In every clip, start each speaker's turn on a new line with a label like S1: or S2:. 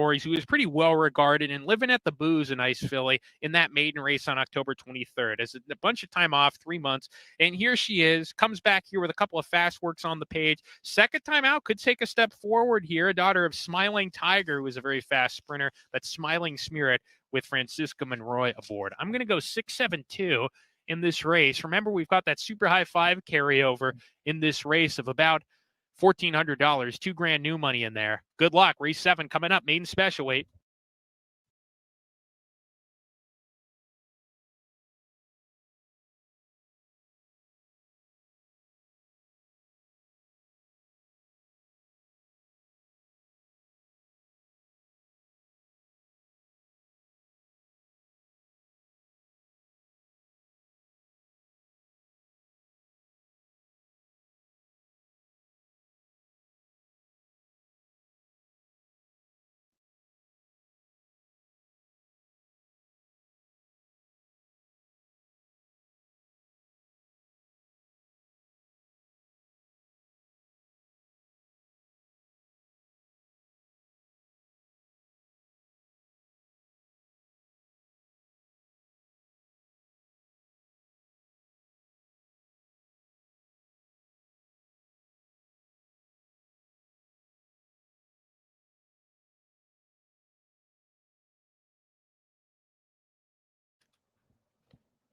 S1: Who was pretty well regarded and living at the booze, a nice filly, in that maiden race on October 23rd. Has a bunch of time off, 3 months, and here she is, comes back here with a couple of fast works on the page. Second time out, could take a step forward here. A daughter of Smiling Tiger, who is a very fast sprinter, but Smiling Spirit with Francisca Monroy aboard. I'm going to go 6-7-2 in this race. Remember, we've got that super high five carryover in this race of about $1,400, $2,000 new money in there. Good luck. Race 7 coming up, maiden special weight.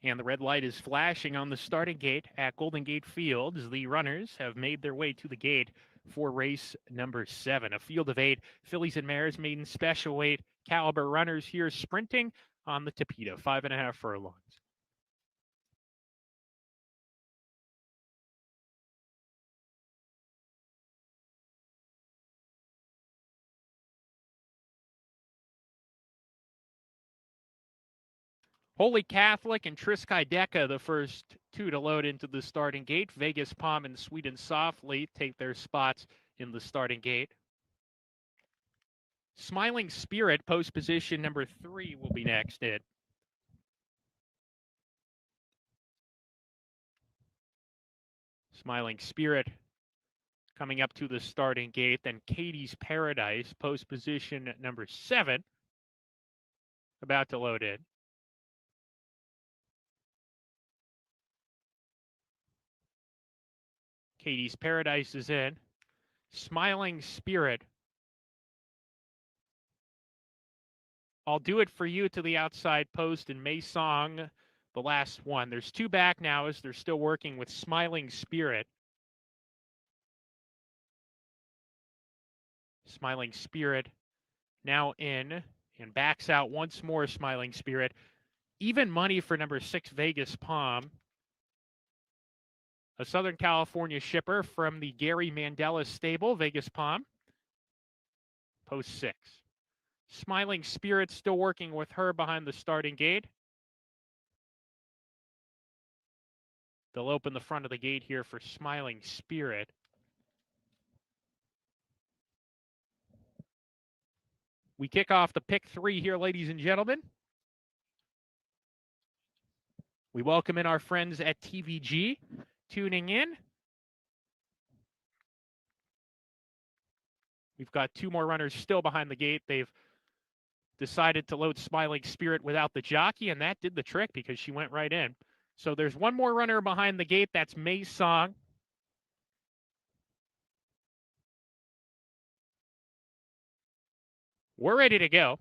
S1: And the red light is flashing on the starting gate at Golden Gate Fields. The runners have made their way to the gate for race number 7. A field of 8 fillies and mares, maiden special weight caliber runners here sprinting on the Tapeta, 5.5 furlongs. Holy Catholic and Triskaideka, the first two to load into the starting gate. Vegas Palm and Sweet and Softly take their spots in the starting gate. Smiling Spirit, post position number 3, will be next in. Smiling Spirit coming up to the starting gate. Then Katie's Paradise, post position number 7, about to load in. Katie's Paradise is in. Smiling Spirit. I'll do it for you to the outside post, and May Song, the last one. There's 2 back now as they're still working with Smiling Spirit. Smiling Spirit now in and backs out once more. Smiling Spirit. Even money for number 6, Vegas Palm. A Southern California shipper from the Gary Mandela stable, Vegas Palm. Post 6. Smiling Spirit still working with her behind the starting gate. They'll open the front of the gate here for Smiling Spirit. We kick off the pick 3 here, ladies and gentlemen. We welcome in our friends at TVG tuning in. We've got 2 more runners still behind the gate. They've decided to load Smiling Spirit without the jockey, and that did the trick because she went right in. So there's 1 more runner behind the gate. That's May Song. We're ready to go.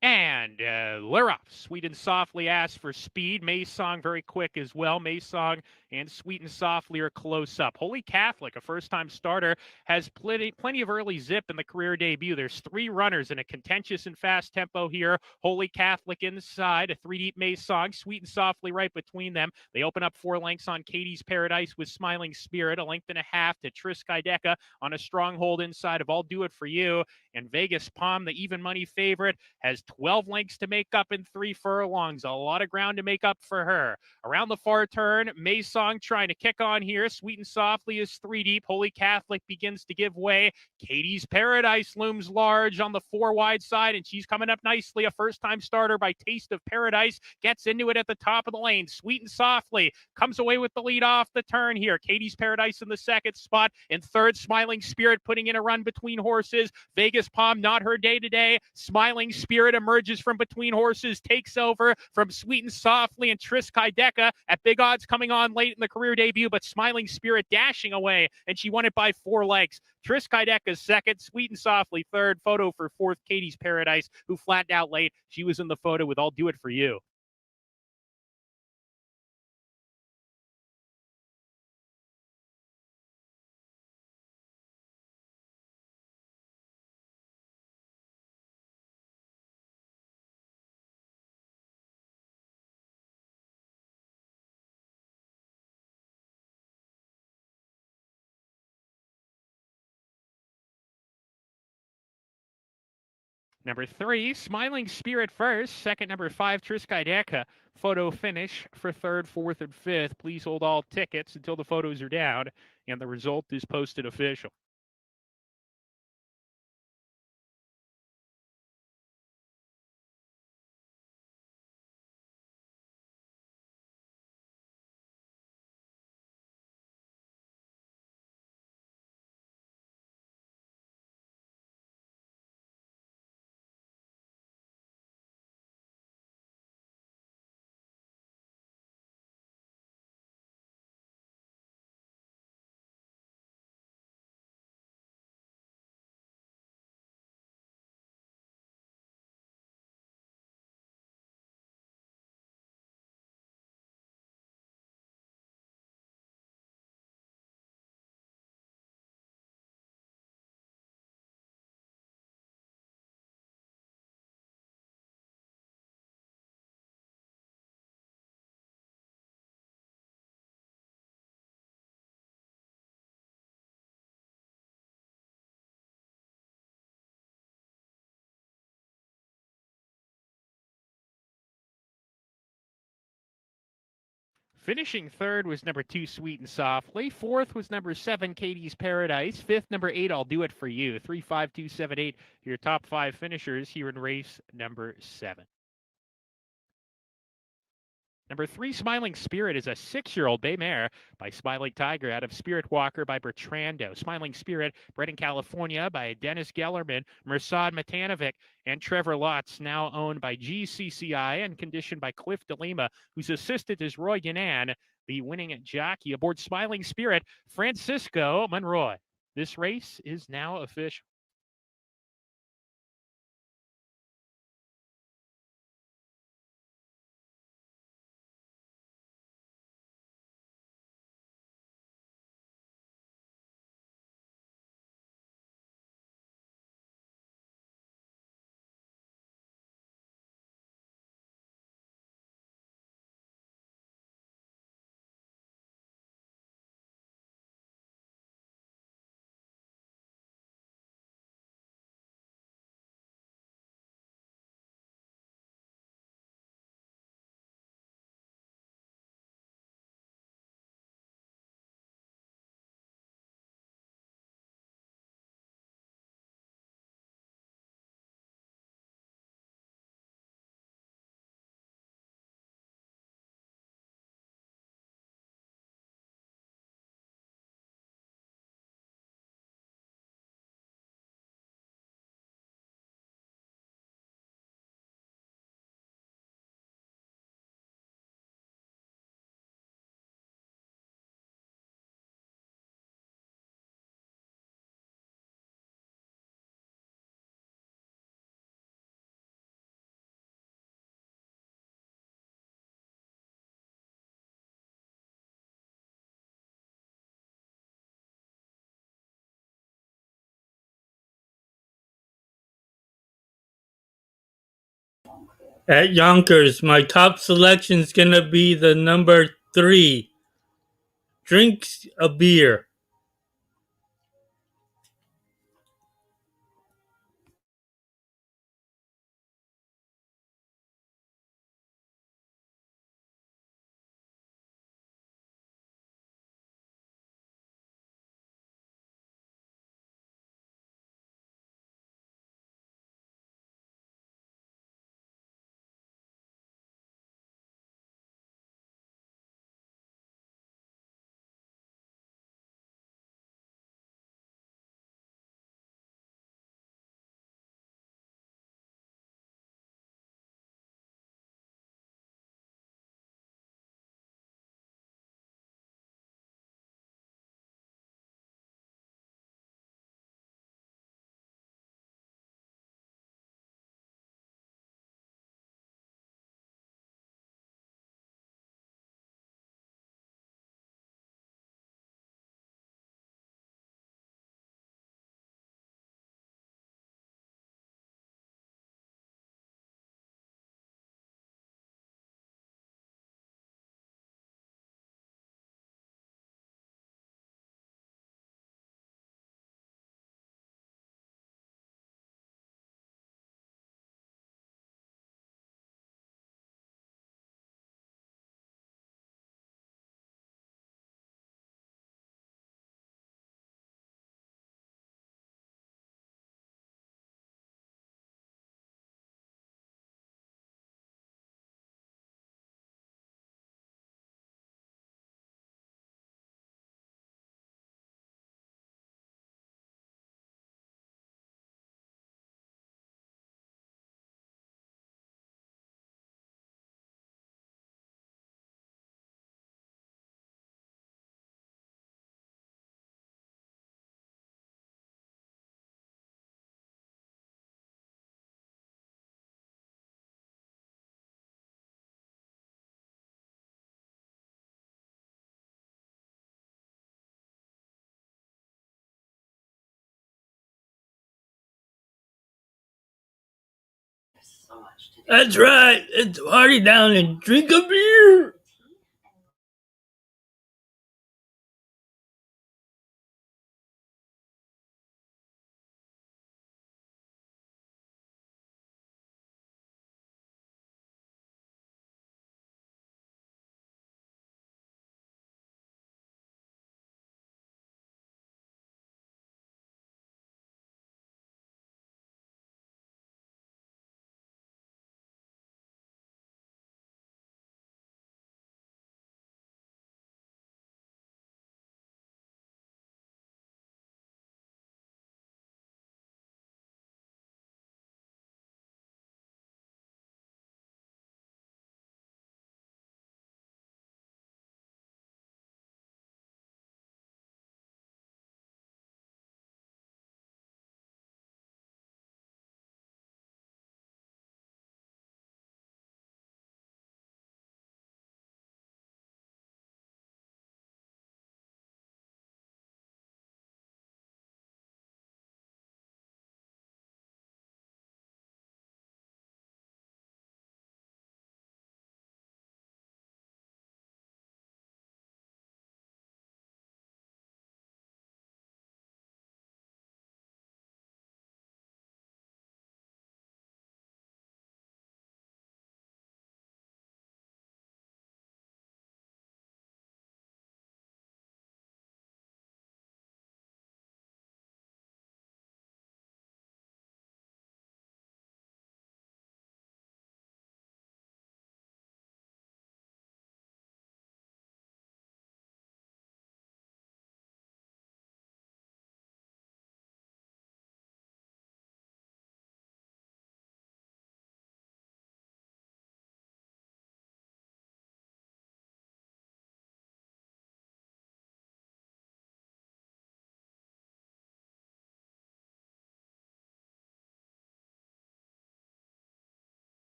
S1: And we're off. Sweet and Softly asks for speed. May Song very quick as well. May Song and Sweet and Softly are close up. Holy Catholic, a first-time starter, has plenty of early zip in the career debut. There's 3 runners in a contentious and fast tempo here. Holy Catholic inside, a 3-deep May Song. Sweet and Softly right between them. They open up 4 lengths on Katie's Paradise with Smiling Spirit, a length and a half to Triskaideka on a stronghold inside of I'll Do It For You. And Vegas Palm, the even money favorite, has 12 lengths to make up in 3 furlongs. A lot of ground to make up for her. Around the far turn, Maysong trying to kick on here. Sweet and Softly is 3 deep. Holy Catholic begins to give way. Katie's Paradise looms large on the 4 wide side, and she's coming up nicely. A first-time starter by Taste of Paradise gets into it at the top of the lane. Sweet and Softly comes away with the lead off the turn here. Katie's Paradise in the second spot. In third, Smiling Spirit putting in a run between horses. Vegas Palm, not her day today. Smiling Spirit emerges from between horses, takes over from Sweet and Softly and Tris Kaideka at big odds coming on late in the career debut, but Smiling Spirit dashing away, and she won it by 4 legs. Tris Kaideka's second, Sweet and Softly third. Photo for fourth, Katie's Paradise, who flattened out late. She was in the photo with I'll Do It For You. Number 3, Smiling Spirit first. Second, number 5, Tris Kaideka. Photo finish for third, fourth, and fifth. Please hold all tickets until the photos are down and the result is posted official. Finishing third was number 2, Sweet and Softly. Fourth was number 7, Katie's Paradise. Fifth, number 8, I'll Do It For You. 3, 5, 2, 7, 8. Your top 5 finishers here in race number 7. Number 3, Smiling Spirit, is a 6-year-old bay mare by Smiling Tiger out of Spirit Walker by Bertrando. Smiling Spirit, bred in California by Dennis Gellerman, Mersad Matanovic, and Trevor Lutz, now owned by GCCI and conditioned by Cliff DeLima, whose assistant is Roy Yanan, the winning jockey. Aboard Smiling Spirit, Francisco Monroy. This race is now official.
S2: At Yonkers, my top selection is going to be the number 3, Drinks a Beer. That's right. It's party down and drink a beer.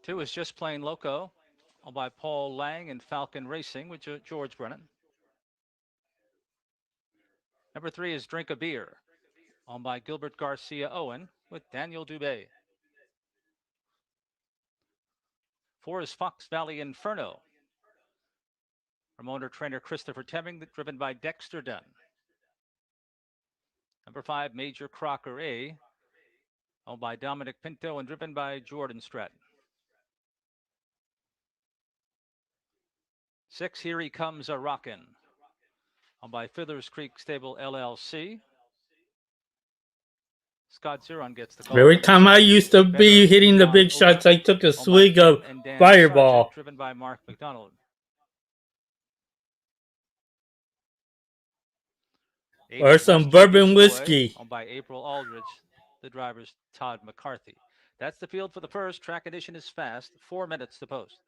S3: Two is Just Plain Loco, owned by Paul Lang and Falcon Racing with George Brennan. Number 3 is Drink a Beer, owned by Gilbert Garcia Owen with Daniel Dubé. 4 is Fox Valley Inferno, from owner trainer Christopher Temming, driven by Dexter Dunn. Number 5, Major Crocker A, owned by Dominic Pinto and driven by Jordan Stratton. 6, Here He Comes a Rockin', owned by Fiddler's Creek Stable LLC. Scott Zeron gets the call.
S2: Every
S3: Number
S2: time I
S3: 7,
S2: used to
S3: Better
S2: be hitting the
S3: Beyond
S2: big
S3: Over,
S2: shots, I took a
S3: owned by
S2: swig
S3: Jim
S2: of
S3: and Dan Sargent,
S2: Fireball.
S3: driven by Mark McDonald. 8
S2: Or
S3: is
S2: some
S3: Western
S2: bourbon
S3: Beach Boy,
S2: whiskey.
S3: owned by April Aldridge. The driver's Todd McCarthy. That's the field for the first. Track edition is fast. 4 minutes to post.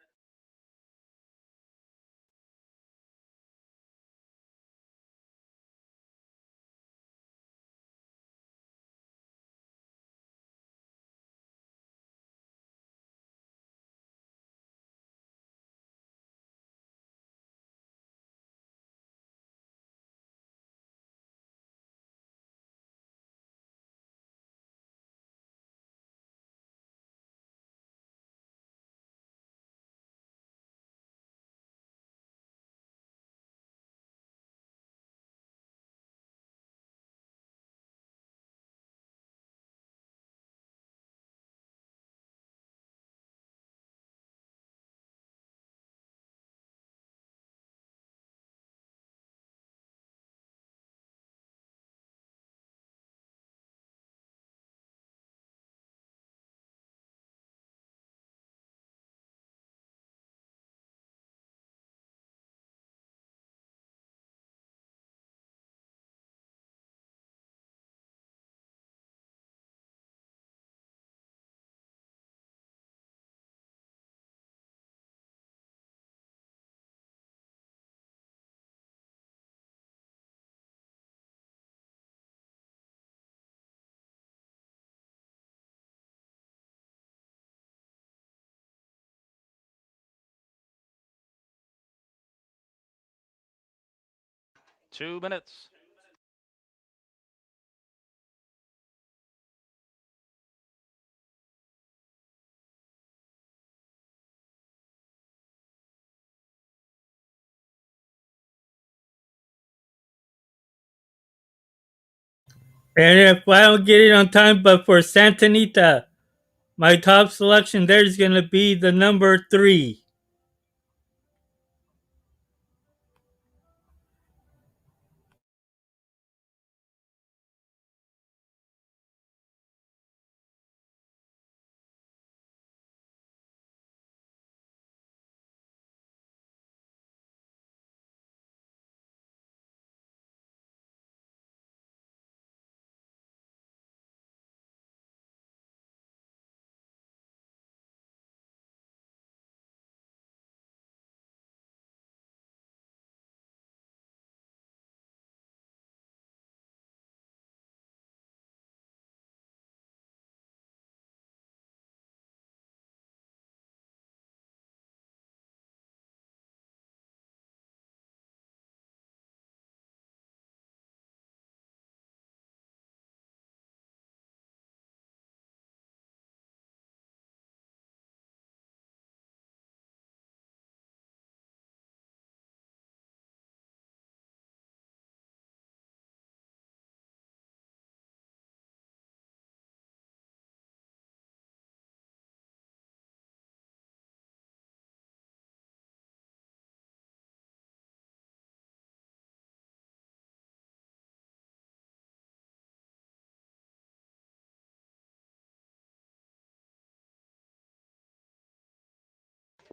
S3: 2 minutes.
S2: And if I don't get it on time, but for Santanita, my top selection there is going to be the number 3.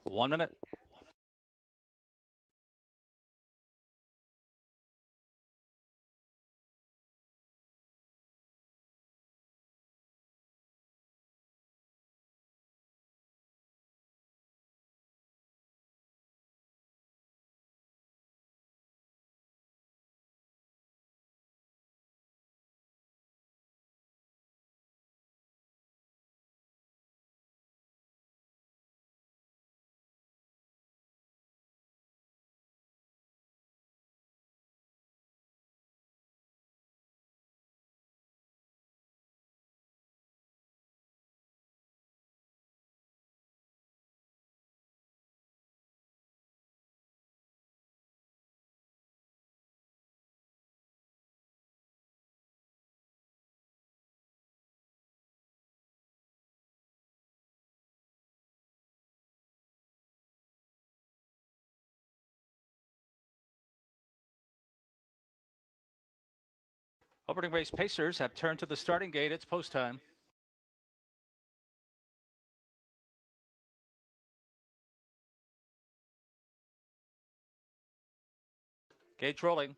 S3: One minute. Opening race pacers have turned to the starting gate. It's post time. Gate rolling.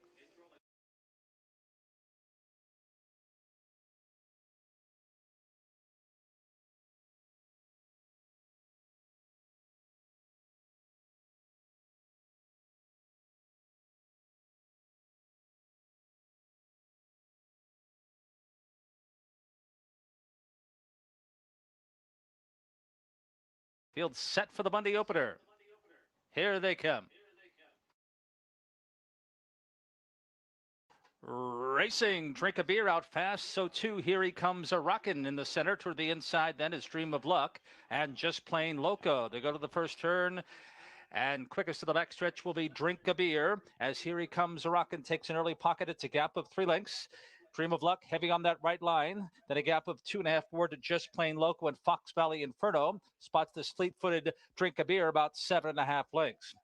S3: Field set for the Monday opener. Here they come. Racing, Drink a Beer out fast. So too, here he comes a rockin' in the center. Toward the inside, then is Dream of Luck and Just Plain Loco. They go to the first turn. And quickest to the backstretch will be Drink a Beer. As here he comes a rockin', takes an early pocket. It's a gap of 3 lengths. Dream of Luck heavy on that right line. Then a gap of 2.5 forward to Just Plain Loco and Fox Valley Inferno. Spots this fleet-footed Drink a Beer about 7.5 lengths.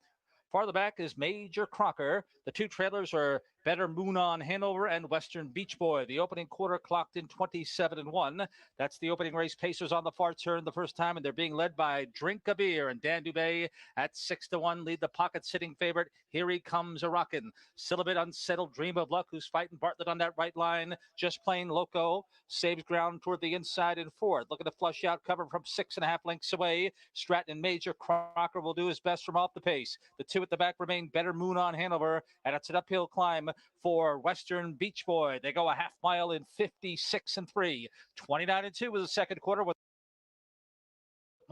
S3: Farther back is Major Crocker. The two trailers are Better Moon on Hanover and Western Beach Boy. The opening quarter clocked in 27-1. That's the opening race. Pacers on the far turn the first time, and they're being led by Drink a Beer and Dan Dubé at 6-1. Lead the pocket sitting favorite. Here he comes a rockin'. Still a bit unsettled. Dream of Luck, who's fighting Bartlett on that right line. Just Plain Loco saves ground toward the inside and forward. Looking to flush out cover from 6.5 lengths away. Stratton and Major Crocker will do his best from off the pace. The two at the back remain Better Moon on Hanover, and it's an uphill climb for Western Beach Boy. They go a half mile in 56-3. 29-2 was the second quarter with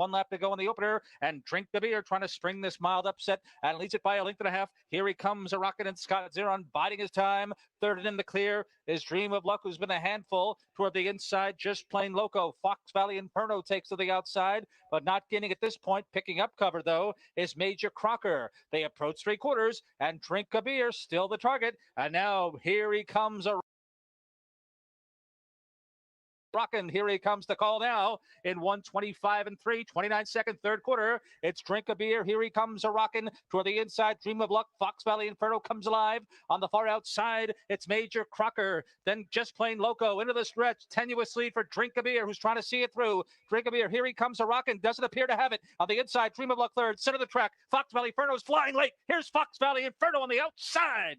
S3: 1 lap to go in the opener, and Drink the Beer trying to spring this mild upset and leads it by a length and a half. Here he comes, a rocket, and Scott Zeron biding his time. Third and in the clear is Dream of Luck, who's been a handful toward the inside. Just Plain Loco. Fox Valley Inferno takes to the outside, but not gaining at this point. Picking up cover, though, is Major Crocker. They approach 3/4, and Drink a Beer still the target. And now here he comes, a rockin'. Here he comes to call now in 1:25 and 3, 29-second third quarter. It's Drink a Beer. Here he comes a rockin' toward the inside. Dream of Luck. Fox Valley Inferno comes alive on the far outside. It's Major Crocker. Then Just Plain Loco into the stretch. Tenuous lead for Drink a Beer, who's trying to see it through. Drink a Beer. Here he comes a rockin'. Doesn't appear to have it on the inside. Dream of Luck third. Center of the track. Fox Valley Inferno's flying late. Here's Fox Valley Inferno on the outside.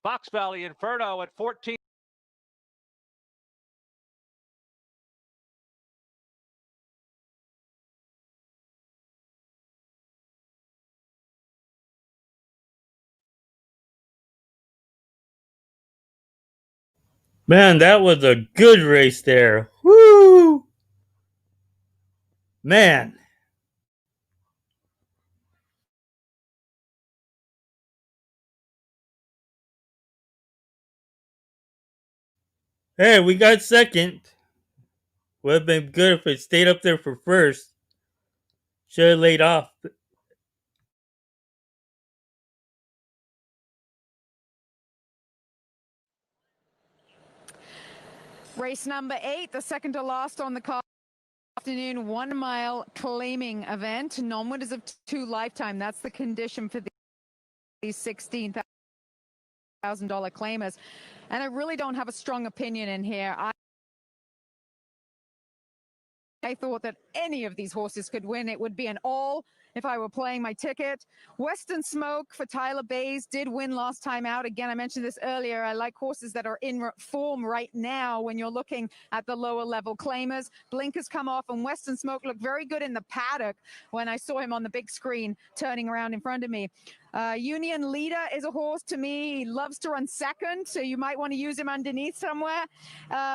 S3: Fox Valley Inferno at 14.
S2: Man, that was a good race there. Woo! Man. Hey, we got second. Would have been good if it stayed up there for first. Should have laid off.
S4: Race number 8, the second to last on the afternoon 1 mile claiming event. Non-winners of 2 lifetime. That's the condition for these $16,000 claimers. And I really don't have a strong opinion in here. I thought that any of these horses could win. It would be an all if I were playing my ticket. Western Smoke for Tyler Bays did win last time out. Again, I mentioned this earlier. I like horses that are in form right now when you're looking at the lower level claimers. Blinkers come off, and Western Smoke looked very good in the paddock when I saw him on the big screen turning around in front of me. Union Leader is a horse to me. He loves to run second, so you might want to use him underneath somewhere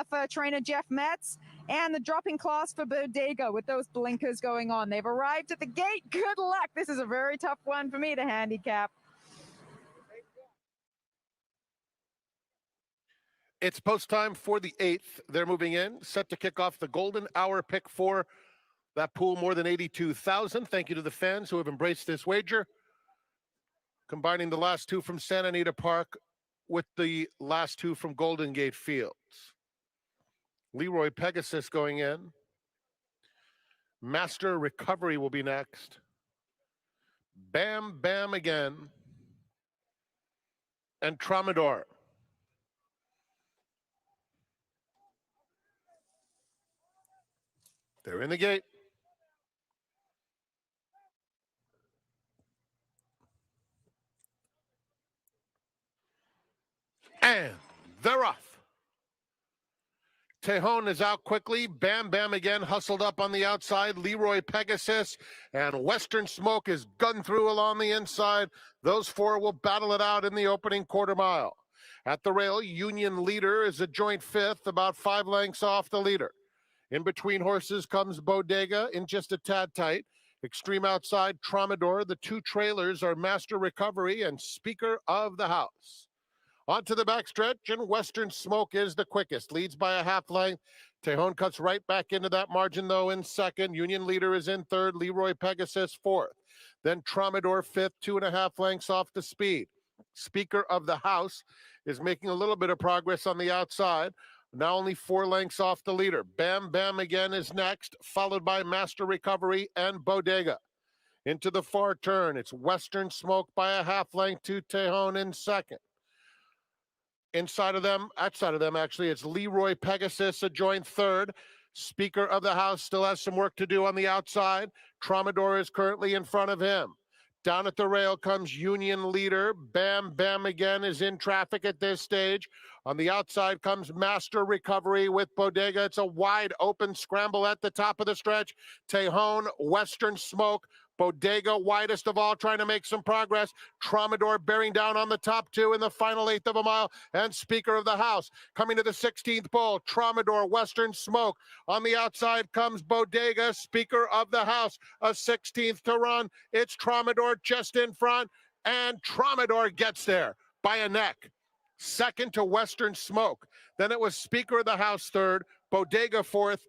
S4: for trainer Jeff Metz. And the dropping class for Bodega with those blinkers going on. They've arrived at the gate. Good luck. This is a very tough one for me to handicap.
S5: It's post time for the 8th. They're moving in, set to kick off the golden hour pick 4. That pool more than 82,000. Thank you to the fans who have embraced this wager. Combining the last 2 from Santa Anita Park with the last 2 from Golden Gate Fields. Leroy Pegasus going in. Master Recovery will be next. Bam Bam again. And Tramador. They're in the gate. And they're off. Tejon is out quickly. Bam Bam again hustled up on the outside. Leroy Pegasus and Western Smoke is gunned through along the inside. Those 4 will battle it out in the opening quarter mile. At the rail, Union Leader is a joint 5th, about 5 lengths off the leader. In between horses comes Bodega in just a tad tight. Extreme outside, Tramador. The 2 trailers are Master Recovery and Speaker of the House. Onto the backstretch, and Western Smoke is the quickest. Leads by a half length. Tejon cuts right back into that margin, though, in second. Union Leader is in third. Leroy Pegasus, 4th. Then Tramador, 5th, 2.5 lengths off the speed. Speaker of the House is making a little bit of progress on the outside. Now only 4 lengths off the leader. Bam Bam again is next, followed by Master Recovery and Bodega. Into the far turn, it's Western Smoke by a half length to Tejon in second. Outside of them, actually, it's Leroy Pegasus, a joint third. Speaker of the House still has some work to do on the outside. Tramador is currently in front of him. Down at the rail comes Union Leader. Bam Bam again is in traffic at this stage. On the outside comes Master Recovery with Bodega. It's a wide open scramble at the top of the stretch. Tejon, Western Smoke, Bodega widest of all, trying to make some progress. Tromador bearing down on the top two in the final eighth of a mile, and Speaker of the House coming to the 16th pole. Tromador, Western Smoke. On the outside comes Bodega, Speaker of the House. A 16th to run. It's Tromador just in front, and Tromador gets there by a neck. Second to Western Smoke. Then it was Speaker of the House third, Bodega fourth.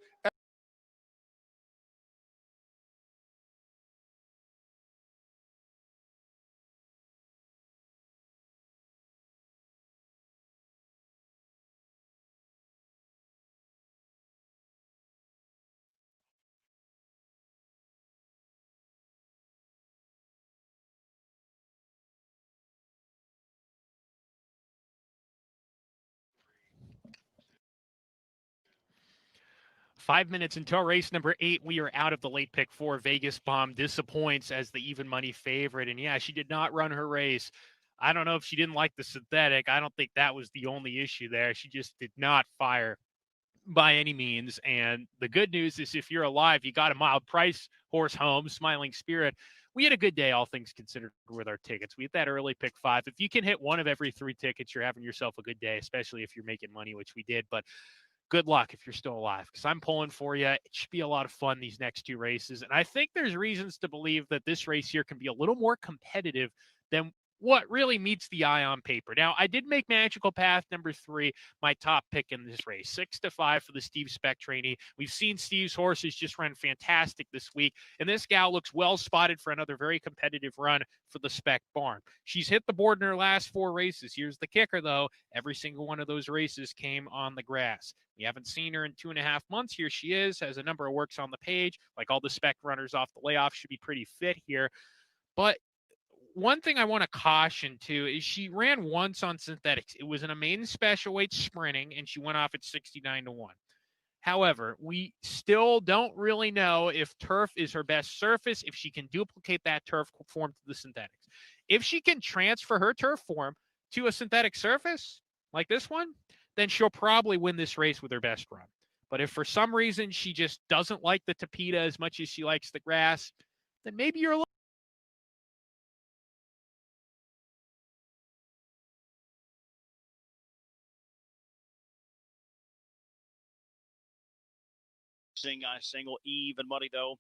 S1: 5 minutes until race number 8. We are out of the late pick 4. Vegas Bomb disappoints as the even money favorite. And yeah, she did not run her race. I don't know if she didn't like the synthetic. I don't think that was the only issue there. She just did not fire by any means. And the good news is if you're alive, you got a mild price horse home, Smiling Spirit. We had a good day, all things considered, with our tickets. We had that early pick 5. If you can hit one of every 3 tickets, you're having yourself a good day, especially if you're making money, which we did. But good luck if you're still alive, because I'm pulling for you. It should be a lot of fun these next 2 races. And I think there's reasons to believe that this race here can be a little more competitive than what really meets the eye on paper. Now, I did make Magical Path number 3 my top pick in this race, 6-5 for the Steve Speck trainee. We've seen Steve's horses just run fantastic this week, and this gal looks well spotted for another very competitive run for the Speck barn. She's hit the board in her last 4 races. Here's the kicker, though. Every single one of those races came on the grass. We haven't seen her in 2.5 months. Here she is, has a number of works on the page. Like all the Speck runners off the layoff, should be pretty fit here. But one thing I want to caution too is she ran once on synthetics. It was in a maiden special weight sprinting, and she went off at 69-1. However, we still don't really know if turf is her best surface, if she can duplicate that turf form to the synthetics. If she can transfer her turf form to a synthetic surface like this one, then she'll probably win this race with her best run. But if for some reason she just doesn't like the Tapeta as much as she likes the grass, then maybe you're a little
S6: Sing Guy Single, even money though.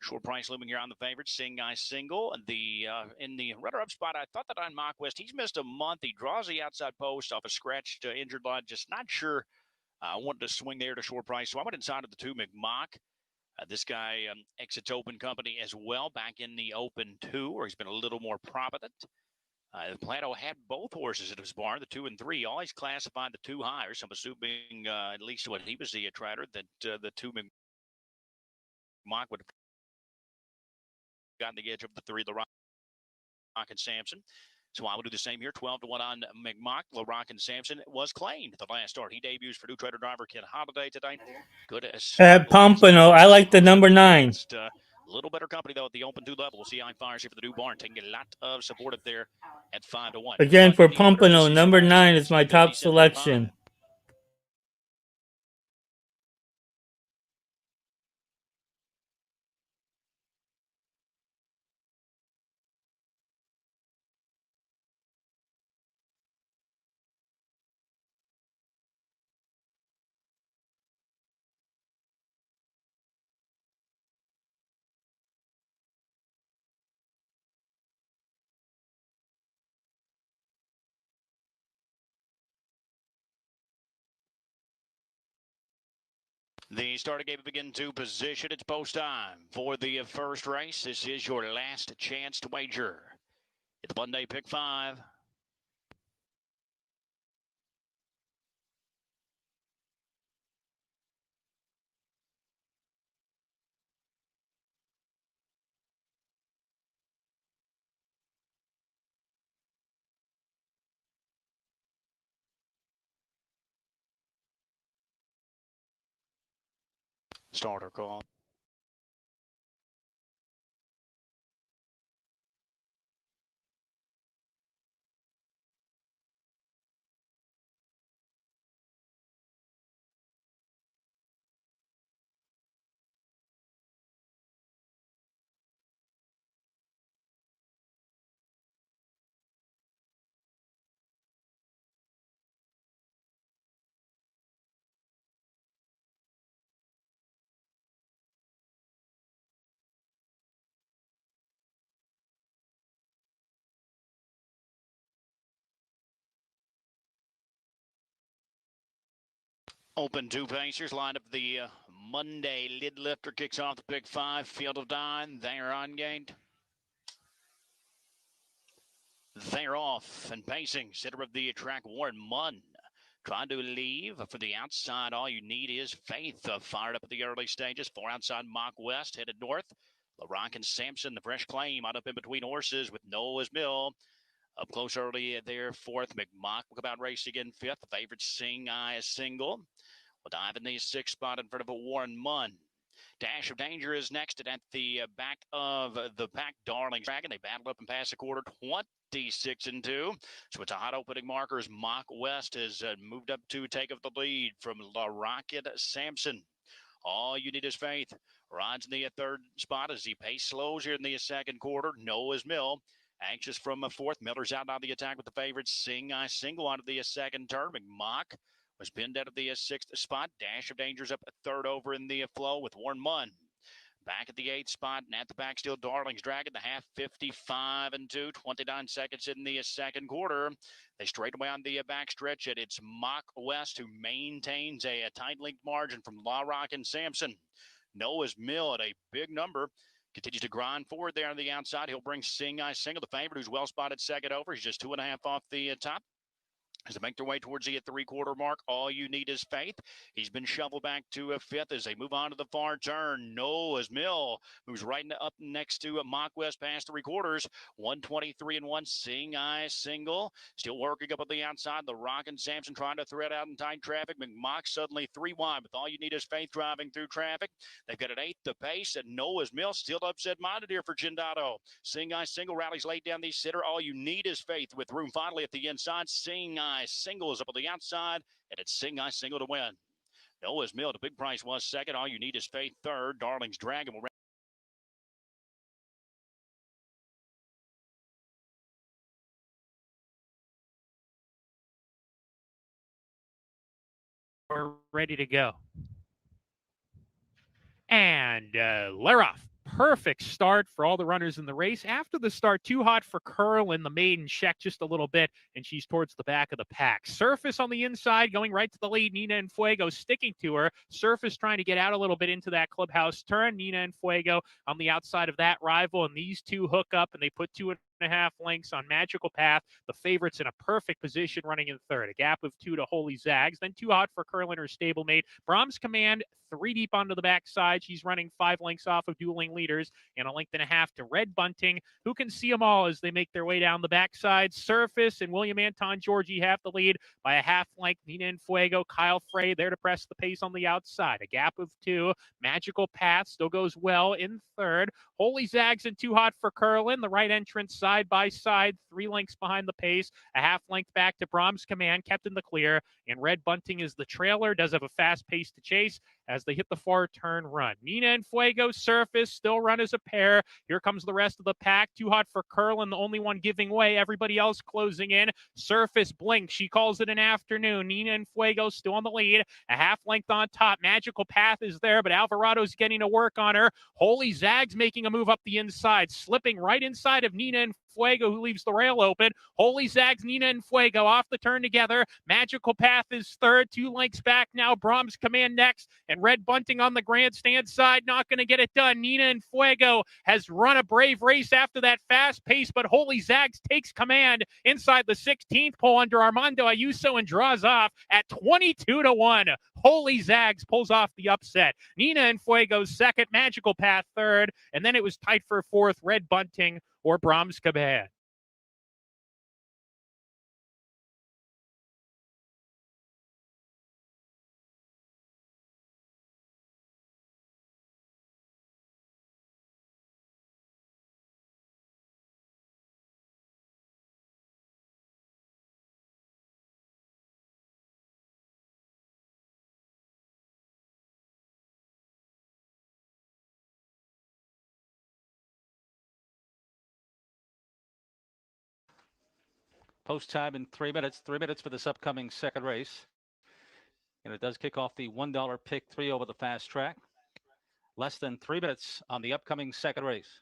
S6: Short price looming here on the favorite. Sing Guy Single. In the runner-up spot, I thought that on Mock West, he's missed a month. He draws the outside post off a scratched injured line. Just not sure. I wanted to swing there to short price, so I went inside of the 2 McMock. This guy exits Open Company as well, back in the Open 2, where he's been a little more prominent. Plato had both horses at his barn, the 2 and 3. Always classified the 2 higher. So I'm assuming, at least when he was the trader, that the 2 McMock would have gotten the edge of the 3, the Rock and Sampson. So I will do the same here. 12-1 on McMock. LaRock and Sampson was claimed the last start. He debuts for new trader driver Ken Holiday tonight. Good as
S2: At Pompano, I like the number 9.
S6: A little better company, though, at the Open 2 level. We'll see how he fires here for the new barn. Taking a lot of support up there at 5-1.
S2: Again, for Pompano, number 9 is my top selection.
S6: The starting gate will begin to position. It's post time for the first race. This is your last chance to wager. It's Monday pick 5. Starter call. Open two pacers lined up. The Monday lid lifter kicks off the pick 5. Field of 9. They're on gate. They're off and pacing. Center of the track, Warren Munn. Trying to leave for the outside. All you need is faith. Fired up at the early stages. 4 outside Mock West headed north. LaRock and Sampson, the fresh claim, out up in between horses with Noah's Mill. Up close early there, 4th. McMock will come out racing in 5th. The favorite Sing Eye is single. We'll dive in the 6th spot in front of a Warren Munn. Dash of Danger is next, and at the back of the pack, Darling's Dragon. They battle up and pass the quarter, 26-2. So it's a hot opening marker as Mock West has moved up to take up the lead from La Rocket Sampson. All you need is faith. Rides in the 3rd spot as he pace slows here in the 2nd quarter. Noah's Mill. Anxious from a 4th. Miller's out on the attack with the favorite Sing Eye single out of the 2nd turn. McMock was pinned out of the 6th spot. Dash of Danger's up 3rd over in the flow with Warren Munn. Back at the 8th spot, and at the back still Darling's Dragon, the half 55-2, 29 seconds in the 2nd quarter. They straight away on the back stretch, and it's Mock West who maintains a tight linked margin from La Rock and Sampson. Noah's Mill at a big number. Continues to grind forward there on the outside. He'll bring Sing Eye single, the favorite, who's well spotted 2nd over. He's just 2.5 off the top. As they make their way towards the 3-quarter mark, all you need is faith. He's been shoveled back to a 5th as they move on to the far turn. Noah's Mill moves right up next to Mock West past 3/4. 123-1. Sing Eye single. Still working up on the outside. The Rock and Sampson trying to thread out in tight traffic. McMock suddenly 3 wide with all you need is faith driving through traffic. They've got an 8th to pace, and Noah's Mill still upset-minded here for Gindato. Sing Eye single rallies late down the center. All you need is faith with room finally at the inside. Sing Eye single is up on the outside, and it's Sing Eye single to win. Noah's Mill, the big price was 2nd. All you need is faith 3rd. Darling's Dragon will
S1: We're ready to go. And they're off. Perfect start for all the runners in the race. After the start, too hot for Curl, and the maiden checked just a little bit, and she's towards the back of the pack. Surface on the inside, going right to the lead. Nina and Fuego sticking to her. Surface trying to get out a little bit into that clubhouse turn. Nina and Fuego on the outside of that rival, and these two hook up, and they put 2.5 lengths on Magical Path. The favorite's in a perfect position running in 3rd. A gap of 2 to Holy Zags. Then too hot for Curl and her stablemate. Brahms Command 3 deep onto the backside. She's running 5 lengths off of dueling leaders and 1.5 lengths to Red Bunting, who can see them all as they make their way down the backside. Surface and William Anton Georgie have the lead by a 1/2 length. Nina and Fuego, Kyle Frey there to press the pace on the outside. A gap of 2. Magical Path still goes well in 3rd. Holy Zags and Too Hot for Curlin. The right entrance side by side, 3 lengths behind the pace. A 1/2 length back to Brahms Command, kept in the clear. And Red Bunting is the trailer, does have a fast pace to chase as they hit the far turn run. Nina and Fuego, Surface still run as a pair. Here comes the rest of the pack. Too hot for Curlin, the only one giving way. Everybody else closing in. Surface blinks. She calls it an afternoon. Nina and Fuego still on the lead. A 1/2 length on top. Magical Path is there, but Alvarado's getting to work on her. Holy Zags making a move up the inside, slipping right inside of Nina and Fuego, who leaves the rail open. Holy Zags, Nina and Fuego off the turn together. Magical Path is 3rd, 2 lengths back now. Brahms Command next, and Red Bunting on the grandstand side, not going to get it done. Nina and Fuego has run a brave race after that fast pace, but Holy Zags takes command inside the 16th pole under Armando Ayuso and draws off at 22-1. Holy Zags pulls off the upset. Nina and Fuego's 2nd, Magical Path 3rd, and then it was tight for 4th, Red Bunting or Brahms Command.
S3: Post time in 3 minutes. 3 minutes for this upcoming 2nd race. And it does kick off the $1 pick 3 over the fast track. Less than 3 minutes on the upcoming 2nd race.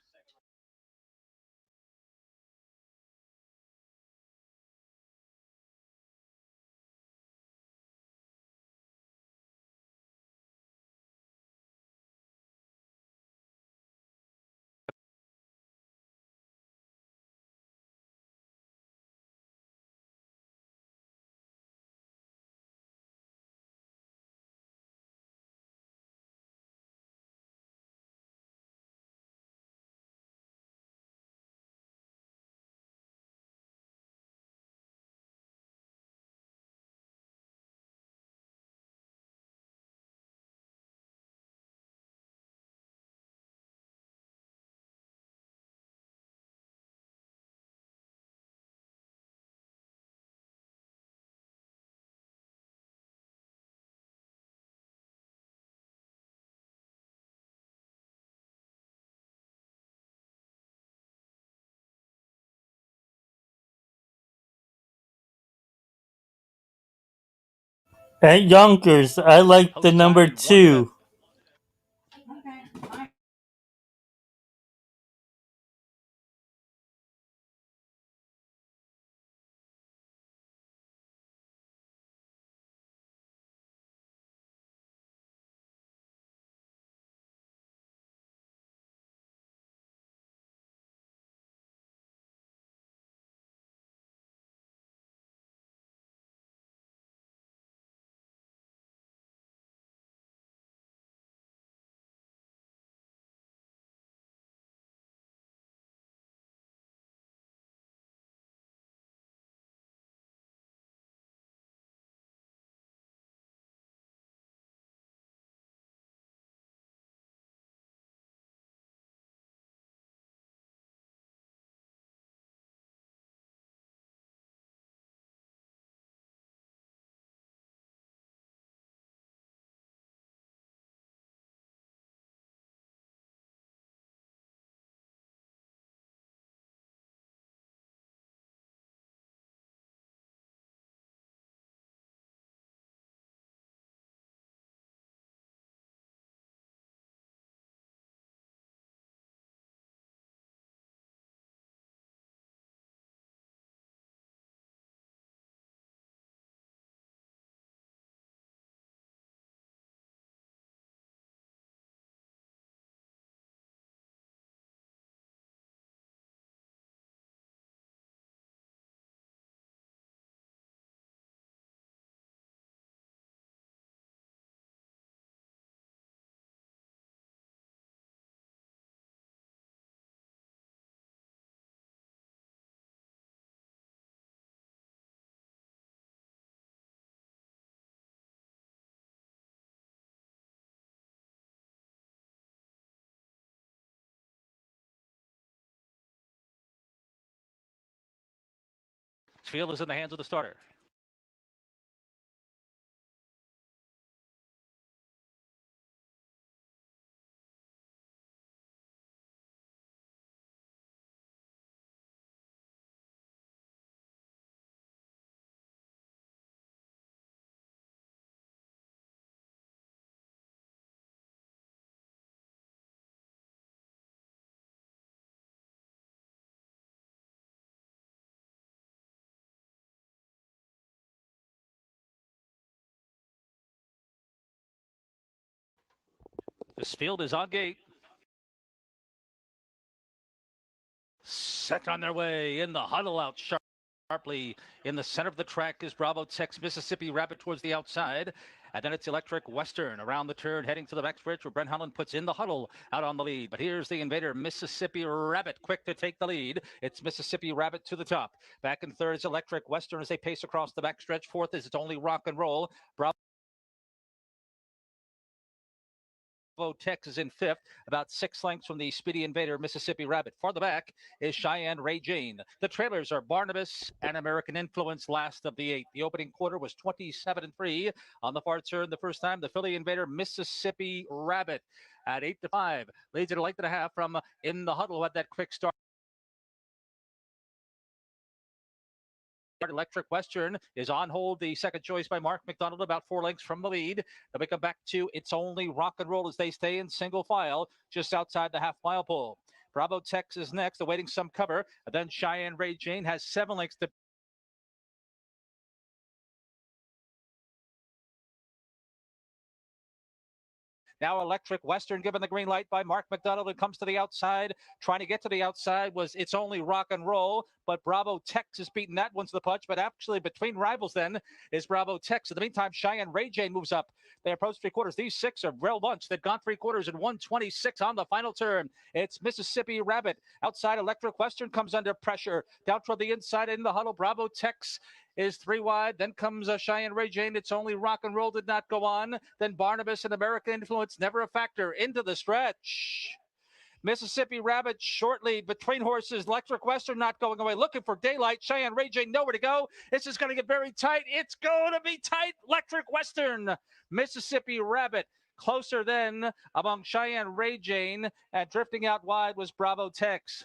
S2: At Yonkers, I like the
S3: Post
S2: number
S3: time 1 minute.
S2: 2.
S3: Field is in the hands of the starter. This field is on gate. Set on their way in the huddle out sharply. In the center of the track is Bravo Tech's Mississippi Rabbit towards the outside. And then it's Electric Western around the turn, heading to the backstretch where Brent Holland puts in the huddle out on the lead. But here's the Invader, Mississippi Rabbit, quick to take the lead. It's Mississippi Rabbit to the top. Back in third is Electric Western as they pace across the backstretch. Fourth is It's Only Rock and Roll. Bravo Tex is in fifth, about 6 lengths from the Speedy Invader, Mississippi Rabbit. Farther back is Cheyenne Ray Jane. The trailers are Barnabas and American Influence, last of the 8. The opening quarter was 27-3. On the far turn, the first time, the Philly Invader, Mississippi Rabbit at 8-5. Leads it a length and a half from In the Huddle, who had that quick start. Electric Western is on hold, the second choice by Mark McDonald, about 4 lengths from the lead. Then we come back to It's Only Rock and Roll as they stay in single file just outside the half-mile pole. Bravo Tex is next, awaiting some cover. And then Cheyenne Ray Jane has 7 lengths to Now Electric Western given the green light by Mark McDonald, who comes to the outside. Trying to get to the outside was It's Only Rock and Roll, but Bravo Tex has beaten that one to the punch. But actually between rivals then is Bravo Tex. In the meantime, Cheyenne Ray Jane moves up. They approach 3/4. These 6 are well bunched. They've gone 3/4 and 126 on the final turn. It's Mississippi Rabbit. Outside, Electric Western comes under pressure. Down toward the inside in the huddle. Bravo Tex is 3 wide. Then comes Cheyenne Ray Jane. It's Only Rock and Roll did not go on. Then Barnabas and American Influence, never a factor, into the stretch. Mississippi Rabbit shortly between horses. Electric Western not going away. Looking for daylight. Cheyenne Ray Jane nowhere to go. This is going to get very tight. It's going to be tight. Electric Western. Mississippi Rabbit. Closer then among Cheyenne Ray Jane. And drifting out wide was Bravo Tex.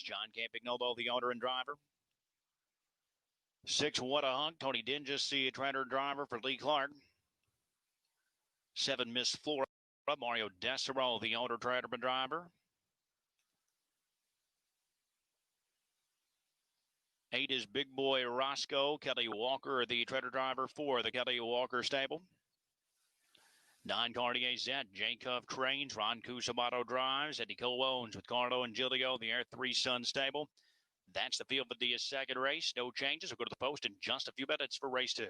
S6: race. John Campignolo, the owner and driver. 6, What a Hunk. Tony Dingus, the trainer and driver for Lee Clark. 7, Miss Flora. Mario Desero, the owner, trainer and driver. 8 is Big Boy Roscoe. Kelly Walker, the trainer driver for the Kelly Walker stable. 9, Cartier Zet. Jacob trains. Ron Cusabato drives. Eddie Cole owns with Carlo and Giglio, the Air 3 Sun stable. That's the field for the second race. No changes. We'll go to the post in just a few minutes for race 2.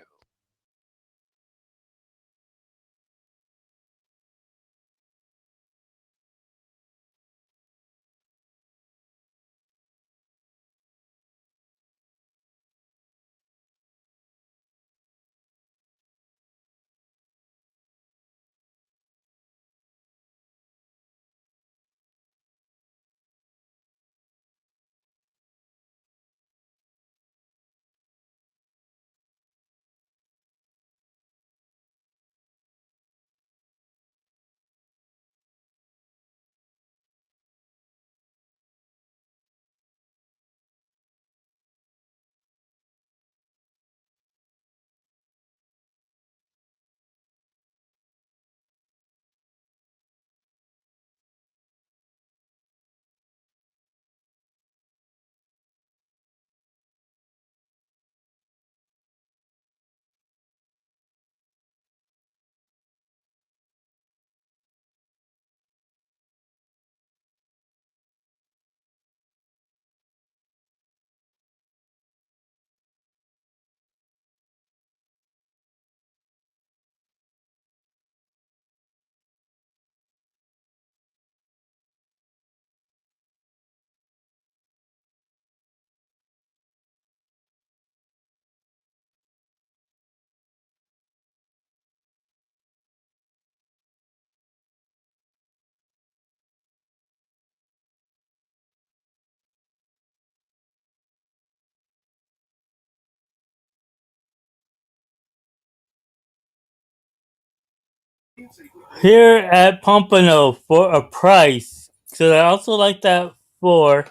S2: Here at Pompano for a price. So I also like that 4,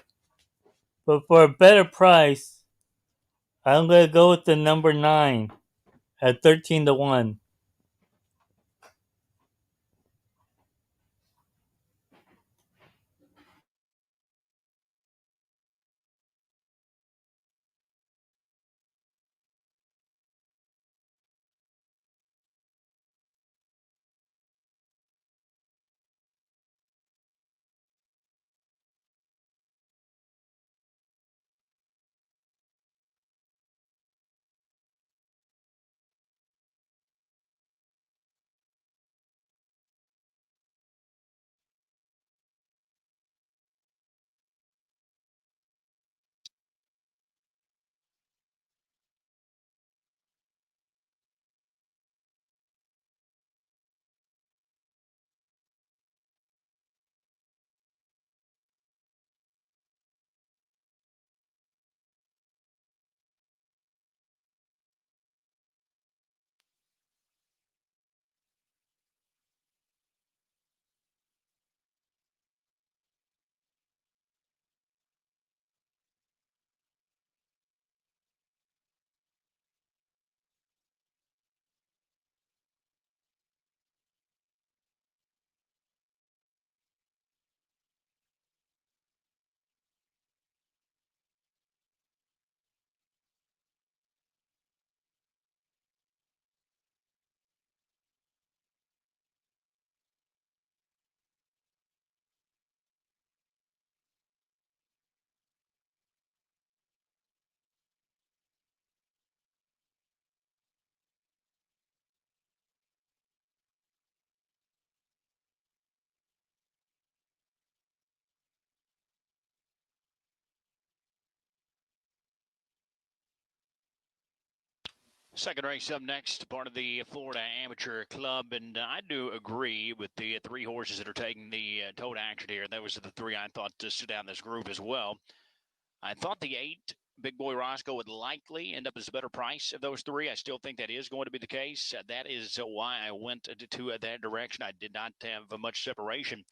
S2: but for a better price, I'm gonna go with the number 9 at 13-1.
S6: Second race up next, part of the Florida Amateur Club, and I do agree with the 3 horses that are taking the tote action here. That was the 3 I thought stood out in this group as well. I thought the 8, Big Boy Roscoe, would likely end up as a better price of those 3. I still think that is going to be the case. That is why I went to that direction. I did not have much separation.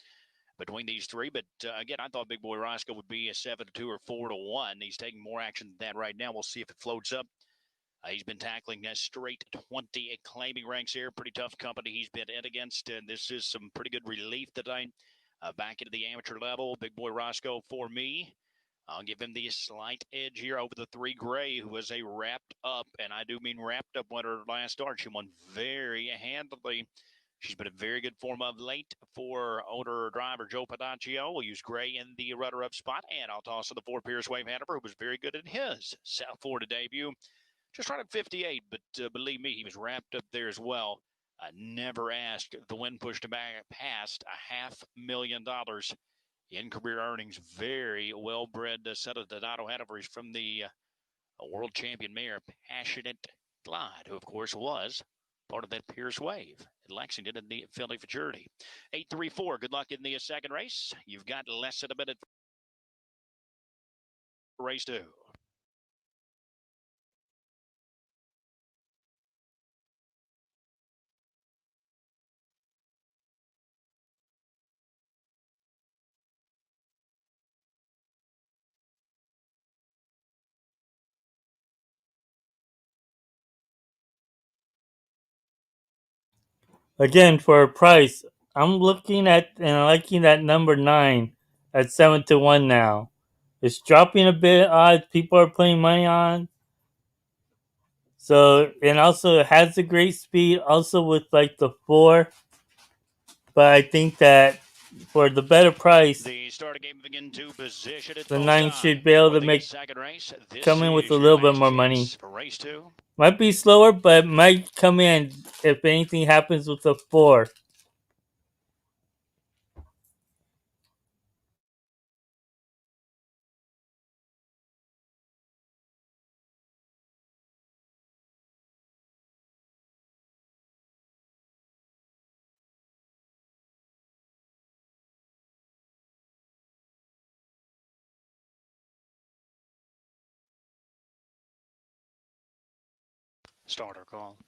S6: between these three. But again, I thought Big Boy Roscoe would be a 7-2 or 4-1. He's taking more action than that right now. We'll see if it floats up. He's been tackling a straight 20 claiming ranks here. Pretty tough company he's been in against. And this is some pretty good relief tonight. Back into the amateur level. Big Boy Roscoe for me. I'll give him the slight edge here over the 3 Gray, who was a wrapped up, and I do mean wrapped up winner last start. She won very handily. She's been in very good form of late for owner driver Joe Padaccio. We'll use Gray in the runner-up spot, and I'll toss to the 4 Pierce Wave Hanover, who was very good in his South Florida debut. Just right at 58, but believe me, he was wrapped up there as well. Never asked. The win pushed him back past $500,000 in career earnings. Very well-bred set of Donato Hanover from the world champion mare, Passionate Glide, who, of course, was part of that Pierce Wave at Lexington in the Philly Futurity. 8-3-4. Good luck in the second race. You've got less than a minute for race 2.
S2: Again, for a price, I'm looking at and liking that number 9 at 7-1 now. It's dropping a bit. Odds people are putting money on. So, and also it has a great speed. Also with like the 4, but I think that for the better price,
S6: The starter game begin to position it
S2: the
S6: full
S2: 9
S6: time
S2: should be able
S6: for
S2: to
S6: the
S2: make
S6: second race. This
S2: come in with
S6: is
S2: a
S6: your
S2: little bit
S6: last
S2: more
S6: chance
S2: money.
S6: for race 2.
S2: Might be slower, but might come in if anything happens with the 4.
S6: Starter call.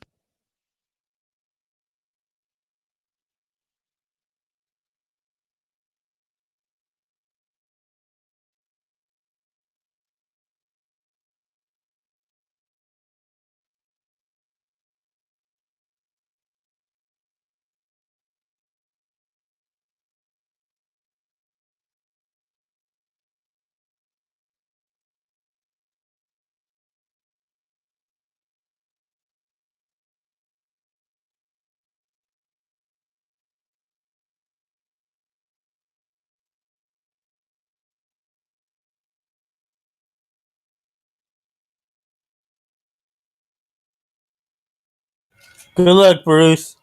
S2: Good luck, Bruce.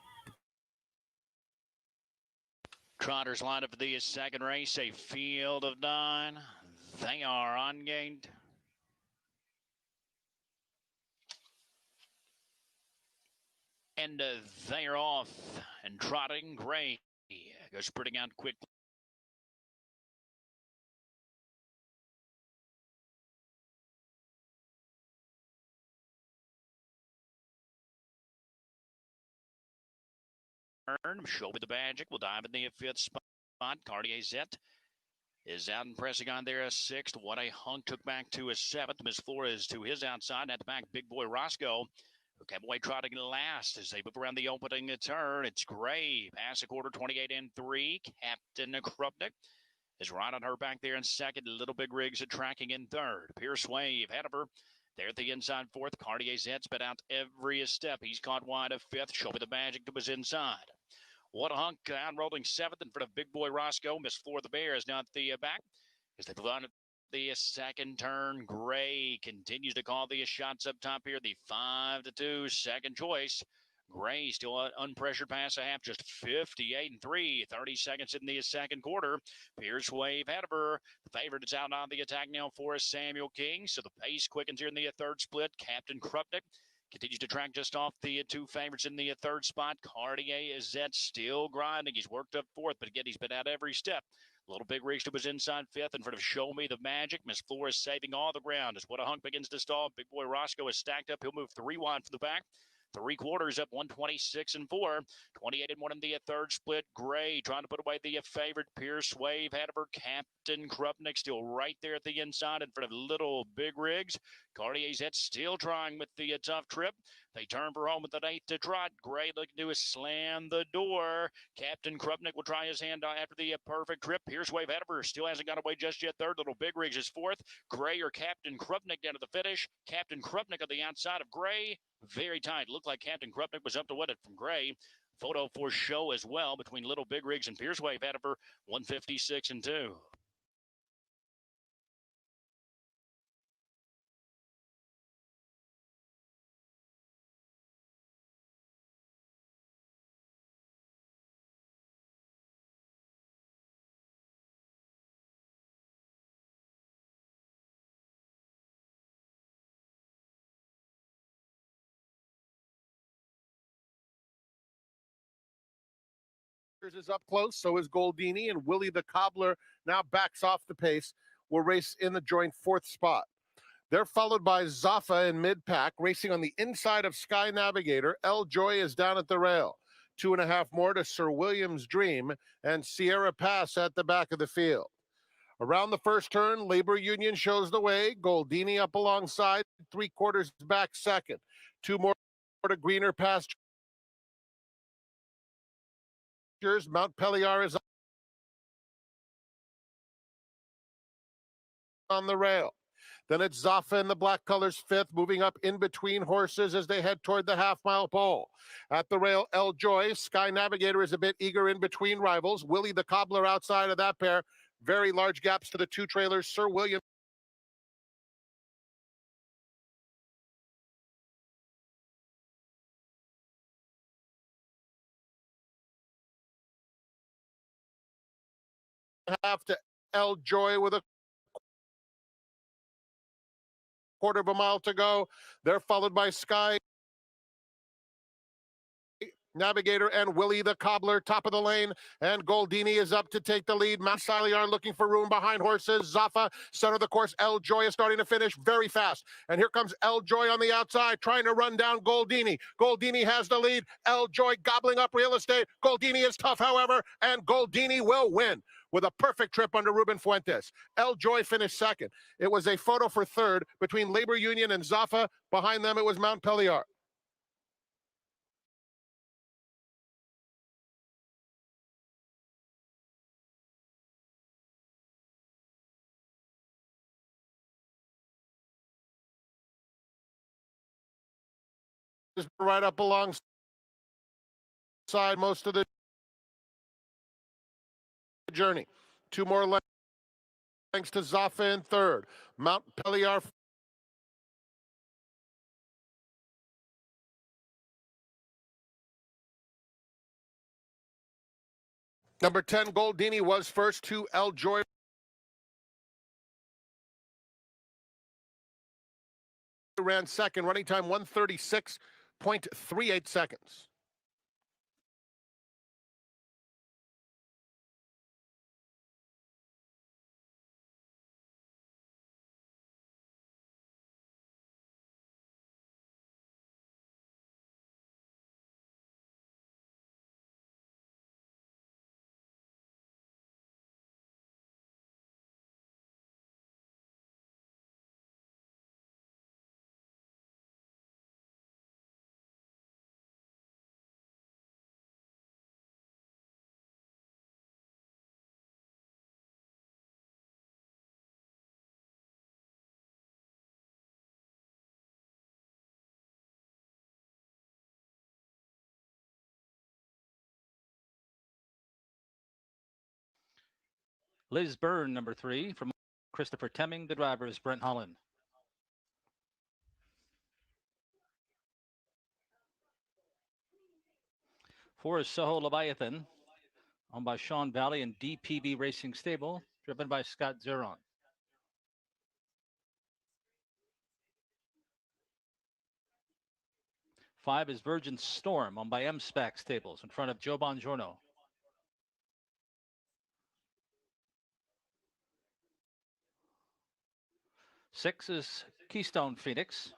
S6: Trotters lined up for the second race, a field of 9. They are on gate. And they are off and trotting. Gray goes sprinting out quickly. Show me the magic. We'll dive in the 5th spot. Cartier Zet is out and pressing on there a 6th. What a hunk took back to a 7th. Miss Flores to his outside. At the back, Big Boy Roscoe, who came away trotting last as they move around the opening turn. It's Gray. Pass a quarter, 28 and 3. Captain Krupnik is right on her back there in 2nd. Little Big Rigs are tracking in 3rd. Pierce Wave ahead of her. There at the inside 4th. Cartier Zet's been out every step. He's caught wide of 5th. Show me the magic that was inside. What a hunk out rolling 7th in front of Big Boy Roscoe. Miss Floor the Bear is now at the back as they've run the second turn. Gray continues to call the shots up top here. The 5-2 second choice. Gray still unpressured pass a half, just 58 and 3. 30 seconds in the second quarter. Pierce Wave ahead of her. The favorite is out on the attack now for Samuel King. So the pace quickens here in the 3rd split. Captain Krupnik continues to track just off the 2 favorites in the 3rd spot. Cartier Zet still grinding. He's worked up 4th, but again, he's been out every step. Little Big Richter was inside 5th in front of Show Me the Magic. Miss Flores saving all the ground as What a Hunk begins to stall. Big Boy Roscoe is stacked up. He'll move 3 wide from the back. 3/4 up 126-4. 28-1 in the third split. Gray trying to put away the favorite Pierce Wave. Ahead of her, Captain Krupnik still right there at the inside in front of Little Big Rigs. Cartier's head still trying with the tough trip. They turn for home with an 8 to trot. Gray looking to slam the door. Captain Krupnik will try his hand after the perfect trip. Pierce Wave ahead of her still hasn't got away just yet. Third, Little Big Rigs is fourth. Gray or Captain Krupnik down to the finish. Captain Krupnik on the outside of Gray. Very tight. Looked like Captain Krupnik was up to what it from Gray. Photo for show as well between Little Big Rigs and Pierce Wave ahead of her, 156-2.
S5: Is up close, so is Goldini, and Willie the Cobbler now backs off the pace. Will race in the joint fourth spot. They're followed by Zaffa in mid-pack, racing on the inside of Sky Navigator. El Joy is down at the rail. 2.5 more to Sir William's Dream, and Sierra Pass at the back of the field. Around the first turn, Labor Union shows the way. Goldini up alongside, 3/4 back second. 2 more to greener pastures. Mount Peliar is on the rail. Then it's Zaffa in the black colors fifth, moving up in between horses as they head toward the half-mile pole. At the rail, El Joy. Sky Navigator is a bit eager in between rivals. Willie the Cobbler outside of that pair. Very large gaps to the two trailers. Sir William half to El Joy with a 1/4 mile to go. They're followed by Sky Navigator and Willie the Cobbler, top of the lane, and Goldini is up to take the lead. Mount Saliar looking for room behind horses. Zaffa, center of the course. El Joy is starting to finish very fast. And here comes El Joy on the outside, trying to run down Goldini. Goldini has the lead. El Joy gobbling up real estate. Goldini is tough, however, and Goldini will win with a perfect trip under Ruben Fuentes. El Joy finished second. It was a photo for third between Labor Union and Zaffa. Behind them, it was Mount Peliar. Right up alongside most of the journey. 2 more lengths to Zaffa in third. Mount Peliar number 10 Goldini was first. 2 El Joy ran second, running time 1:36.38 seconds.
S3: Liz Byrne, number 3, from Christopher Temming. The driver is Brent Holland. 4 is Soho Leviathan, owned by Sean Valley and DPB Racing Stable, driven by Scott Zeron. 5 is Virgin Storm, owned by M-Spec Stables, in front of Joe Bongiorno. 6 is Keystone Phoenix,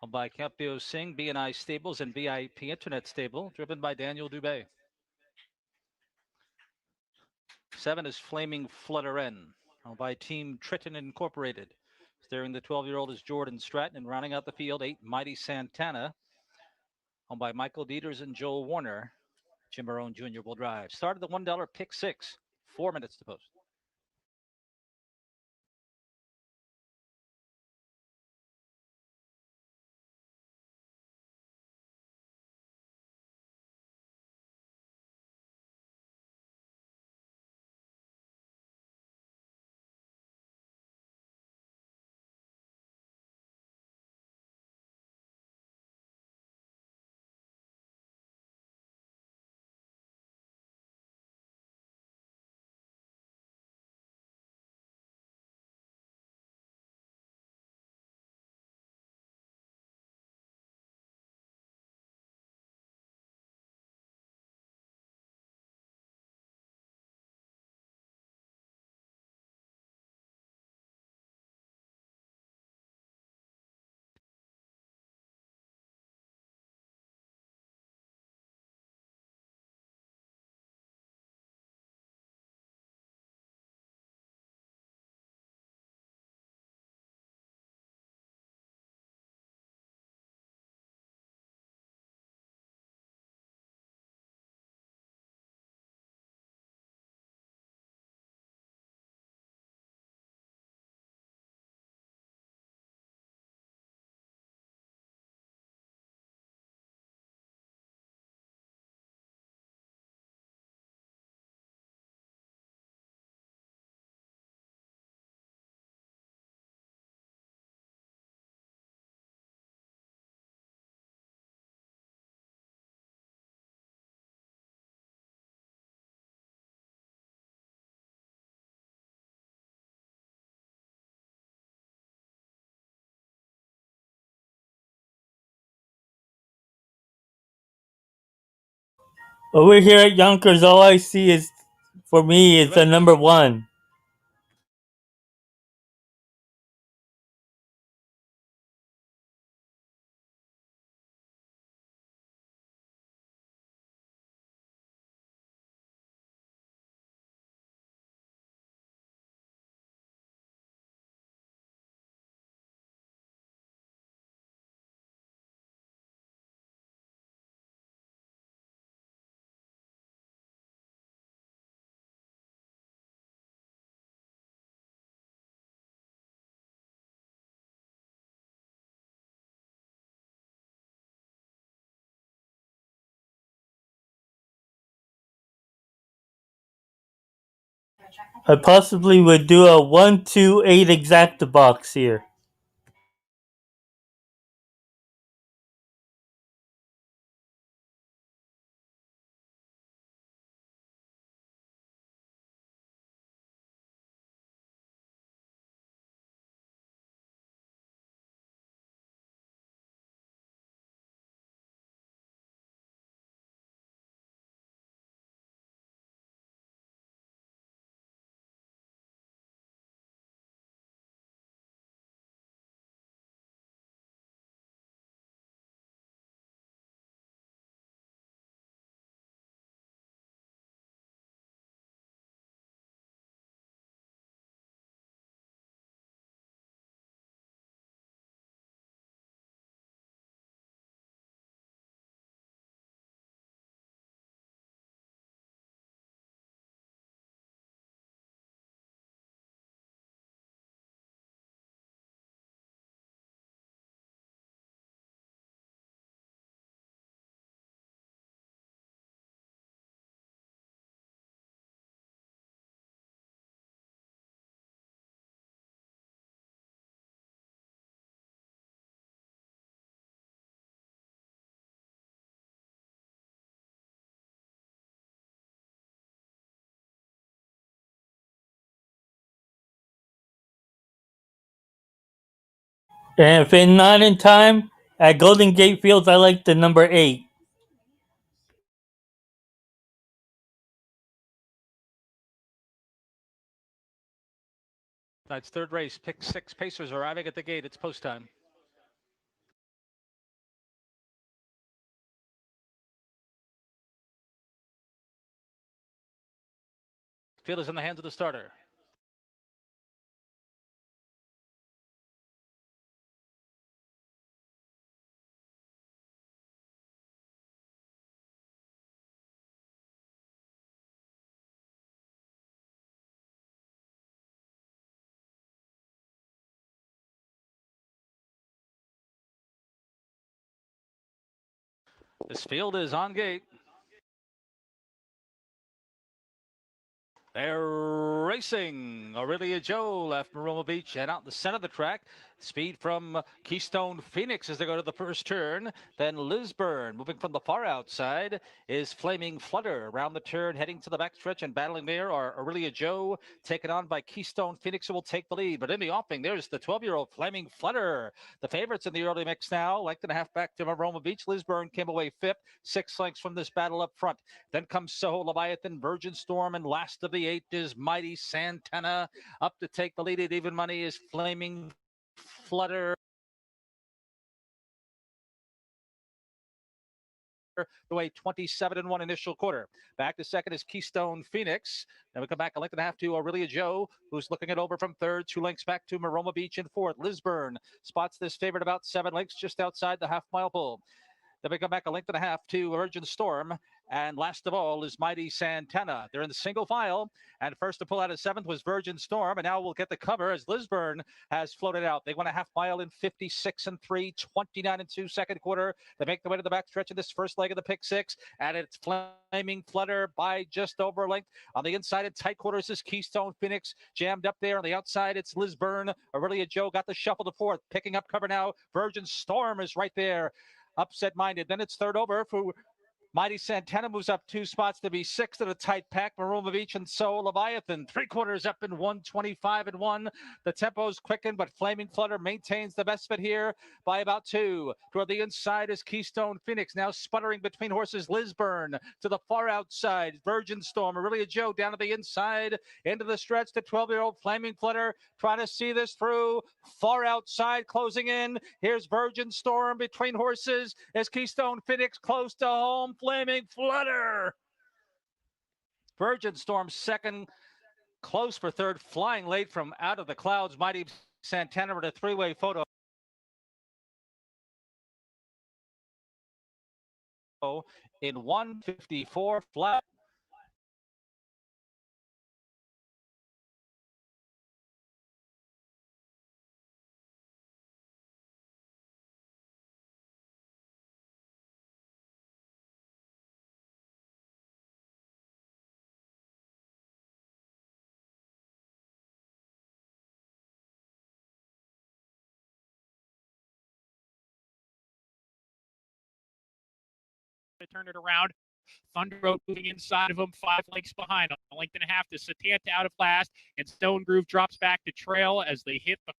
S3: Owned by Campio Singh, B&I Stables, and VIP Internet Stable, driven by Daniel Dubé. 7 is Flaming Flutterin, owned by Team Triton Incorporated. Steering the 12-year-old is Jordan Stratton, and rounding out the field, 8 Mighty Santana, owned by Michael Dieters and Joel Warner. Jim Barone Jr. will drive. Started the $1 pick 6. 4 minutes to post.
S2: Over here at Yonkers, all I see is, for me, is the number 1. I possibly would do a 1-2-8 exacta box here. And if it's not in time, at Golden Gate Fields, I like the number 8.
S3: Tonight's third race, pick 6. Pacers arriving at the gate. It's post time. field is in the hands of the starter. This field is on gate. They're racing. Aurelia Joe left Maroma Beach and out the center of the track. Speed from Keystone Phoenix as they go to the first turn. Then Lisburn moving from the far outside is Flaming Flutter around the turn, heading to the backstretch and battling there are Aurelia Joe, taken on by Keystone Phoenix, who will take the lead. But in the offing, there's the 12-year-old Flaming Flutter. The favorites in the early mix now. Length and a half back to Maroma Beach. Lisburn came away fifth, 6 lengths from this battle up front. Then comes Soho Leviathan, Virgin Storm, and last of the 8 is Mighty Santana. Up to take the lead at even money is Flaming Flutter. To a 27-1 initial quarter. Back to second is Keystone Phoenix. Then we come back a length and a half to Aurelia Joe, who's looking it over from third. 2 lengths back to Maroma Beach in fourth. Lisburn spots this favorite about 7 lengths just outside the half-mile pole. Then we come back a length and a half to Virgin Storm. And last of all is Mighty Santana. They're in the single file. And first to pull out of 7th was Virgin Storm. And now we'll get the cover as Lisburn has floated out. They won a half mile in 56 and 3, 29 and 2 second quarter. They make the way to the backstretch of this first leg of the pick 6. And it's Flaming Flutter by just over a length. On the inside in tight quarters is Keystone Phoenix. Jammed up there on the outside, it's Lisburn. Aurelia Joe got the shuffle to fourth. Picking up cover now. Virgin Storm is right there. Upset minded. Then it's third over for Mighty Santana, moves up 2 spots to be 6th in a tight pack. Maroma Beach and So Leviathan, 3/4 up in 125 and 1. The tempo's quickened, but Flaming Flutter maintains the best fit here by about 2. Toward the inside is Keystone Phoenix, now sputtering between horses. Lisburn to the far outside. Virgin Storm, Aurelia Joe down to the inside, into the stretch. The 12-year-old Flaming Flutter trying to see this through. Far outside, closing in. Here's Virgin Storm between horses as Keystone Phoenix close to home. Flaming Flutter. Virgin Storm second, close for third, flying late from out of the clouds. Mighty Santana with a 3-way photo in 154 flat.
S1: To turn it around. Thunderbolt moving inside of him, 5 lengths behind. A length and a half to Satanta out of last, and Stone Groove drops back to trail as they hit the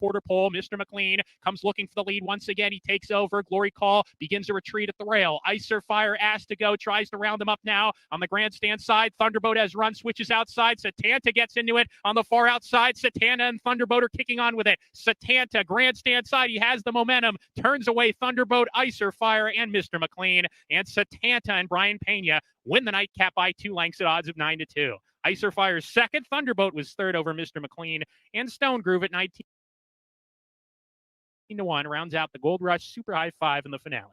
S1: quarter pole. Mr. McLean comes looking for the lead once again. He takes over. Glory Call begins a retreat at the rail. Icer Fire asked to go, tries to round him up now on the grandstand side. Thunderbolt has run, switches outside. Satanta gets into it on the far outside. Satanta and Thunderbolt are kicking on with it. Satanta, grandstand side. He has the momentum, turns away Thunderbolt, Icer Fire, and Mr. McLean. And Satanta and Brian Pena win the nightcap by 2 lengths at odds of 9-2. Icer Fire's second. Thunderbolt was third over Mr. McLean, and Stone Groove at 19-1 rounds out the Gold Rush Super High 5 in the finale.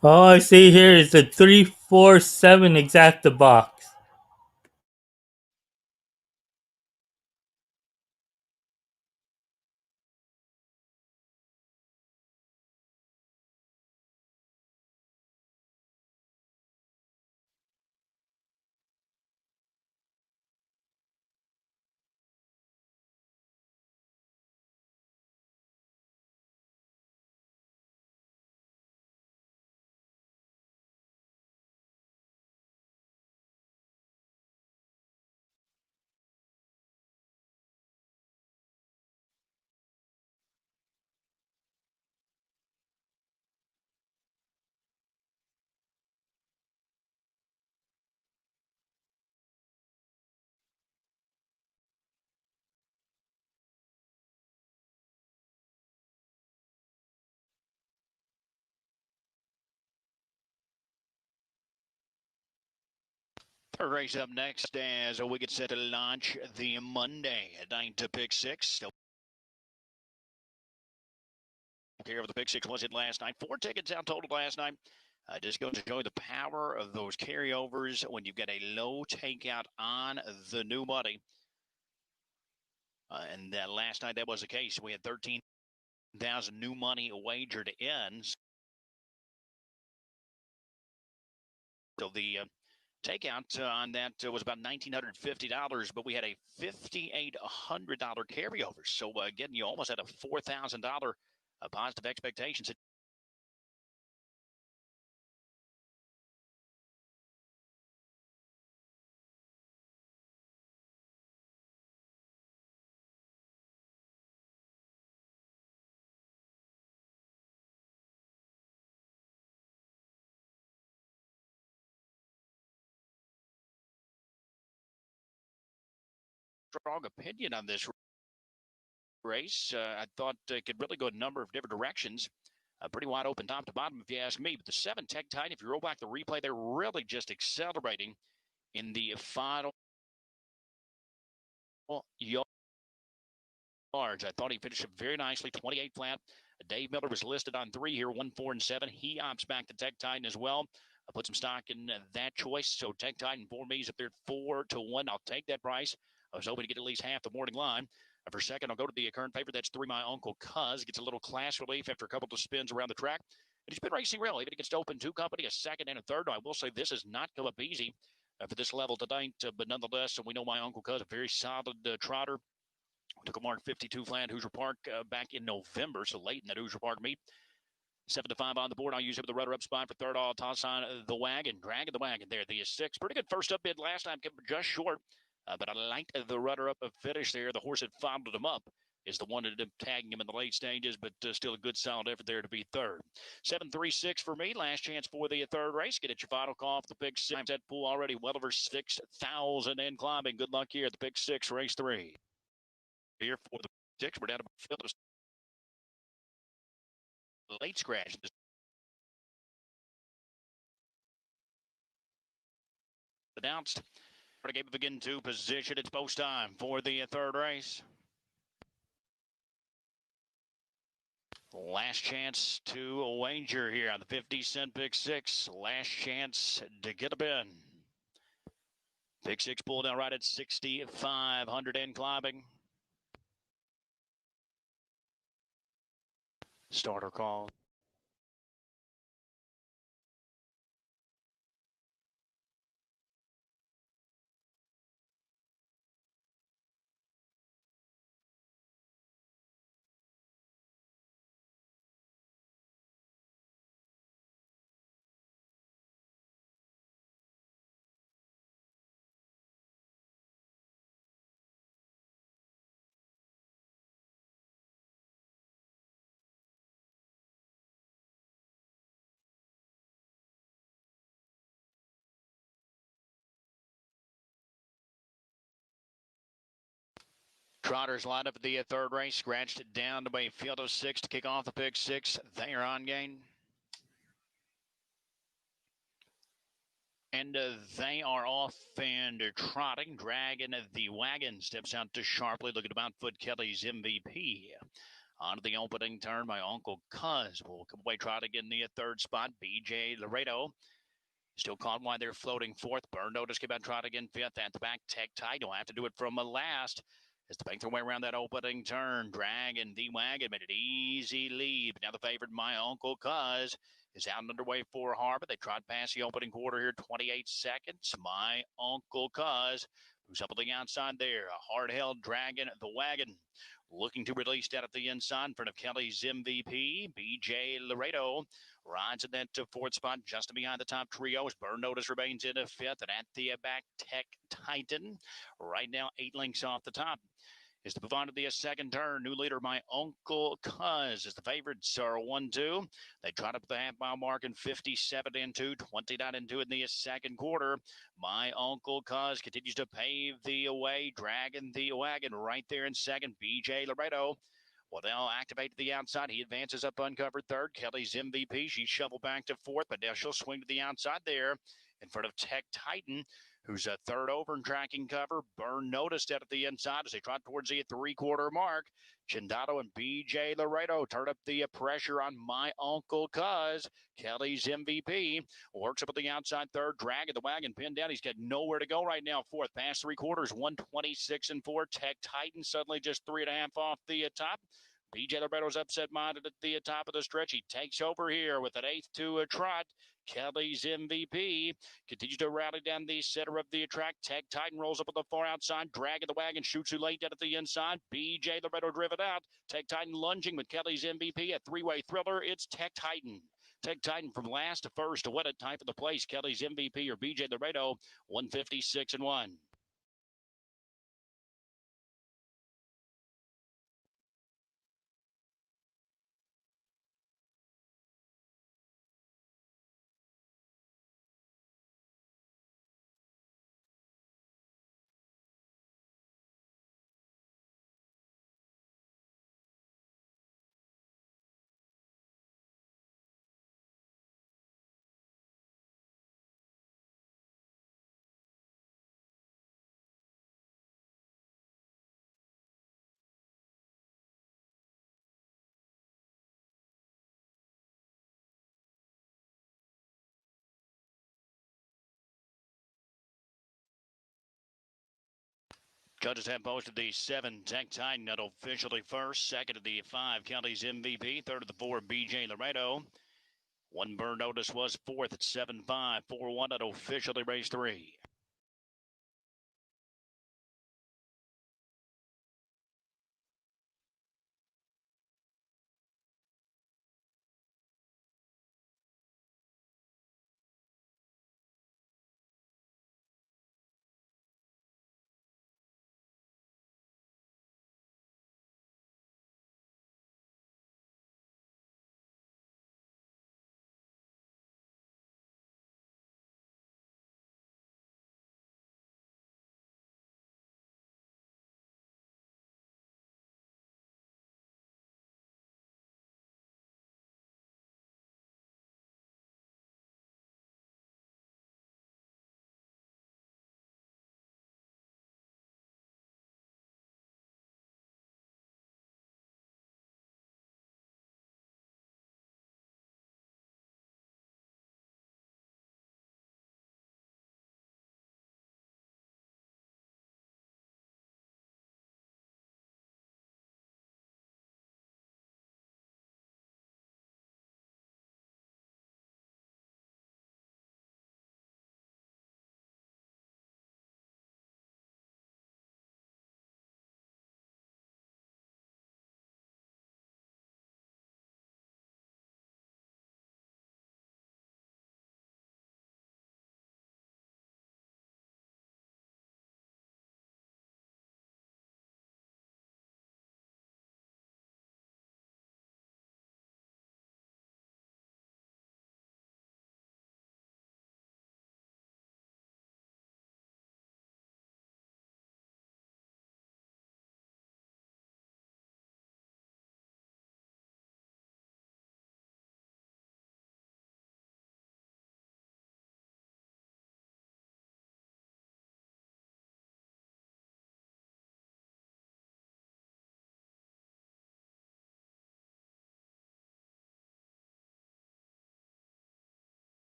S2: All I see here is the 347 exacta box.
S6: Third race up next as we get set to launch the Monday at 9 to pick 6. Care of the pick 6 was it last night. 4 tickets out total last night. Just goes to show the power of those carryovers when you've got a low takeout on the new money. And last night that was the case. We had 13,000 new money wagered in. So the takeout on that was about $1,950, but we had a $5,800 carryover. So again, you almost had a $4,000 positive expectations. Strong opinion on this race. I thought it could really go a number of different directions. Pretty wide open top to bottom, if you ask me. But the 7 Tech Titan, if you roll back the replay, they're really just accelerating in the final yards. I thought he finished very nicely, 28 flat. Dave Miller was listed on 3 here, 1, 4, and 7. He opts back to Tech Titan as well. I put some stock in that choice. So Tech Titan for me is up there 4 to 1. I'll take that price. I was hoping to get at least half the morning line. For second, I'll go to the current favorite. That's 3, My Uncle Cuz. Gets a little class relief after a couple of spins around the track. And he's been racing well, even against Open 2 Company, a second and a third. I will say this has not come up easy for this level tonight. But nonetheless, we know My Uncle Cuz, a very solid trotter. Took a mark 52 flat Hoosier Park back in November, so late in that Hoosier Park meet. 7 to 5 on the board. I'll use it with the runner-up spot for third. I'll toss on the wagon, dragging the wagon there. The 6, pretty good first up bid last time, just short. But I liked the runner-up finish there. The horse that followed him up is the one that ended up tagging him in the late stages, but still a good solid effort there to be third. 7-3-6 for me. Last chance for the third race. Get at your final call for the pick 6. That pool already well over 6,000 and climbing. Good luck here at the pick 6, race 3. Here for the 6, we're down to Phillips. Late scratch. Announced. The game begin to position. It's post time for the third race. Last chance to a wager here on the 50-cent pick 6. Last chance to get a bin. Pick 6 pulled down right at 6,500 and climbing. Starter call. Trotters lined up at the third race, scratched it down to a field of 6 to kick off the pick 6. They are on gain. And they are off and trotting, dragging the wagon. Steps out to sharply, looking about foot Kelly's MVP. On to the opening turn, my Uncle Cuz will come away trotting in the third spot. BJ Laredo still caught while they're floating fourth. Burn Notice came out trotting in fifth. At the back, Tech Tide will have to do it from a last. As they make their way around that opening turn, Dragon the Wagon made an easy lead. But now the favorite, my Uncle Cuz, is out and underway for Harbor. They trot past the opening quarter here, 28 seconds. My Uncle Cuz, who's up on the outside there. A hard-held Dragon the Wagon, looking to release that at the inside in front of Kelly's MVP, BJ Laredo. Rides in that fourth spot just behind the top trio as Burn Notice remains in a fifth. And at the back, Tech Titan. Right now, 8 lengths off the top. Is to move on to the second turn. New leader, my Uncle Cuz, as the favorites are 1-2. They trot up the half-mile mark in 57-2, 29-2 in the second quarter. My Uncle Cuz continues to pave the way. Dragon the Wagon right there in second. BJ Laredo. Well, they'll activate to the outside. He advances up uncovered third. Kelly's MVP. She shoveled back to fourth, but now she'll swing to the outside there in front of Tech Titan, who's a third over and tracking cover. Burn Noticed at the inside as they trot towards the three-quarter mark. Chindato and BJ Laredo turn up the pressure on my Uncle Cuz. Kelly's MVP works up at the outside third. Dragon the Wagon pinned down. He's got nowhere to go right now. Fourth, past three quarters, 126-4. Tech Titan suddenly just 3.5 off the top. BJ Laredo's upset-minded at the top of the stretch. He takes over here with an eighth to a trot. Kelly's MVP continues to rally down the center of the track. Tech Titan rolls up on the far outside. Dragon the Wagon shoots too late down at the inside. BJ Laredo driven out. Tech Titan lunging with Kelly's MVP. A three-way thriller. It's Tech Titan. Tech Titan from last to first to win it. Time for the place. Kelly's MVP or BJ Laredo, 156-1. Judges have posted the 7 Tech Titan not officially first, second of the 5 Kelly's MVP, third of the 4 BJ Laredo. One Burn Notice was fourth at 7-5, 4-1 at officially race 3.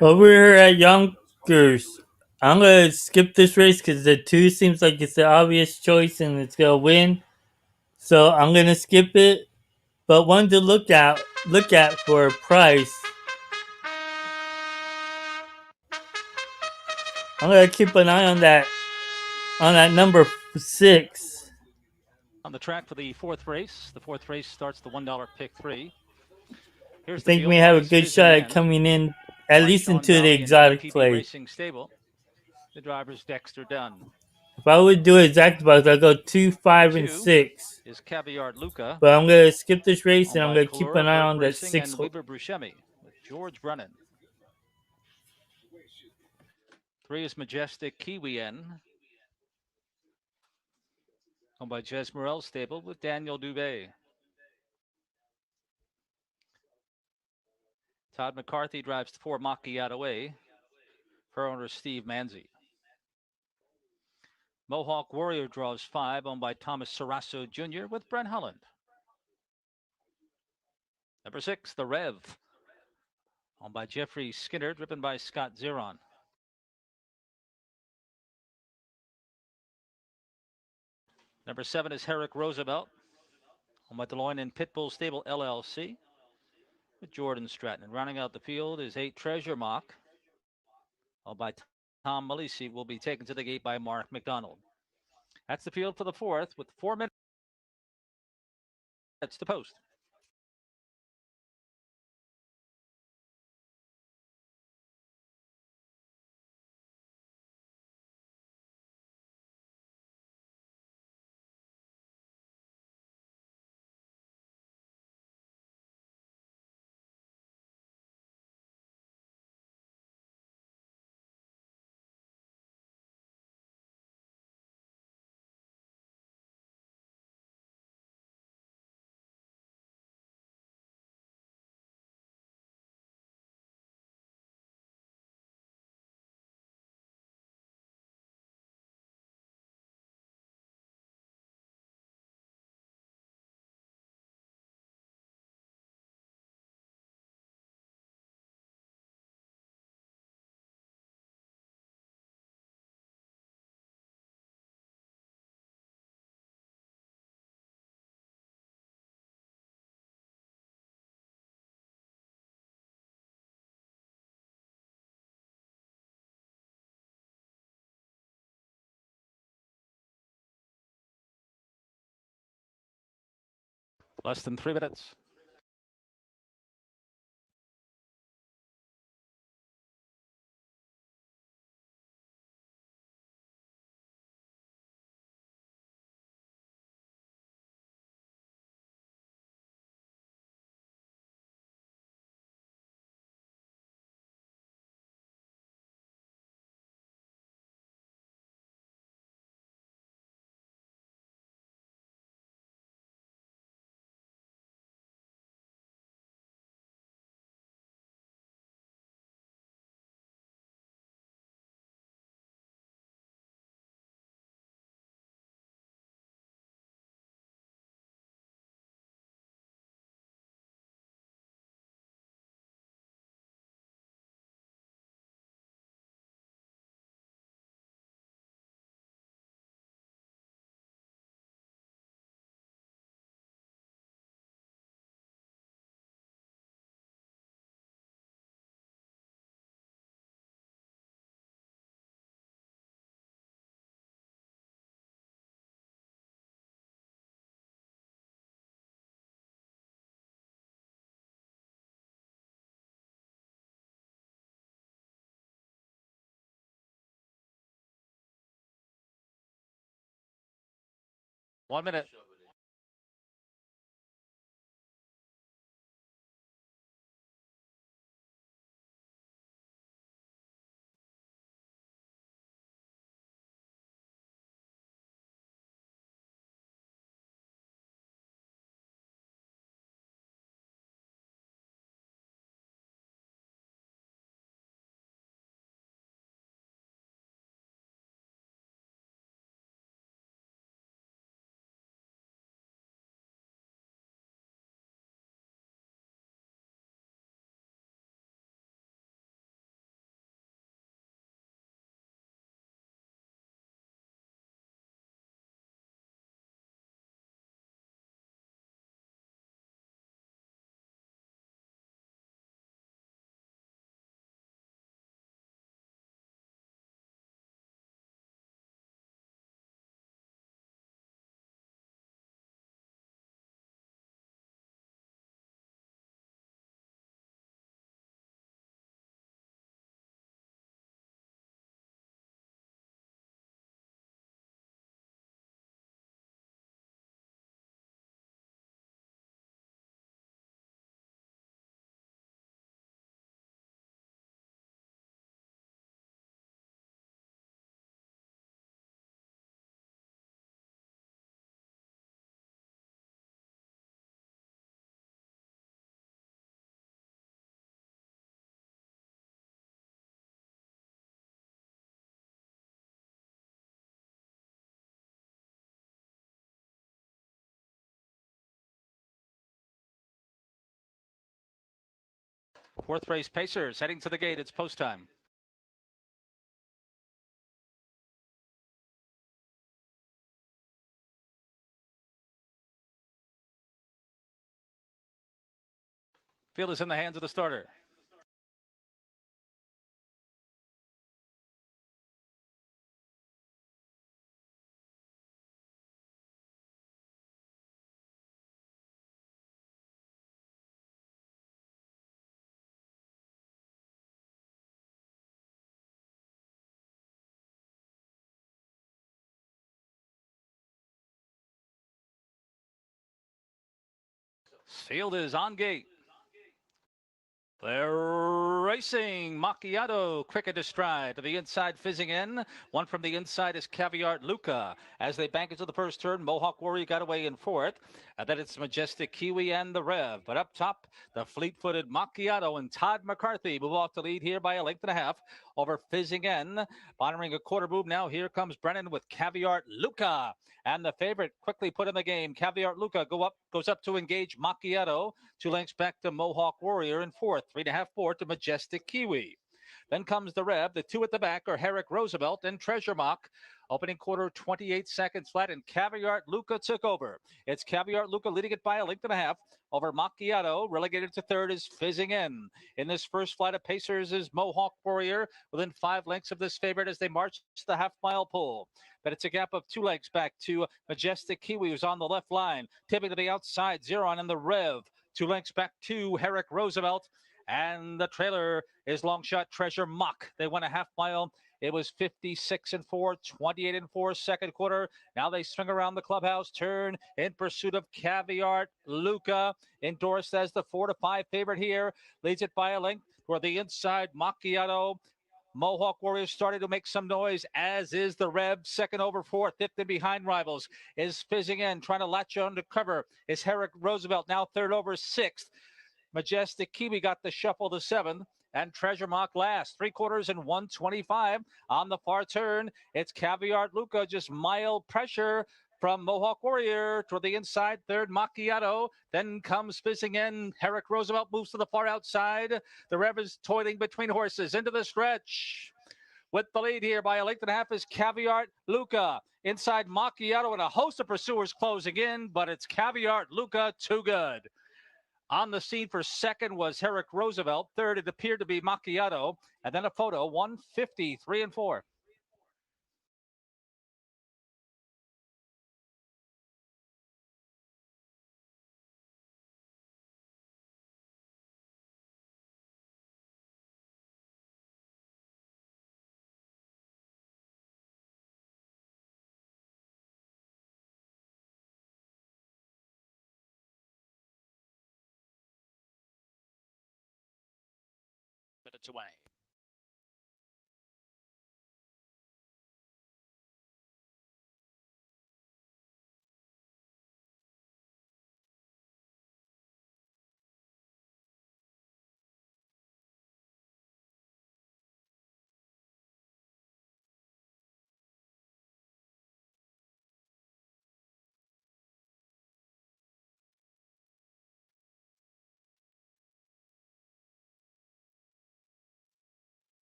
S2: Over here at Yonkers, I'm gonna skip this race because the 2 seems like it's the obvious choice and it's gonna win. So I'm gonna skip it. But one to look at for a price. I'm gonna keep an eye on that number 6.
S3: On the track for the fourth race. The fourth race starts the $1 pick 3.
S2: I
S3: Here's the
S2: think we
S3: field.
S2: have a
S3: Wise
S2: good
S3: Fizzy
S2: shot at
S3: Man
S2: coming in at
S3: by
S2: least
S3: Sean
S2: into the
S3: Valley and
S2: exotic
S3: APB
S2: plate.
S3: Racing Stable. The driver's Dexter Dunn.
S2: If I would do exact bucks, I'd go 2, 5, and
S3: 2
S2: 6.
S3: is Caviar Luca.
S2: But I'm gonna skip this race
S3: Owned
S2: and I'm
S3: by
S2: gonna keep
S3: Kalura,
S2: an eye
S3: Burke
S2: on that
S3: Racing,
S2: 6.
S3: and Weaver Buscemi with George Brennan. 3 is Majestic Kiwi N. Owned by Jez Morel Stable with Daniel Dubé. Todd McCarthy drives 4 Macchiato Way for owner Steve Manzi. Mohawk Warrior draws 5, owned by Thomas Sarasso Jr. with Brent Holland. Number 6, The Rev, owned by Jeffrey Skinner, driven by Scott Zeron. Number 7 is Herrick Roosevelt, owned by DeLoyne and Pitbull Stable LLC with Jordan Stratton. And rounding out the field is 8 Treasure Mock, owned by Tom Malisi, will be taken to the gate by Mark McDonald. That's the field for the fourth with 4 minutes to post. Less than 3 minutes. One minute. Fourth race Pacers heading to the gate. It's post time. Field is in the hands of the starter. Field is on gate. They're racing. Macchiato quick at his stride to the inside, fizzing in. One from the inside is Caviar Luca. As they bank into the first turn, Mohawk Warrior got away in fourth. And then it's Majestic Kiwi and the Rev. But up top, the fleet-footed Macchiato and Todd McCarthy move off the lead here by a length and a half over fizzing in. Monitoring a quarter move now. Here comes Brennan with Caviar Luca. And the favorite quickly put in the game. Caviar Luca goes up to engage Macchiato. 2 lengths back to Mohawk Warrior in fourth. 3.5 more to Majestic Kiwi. Then comes the Rev. The two at the back are Herrick Roosevelt and Treasure Mock. Opening quarter, 28 seconds flat, and Caviar Luca took over. It's Caviar Luca leading it by a length and a half over Macchiato. Relegated to third is Fizzing In. In this first flight of Pacers is Mohawk Warrior within 5 lengths of this favorite as they march the half-mile pull. But it's a gap of 2 lengths back to Majestic Kiwi, who's on the left line. Tipping to the outside, Zeron and the Rev. 2 lengths back to Herrick Roosevelt. And the trailer is long shot Treasure Mock. They won a half mile. It was 56-4, 28-4 second quarter. Now they swing around the clubhouse turn in pursuit of Caviar Luca, endorsed as the 4-5 favorite here. Leads it by a length toward the inside. Macchiato. Mohawk Warriors starting to make some noise, as is the Rev. Second over fourth, fifth and behind rivals is Fizzing In, trying to latch on to cover. Is Herrick Roosevelt now third over sixth. Majestic Kiwi got the shuffle to seventh. And Treasure Mock last. 3/4 and 125 on the far turn. It's Caviar Luca, just mild pressure from Mohawk Warrior toward the inside. Third, Macchiato. Then comes Fizzing In. Herrick Roosevelt moves to the far outside. The Rev is toiling between horses into the stretch. With the lead here by a length and a half is Caviar Luca. Inside Macchiato and a host of pursuers closing in, but it's Caviar Luca too good. On the scene for second was Herrick Roosevelt. Third, it appeared to be Macchiato. And then a photo, 153-4.
S6: Minutes away.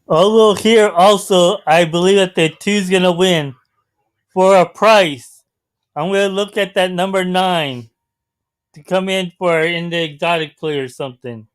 S2: Although here also, I believe that the two's gonna win for a price. I'm gonna look at that number 9 to come in for in the exotic play or something.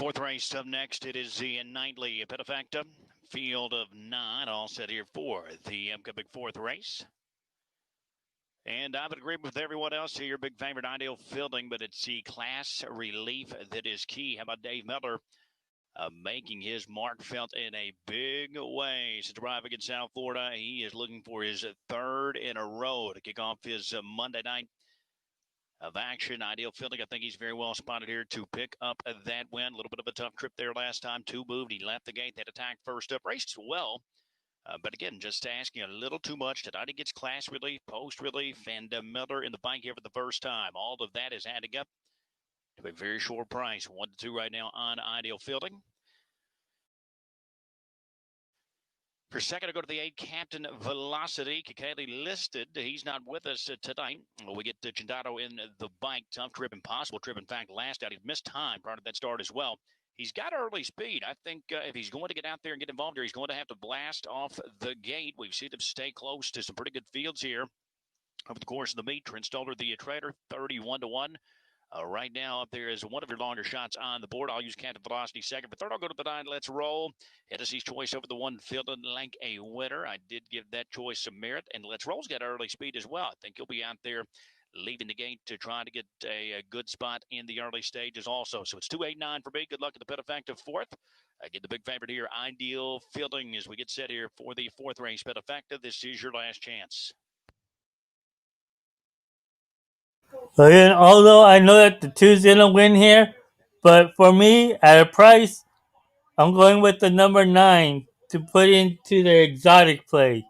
S6: Fourth race up next, it is the nightly Petafacta. Field of 9, all set here for the upcoming fourth race. And I would agree with everyone else here. Your big favorite, Ideal Fielding, but it's the class relief that is key. How about Dave Miller making his mark felt in a big way since arriving against South Florida? He is looking for his third in a row to kick off his Monday night of action. Ideal Fielding, I think he's very well spotted here to pick up that win. A little bit of a tough trip there last time. Two moved. He left the gate. That attack first up. Raced well. But again, just asking a little too much. Tonight he gets class relief, post relief, and Miller in the bike here for the first time. All of that is adding up to a very short price. 1-2 right now on Ideal Fielding. For second, to go to the 8, Captain Velocity. Kakali listed. He's not with us tonight. We get Chindato in the bike. Tough trip, impossible trip. In fact, last out, he missed time prior to that start as well. He's got early speed. I think if he's going to get out there and get involved here, he's going to have to blast off the gate. We've seen him stay close to some pretty good fields here over the course of the meet. Trent Stoller, the trader, 31-1. Right now, up there is one of your longer shots on the board. I'll use Captain Velocity second. But third, I'll go to the 9. Let's roll. Hennessy's choice over the 1, Fielding like a winner. I did give that choice some merit. And Let's Roll's got early speed as well. I think he'll be out there leaving the gate to try to get a good spot in the early stages also. So it's 2-8-9 for me. Good luck at the Petafacta fourth. Again, the big favorite here, Ideal Fielding, as we get set here for the fourth race Petafacta. This is your last chance.
S2: Again, although I know that the 2's going to win here, but for me, at a price, I'm going with the number 9 to put into the exotic play.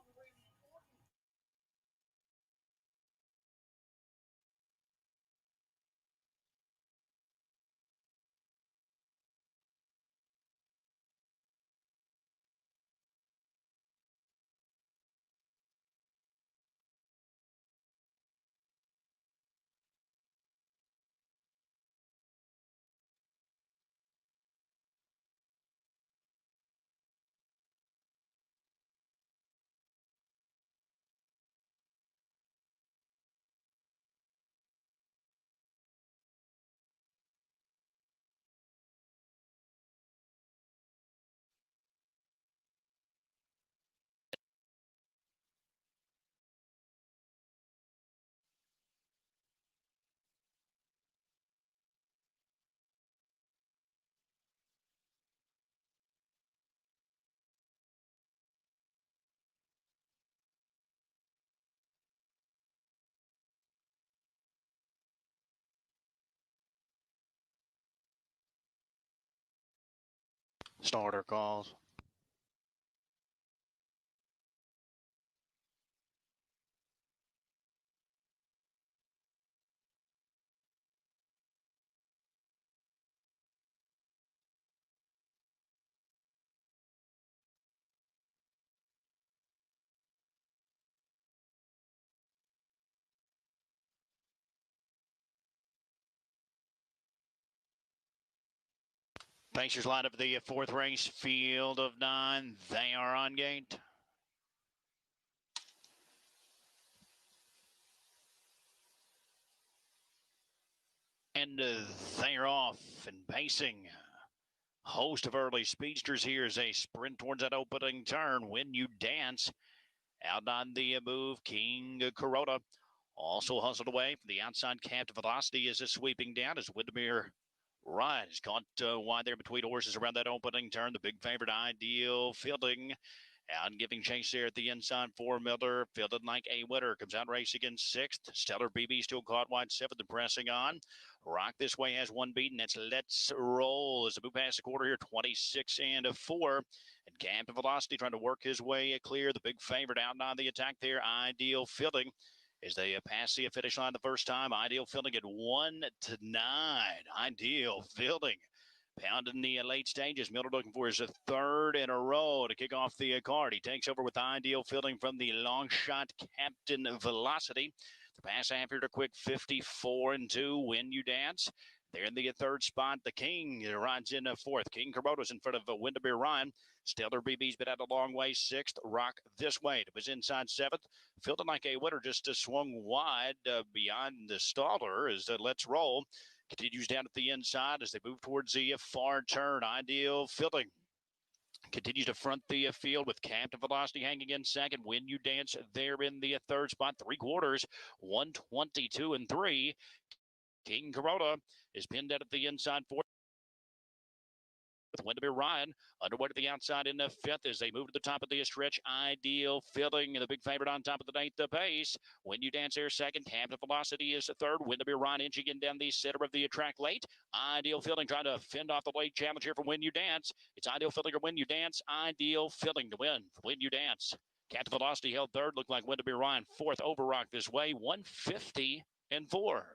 S6: Starter calls. Pacers line up the fourth race, field of 9. They are on gate. And they're off and pacing. Host of early speedsters here as they sprint towards that opening turn. When You Dance out on the move, King Kuroda also hustled away from the outside. Captain Velocity is sweeping down as Windermere Ryan is caught wide there between horses around that opening turn. The big favorite, Ideal Fielding, out giving chase there at the inside for Miller. Fielded like a winner. Comes out racing in 6th. Stellar BB still caught wide 7th and pressing on. Rock This Way has one beaten. That's Let's Roll as the move past the quarter here, 26-4. And Captain Velocity trying to work his way clear. The big favorite out on the attack there, Ideal Fielding. As they pass the finish line the first time, Ideal Fielding at 1-9. Ideal Fielding pounding the late stages. Miller looking for his third in a row to kick off the card. He takes over with Ideal Fielding from the long shot Captain Velocity. The pass after a quick 54-2. When You Dance. They're in the third spot. The King rides in 4th. King Kuroda's in front of Windermere Ryan. Stellar BB's been out a long way. 6th. Rock This Way. It was inside 7th. Fielding like a winner, just swung wide beyond the Staller as Let's Roll Continues down at the inside as they move towards the far turn. Ideal Filling continues to front the field with Captain Velocity hanging in second. When You Dance there in the third spot. 3/4, 122 and 3. King Corona is pinned out at the inside fourth. With Windermere Ryan underway to the outside in the fifth as they move to the top of the stretch. Ideal Filling, the big favorite on top of the ninth pace. When You Dance there second. Captain Velocity is third. Windermere Ryan inching in down the center of the track late. Ideal Filling trying to fend off the late challenge here for When You Dance. It's Ideal Filling or When You Dance. Ideal Filling to win for When You Dance. Captain Velocity held third. Looked like Windermere Ryan fourth. Overrock this way. 150 and 4.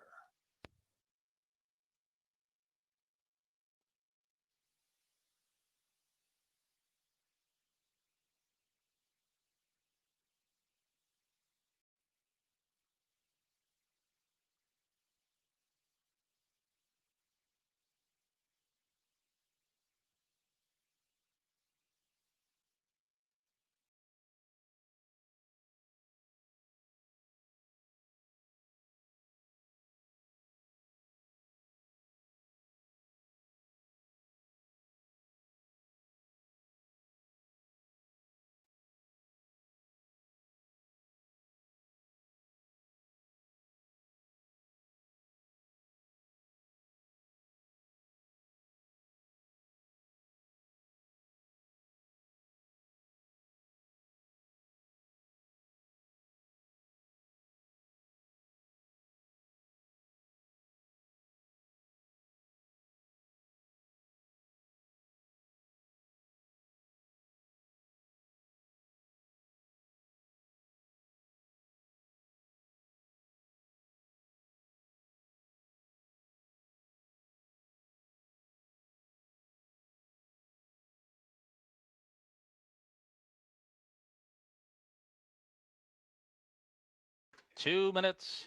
S3: Two minutes.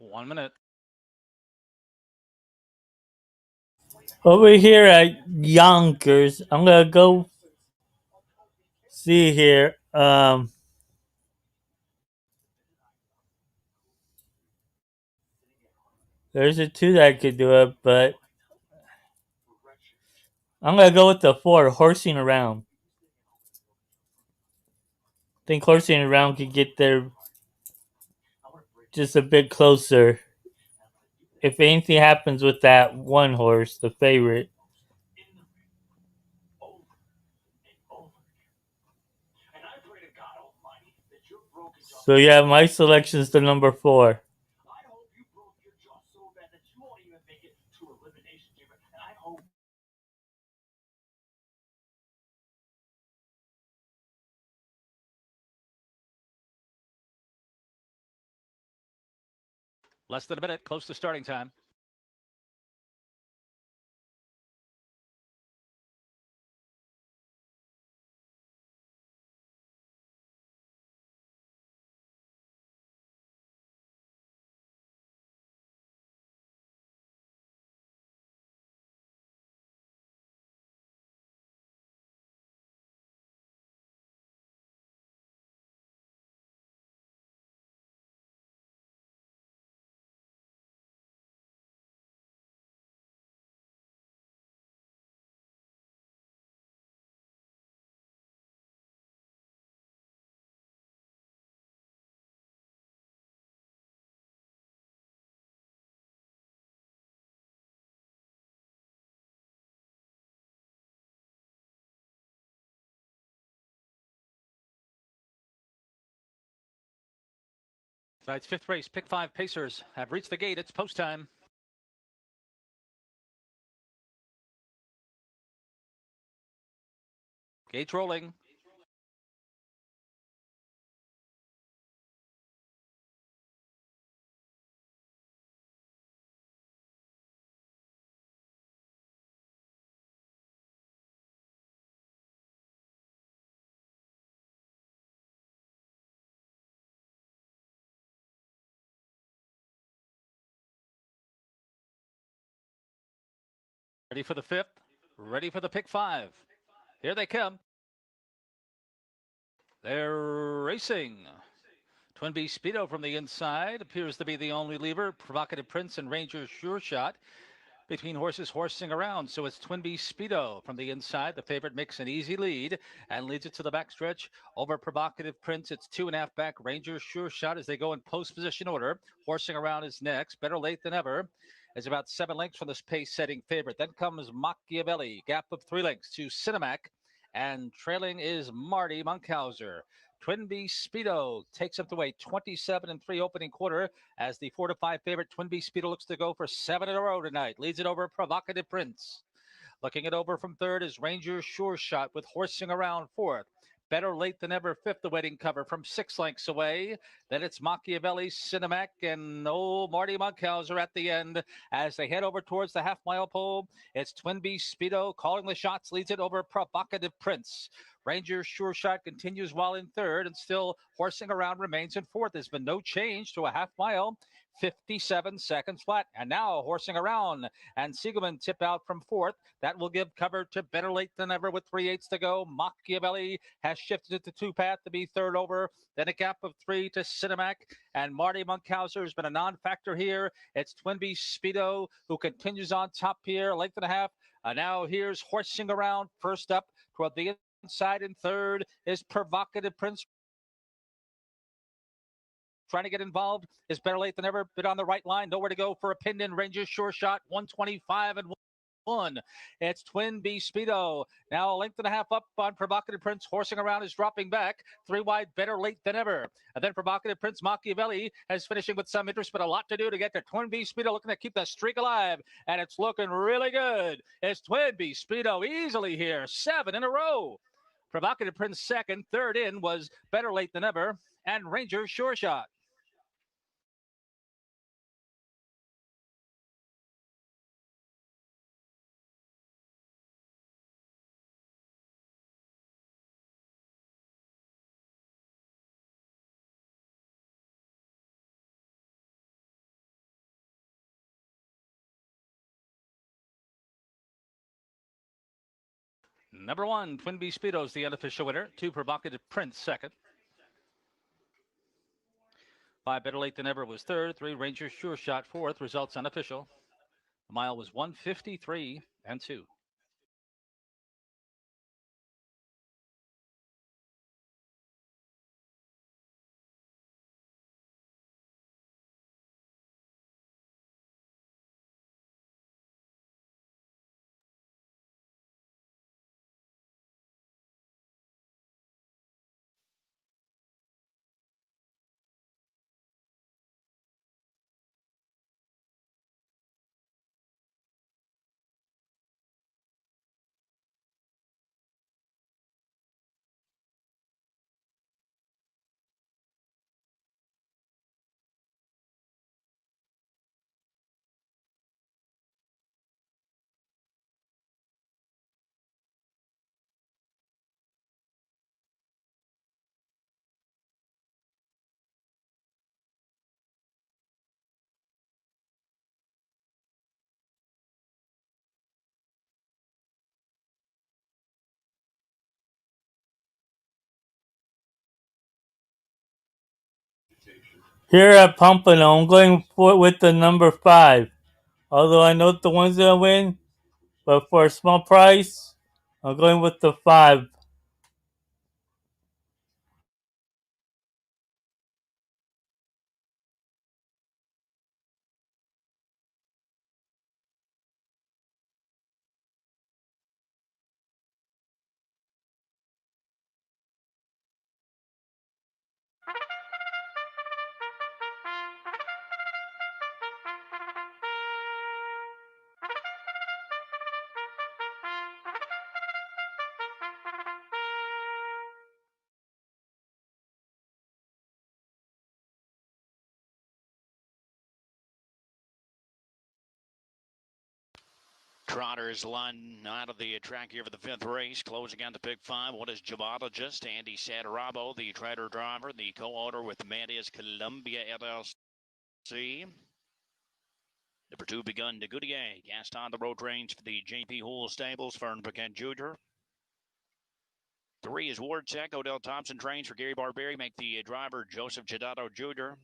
S3: One minute.
S2: Over here at Yonkers, I'm gonna go see here. There's a two that could do it, but I'm gonna go with the four, Horsing Around. I think Horsing Around could get there just a bit closer. If anything happens with that one horse, the favorite. So yeah, my selection is the number four.
S3: Less than a minute. Close to starting time. Tonight's fifth race, pick five pacers have reached the gate. It's post time. Gates rolling. Ready for the fifth. Ready for the pick five. Here they come. They're racing. Twin B Speedo from the inside appears to be the only lever. Provocative Prince and Ranger Sure Shot between horses horsing around. So it's Twin B Speedo from the inside. The favorite makes an easy lead and leads it to the backstretch over Provocative Prince. It's 2.5 back. Ranger Sure Shot as they go in post position order. Horsing around is next. Better late than ever. Is about 7 lengths from this pace setting favorite. Then comes Machiavelli. Gap of 3 lengths to Cinemac. And trailing is Marty Munkhauser. Twin B Speedo takes up the weight 27-3 opening quarter as the 4-5 favorite Twin B Speedo looks to go for 7 in a row tonight. Leads it over Provocative Prince. Looking it over from third is Ranger Sure Shot with horsing around fourth. Better late than ever, fifth, the waiting cover from 6 lengths away. Then it's Machiavelli, Cinemac, and old Marty Munkhauser at the end as they head over towards the half-mile pole. It's Twin B Speedo calling the shots, leads it over Provocative Prince. Ranger Sure Shot continues while in third and still horsing around remains in fourth. There's been no change to a half mile. 57 seconds flat. And now horsing around and Siegelman tip out from fourth. That will give cover to Better Late Than Ever with 3/8 to go. Machiavelli has shifted it to 2-path to be third over. Then a gap of 3 to Cinemac. And Marty Munkhauser has been a non-factor here. It's Twin B Speedo who continues on top here. Length and a half. Now here's horsing around. First up toward the inside in third is Provocative Prince. Trying to get involved is Better Late Than Ever. Bit on the right line. Nowhere to go for a pinned in Ranger Sure Shot. 125 and 1. It's Twin B Speedo. Now a length and a half up on Provocative Prince. Horsing around is dropping back. 3 wide, Better Late Than Ever. And then Provocative Prince Machiavelli is finishing with some interest, but a lot to do to get to Twin B Speedo, looking to keep the streak alive. And it's looking really good. It's Twin B Speedo easily here. 7 in a row. Provocative Prince second. Third in was Better Late Than Ever and Ranger Sure Shot. Number 1, Twin B Speedo is the unofficial winner. 2, Provocative Prince second. 5, Better Late Than Ever was third. 3, Ranger Sure Shot fourth. Results unofficial. The mile was 153 and 2.
S2: Here at Pompano, I'm going with the number 5. Although I know the one's gonna win, but for a small price, I'm going with the 5.
S6: Trotters line out of the track here for the fifth race. Closing out the pick five. What is Jamatologist? Andy Satarabo, the trader driver. The co-owner with Mattis Columbia LLC. Number two, Begun de Goodyear. Cast on the road range for the J.P. Houle Stables. Fern Paquette Jr. Three is Ward Tech. Odell Thompson trains for Gary Barberi. Make the driver Joseph Giadato Jr.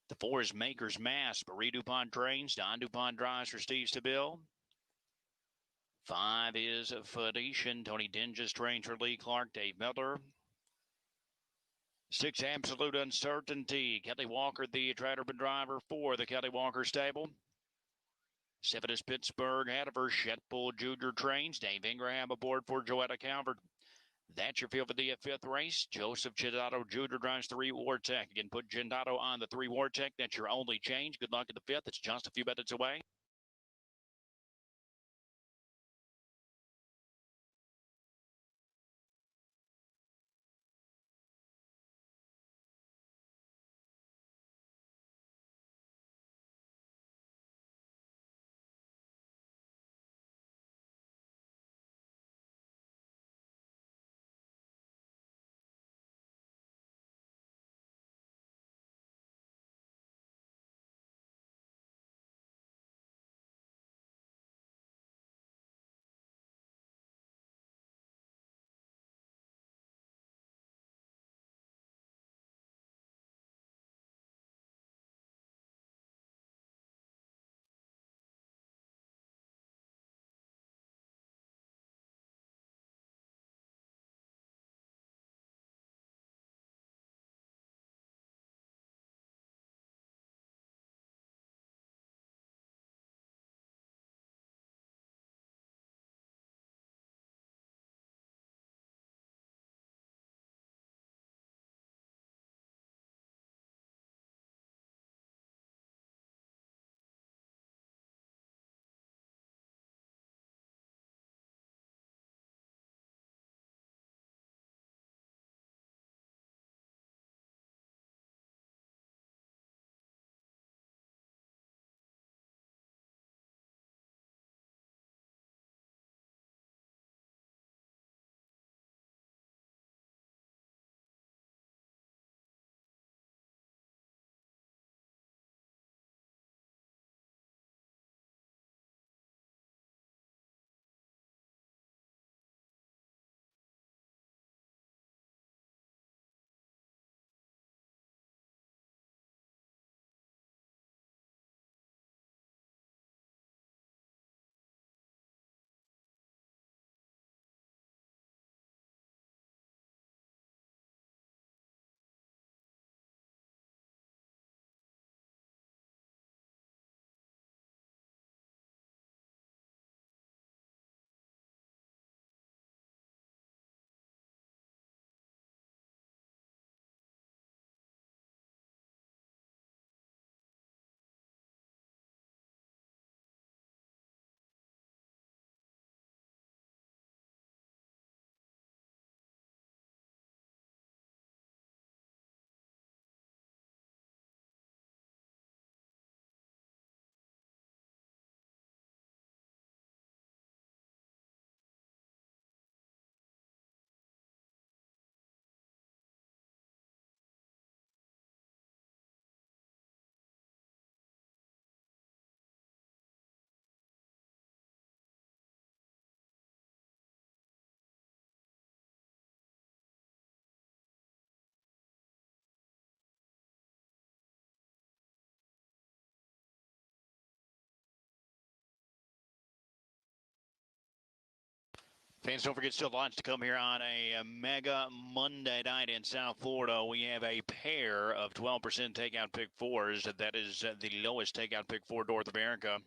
S6: The four is Maker's Mask. Marie DuPont trains. Don DuPont drives for Steve Stabile. Five is Phoenician. Tony Dinges trains for Lee Clark. Dave Miller. Six, Absolute Uncertainty. Kelly Walker, the Traderman driver for the Kelly Walker stable. Seven is Pittsburgh Hanover. Shetbull Jr. trains. Dave Ingraham aboard for Joetta Calvert. That's your field for the fifth race. Joseph Giadato Jr. drives three Wartech. Again, put Giadato on the three Wartech. That's your only change. Good luck at the fifth. It's just a few minutes away. Fans, don't forget still lots to come here on a mega Monday night in South Florida. We have a pair of 12% takeout pick fours. That is the lowest takeout pick four North America.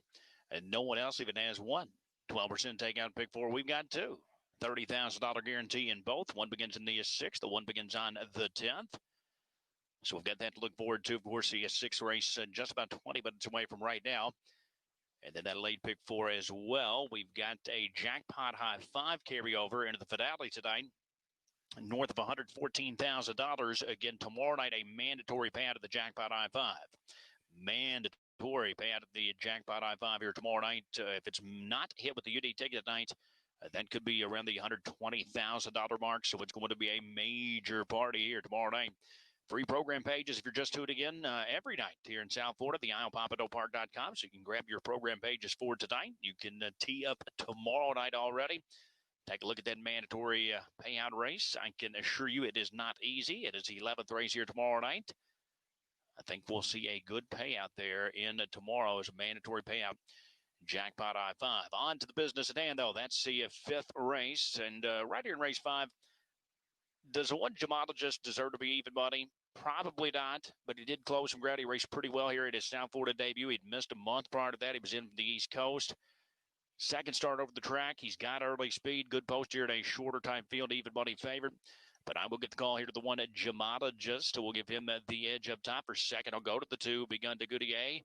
S6: And no one else even has one 12% takeout pick four. We've got two. $30,000 guarantee in both. One begins in the 6th. The one begins on the 10th. So we've got that to look forward to. Of course, the 6th race just about 20 minutes away from right now. And then that late pick four as well. We've got a jackpot high five carryover into the finale tonight. North of $114,000. Again, tomorrow night, a mandatory pad of the jackpot high five. Mandatory. mandatory payout at the jackpot I-5 here tomorrow night. If it's not hit with the UD ticket tonight, that could be around the $120,000 mark. So it's going to be a major party here tomorrow night. Free program pages if you're just tuning in every night here in South Florida, the IslePompanoPark.com. So you can grab your program pages for tonight. You can tee up tomorrow night already. Take a look at that mandatory payout race. I can assure you it is not easy. It is the 11th race here tomorrow night. I think we'll see a good payout there in tomorrow's mandatory payout jackpot I-5. On to the business at hand, though. That's the fifth race. And right here in race 5, does the one gemologist deserve to be even money? Probably not, but he did close some ground. He raced pretty well here at his South Florida debut. He'd missed a month prior to that. He was in the East Coast. Second start over the track. He's got early speed. Good post here in a shorter time field. Even money favorite. But I will get the call here to the one at Gemologist. We'll give him the edge up top for second. I'll go to the 2, Begun to Goodyear.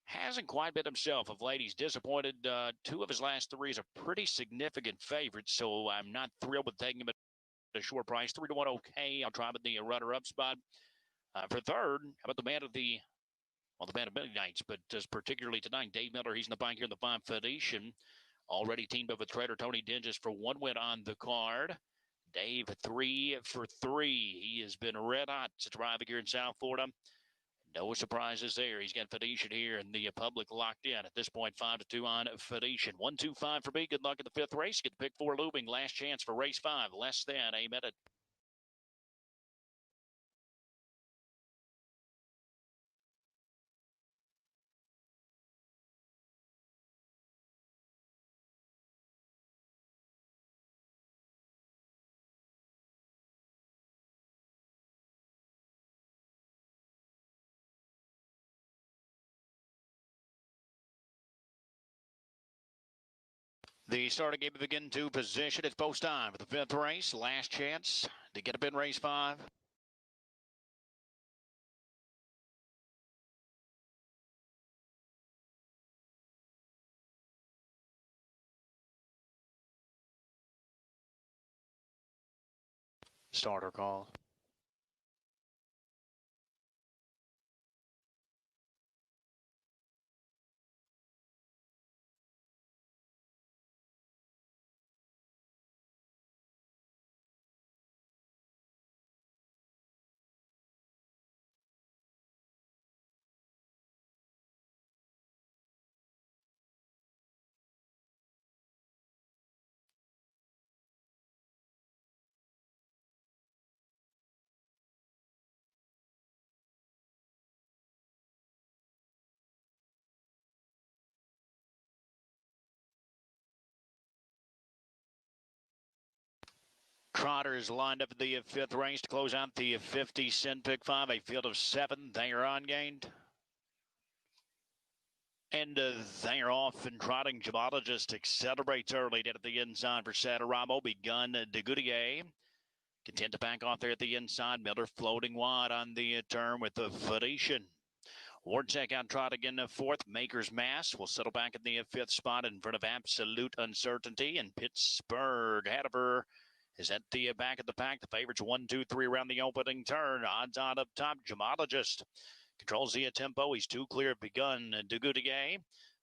S6: Hasn't quite been himself of late. He's disappointed. 2 of his last 3 is a pretty significant favorite, so I'm not thrilled with taking him at a short price. 3-1 okay. I'll try him in the runner-up spot. For third, how about the man of the man of many nights, but particularly tonight, Dave Miller. He's in the bike here in the 5 Phoenician. Already teamed up with trader Tony Dinges for 1 win on the card. Dave, 3 for 3. He has been red hot to driving here in South Florida. No surprises there. He's got Phoenician here and the public locked in. At this point, 5-2 on Phoenician. 1-2-5 for me. Good luck in the 5th race. Get pick 4 looming. Last chance for race 5. Less than a minute. The starting game begin to position. It's post time for the 5th race. Last chance to get up in race 5. Starter call. Trotters lined up in the 5th race to close out the 50-cent pick 5. A field of 7. They are on gained. And they are off and trotting. Gemologist accelerates early down at the inside for Saturamo. Begun to Goodyear. Content to back off there at the inside. Miller floating wide on the turn with the Phoenician. Warchek out trotting in the 4th. Maker's Mass will settle back in the 5th spot in front of Absolute Uncertainty. And Pittsburgh Hanover is at the back of the pack. The favorites 1, 2, 3 around the opening turn. Odds on up top. Gemologist controls the tempo. He's 2 clear. Begun to Goodyear.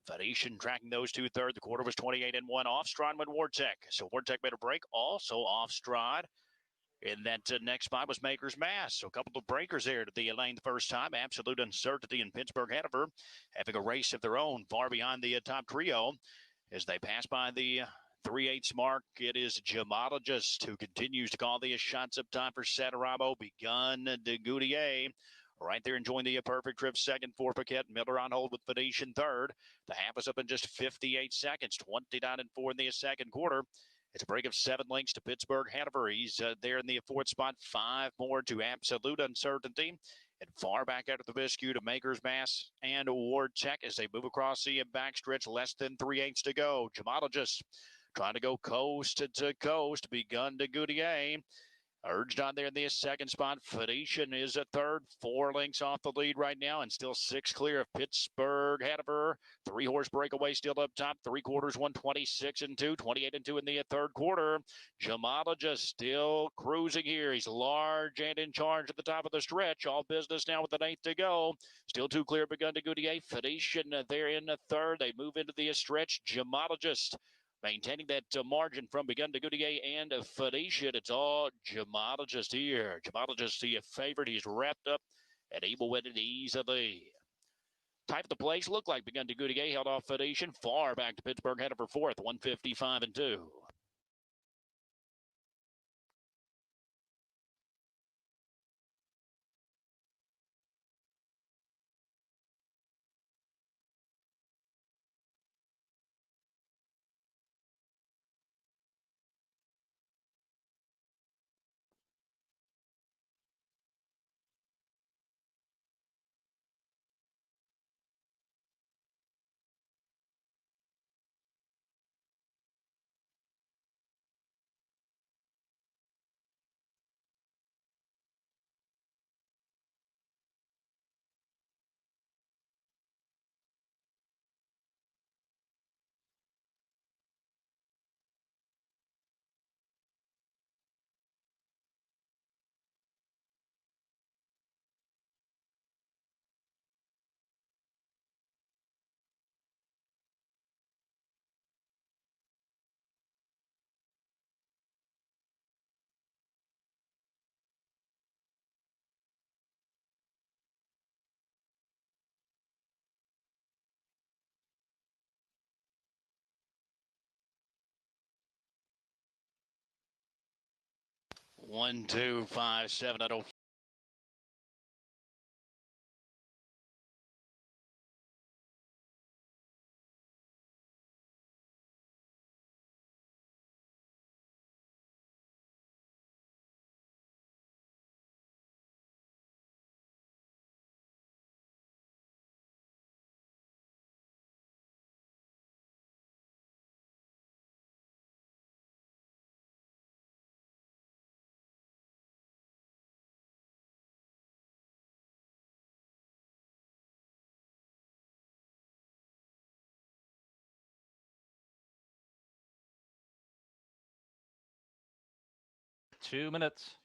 S6: Phoenician tracking those 2/3. The quarter was 28-1. Off Stride went Warchek. So Warchek made a break. Also off Stride. In that next spot was Maker's Mass. So a couple of breakers there to the lane the first time. Absolute Uncertainty in Pittsburgh Hanover having a race of their own far behind the top trio. As they pass by the 3/8 mark, it is Gemologist who continues to call the shots up top for Saturamo. Begun to Goodyear. Right there enjoying the perfect trip. Second for Paquette. Miller on hold with Phoenician third. The half is up in just 58 seconds. 29-4 in the second quarter. It's a break of 7 lengths to Pittsburgh Hanover. He's there in the 4th spot. 5 more to Absolute Uncertainty. And far back out of the biscuit to Maker's Mass and Warchek as they move across the backstretch. Less than 3/8 to go. Gemologist trying to go coast to coast. Begun to Goodyear. Urged on there in the second spot. Phoenician is at third, 4 lengths off the lead right now, and still 6 clear of Pittsburgh ahead of her. 3-horse breakaway still up top. 3/4, 126 and 2, 28 and 2 in the third quarter. Jamalija still cruising here. He's large and in charge at the top of the stretch. All business now with an 8th to go. Still 2 clear, begun to Goodyear. Phoenician there in the third. They move into the stretch. Jamalija maintaining that margin from Begun to Goodyear and Phoenician. It's all Jamalija here. Jamalija the favorite. He's wrapped up, and he will win it easily. Type of the place looked like Begun to Goodyear held off Phoenician far back to Pittsburgh, headed for fourth, 155 and 2. One, two, five, seven. I don't.
S3: Two minutes.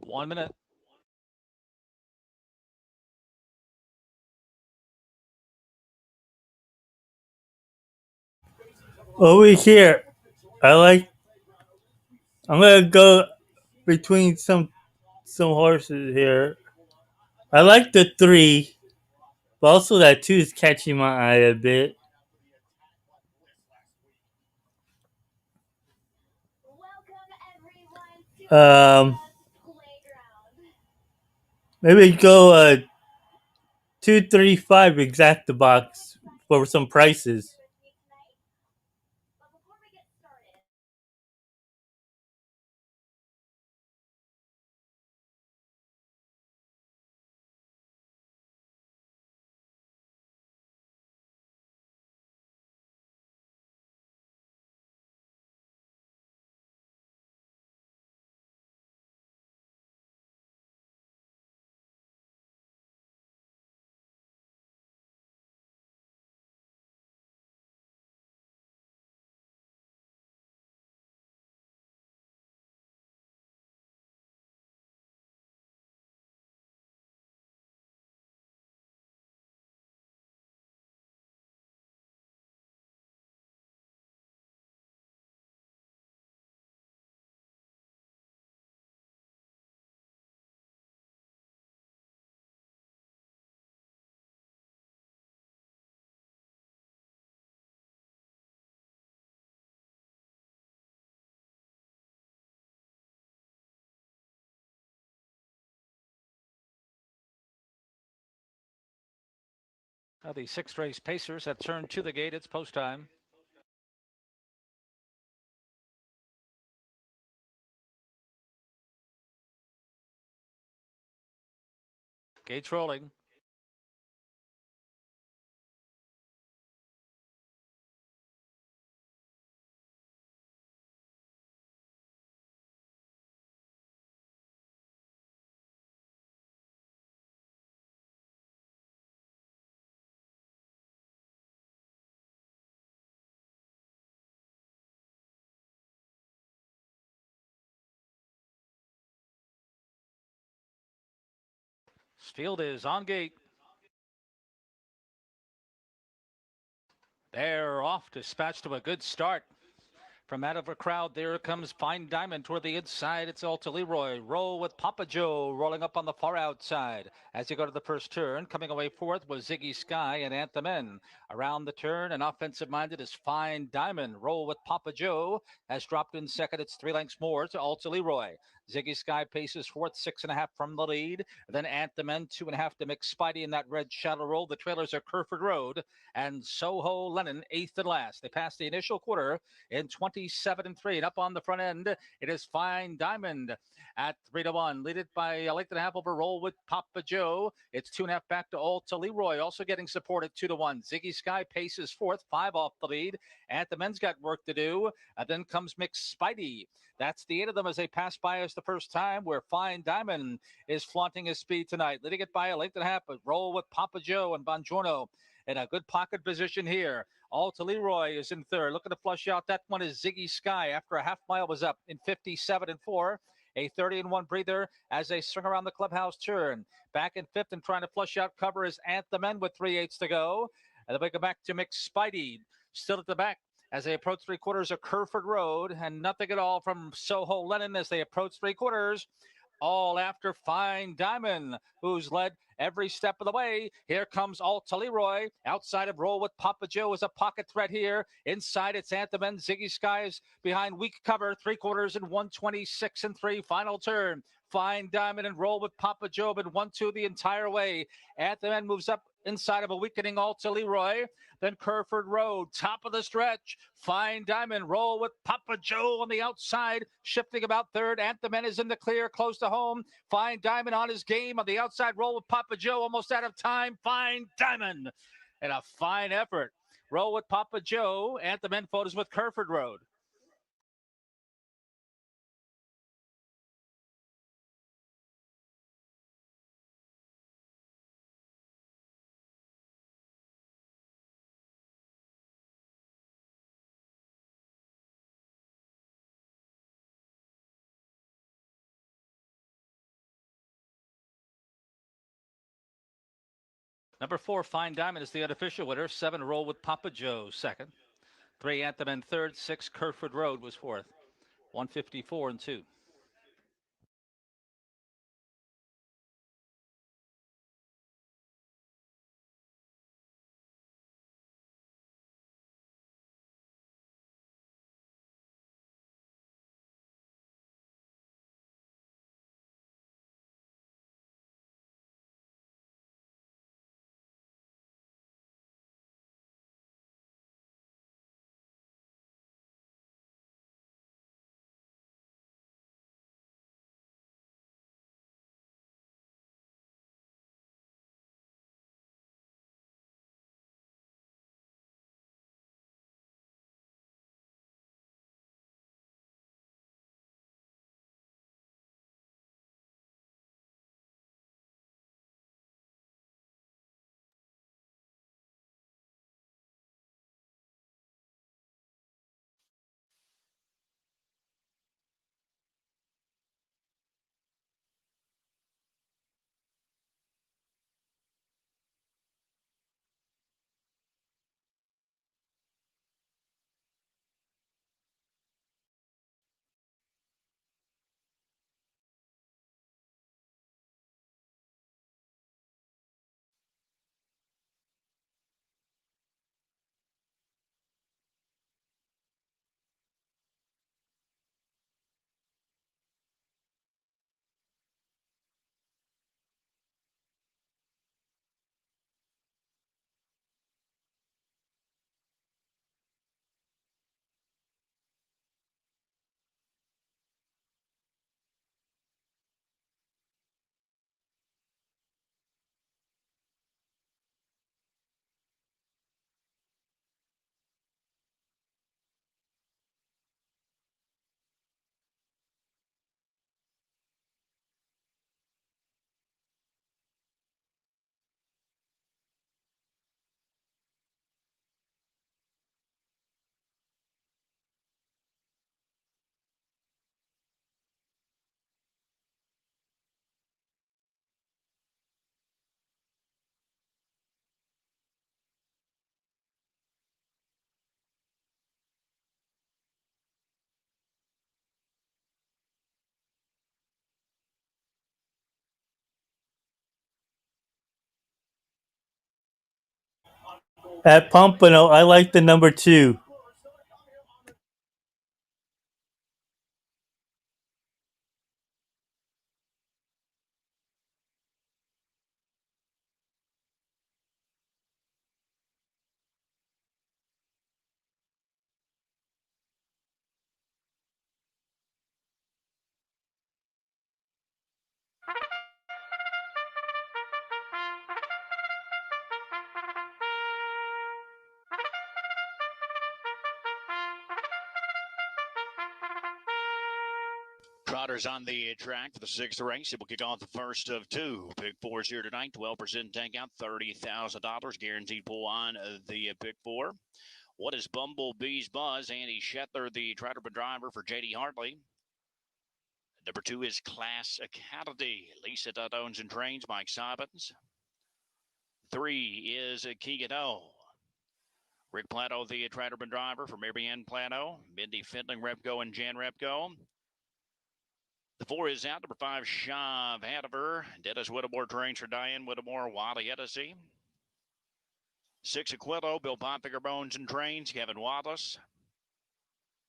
S3: One minute.
S2: Over here, I'm gonna go between some horses here. I like the 3, but also that 2 is catching my eye a bit. Um, maybe go 235 exact the box for some prices.
S3: The sixth race Pacers have turned to the gate. It's post time. Gates rolling. Field is on gate. They're off, dispatched to a good start. From out of a crowd, there comes Fine Diamond toward the inside. It's Alta Leroy. Roll with Papa Joe rolling up on the far outside. As you go to the first turn, coming away fourth was Ziggy Sky and Anthem N. Around the turn, and offensive-minded is Fine Diamond. Roll with Papa Joe has dropped in second. It's 3 lengths more to Alta Leroy. Ziggy Sky paces fourth, 6.5 from the lead. Then Anthem N, 2.5 to Mick Spidey in that red shadow roll. The trailers are Kerford Road and Soho Lennon, eighth and last. They passed the initial quarter in 27-3. And up on the front end, it is Fine Diamond at 3-1. Lead it by a length and a half over Roll with Papa Joe. It's 2.5 back to Alta Leroy, also getting support at 2-1. Ziggy Sky paces fourth, 5 off the lead. Anthem N's got work to do. Then comes Mick Spidey. That's the 8 of them as they pass by us the first time, where Fine Diamond is flaunting his speed tonight. Leading it by a length and a half, but Roll with Papa Joe and Bongiorno in a good pocket position here. Alta Leroy is in third. Looking to flush out. That one is Ziggy Sky after a half mile was up in 57-4. A 30-1 breather as they swing around the clubhouse turn. Back in fifth and trying to flush out cover is Anthem N with 3/8 to go. And then we go back to Mick Spidey. Still at the back as they approach three quarters of Kerford Road. And nothing at all from Soho Lennon as they approach three quarters. All after Fine Diamond, who's led every step of the way. Here comes Alta Leroy. Outside of Roll with Papa Joe is a pocket threat here. Inside, it's Anthem and Ziggy Skies behind weak cover. Three quarters and 126-3. Final turn. Fine Diamond and Roll with Papa Joe and 1-2 the entire way. Anthem N moves up inside of a weakening Alta Leroy. Then Kerford Road, top of the stretch. Fine Diamond, Roll with Papa Joe on the outside, shifting about third. Anthem N is in the clear, close to home. Fine Diamond on his game on the outside. Roll with Papa Joe, almost out of time. Fine Diamond, and a fine effort. Roll with Papa Joe. Anthem N photos with Kerford Road. Number 4, Fine Diamond is the unofficial winner. 7, Roll with Papa Joe, second. 3, Anthem N third. 6, Kerford Road was fourth. 154-2.
S2: At Pompano, I like the number 2.
S6: Trotters on the track for the 6th race. It will kick off the first of 2. Pick 4s here tonight. 12% takeout, $30,000. Guaranteed pull on the Pick 4. What is Bumblebee's Buzz? Andy Shetler, the Trotter driver for J.D. Hartley. Number 2 is Class Academy. Lisa Dutt owns and trains Mike Sobbins. 3 is Keegan O. Rick Plato, the Trotter driver for Marianne Plato. Mindy Findling, Repco, and Jan Repco. The 4 is out. Number 5, Shav Hanover. Dennis Whittemore trains for Diane Whittemore, Wally Edison. 6, Aquilo, Bill Potfinger Bones and trains, Kevin Wallace.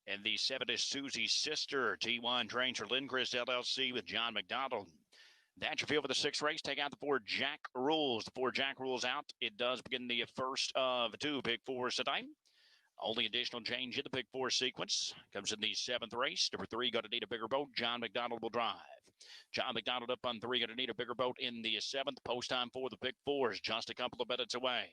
S6: And the 7 is Susie's Sister. T1 trains for Lindquist LLC with John McDonald. That's your field for the 6th race. Take out the 4 Jack Rules. The 4 Jack Rules out. It does begin the first of 2 Pick 4s tonight. Only additional change in the Pick 4 sequence comes in the 7th race. Number 3, going to need a bigger boat. John McDonald will drive. John McDonald up on 3, going to need a bigger boat in the 7th. Post time for the Pick 4s just a couple of minutes away.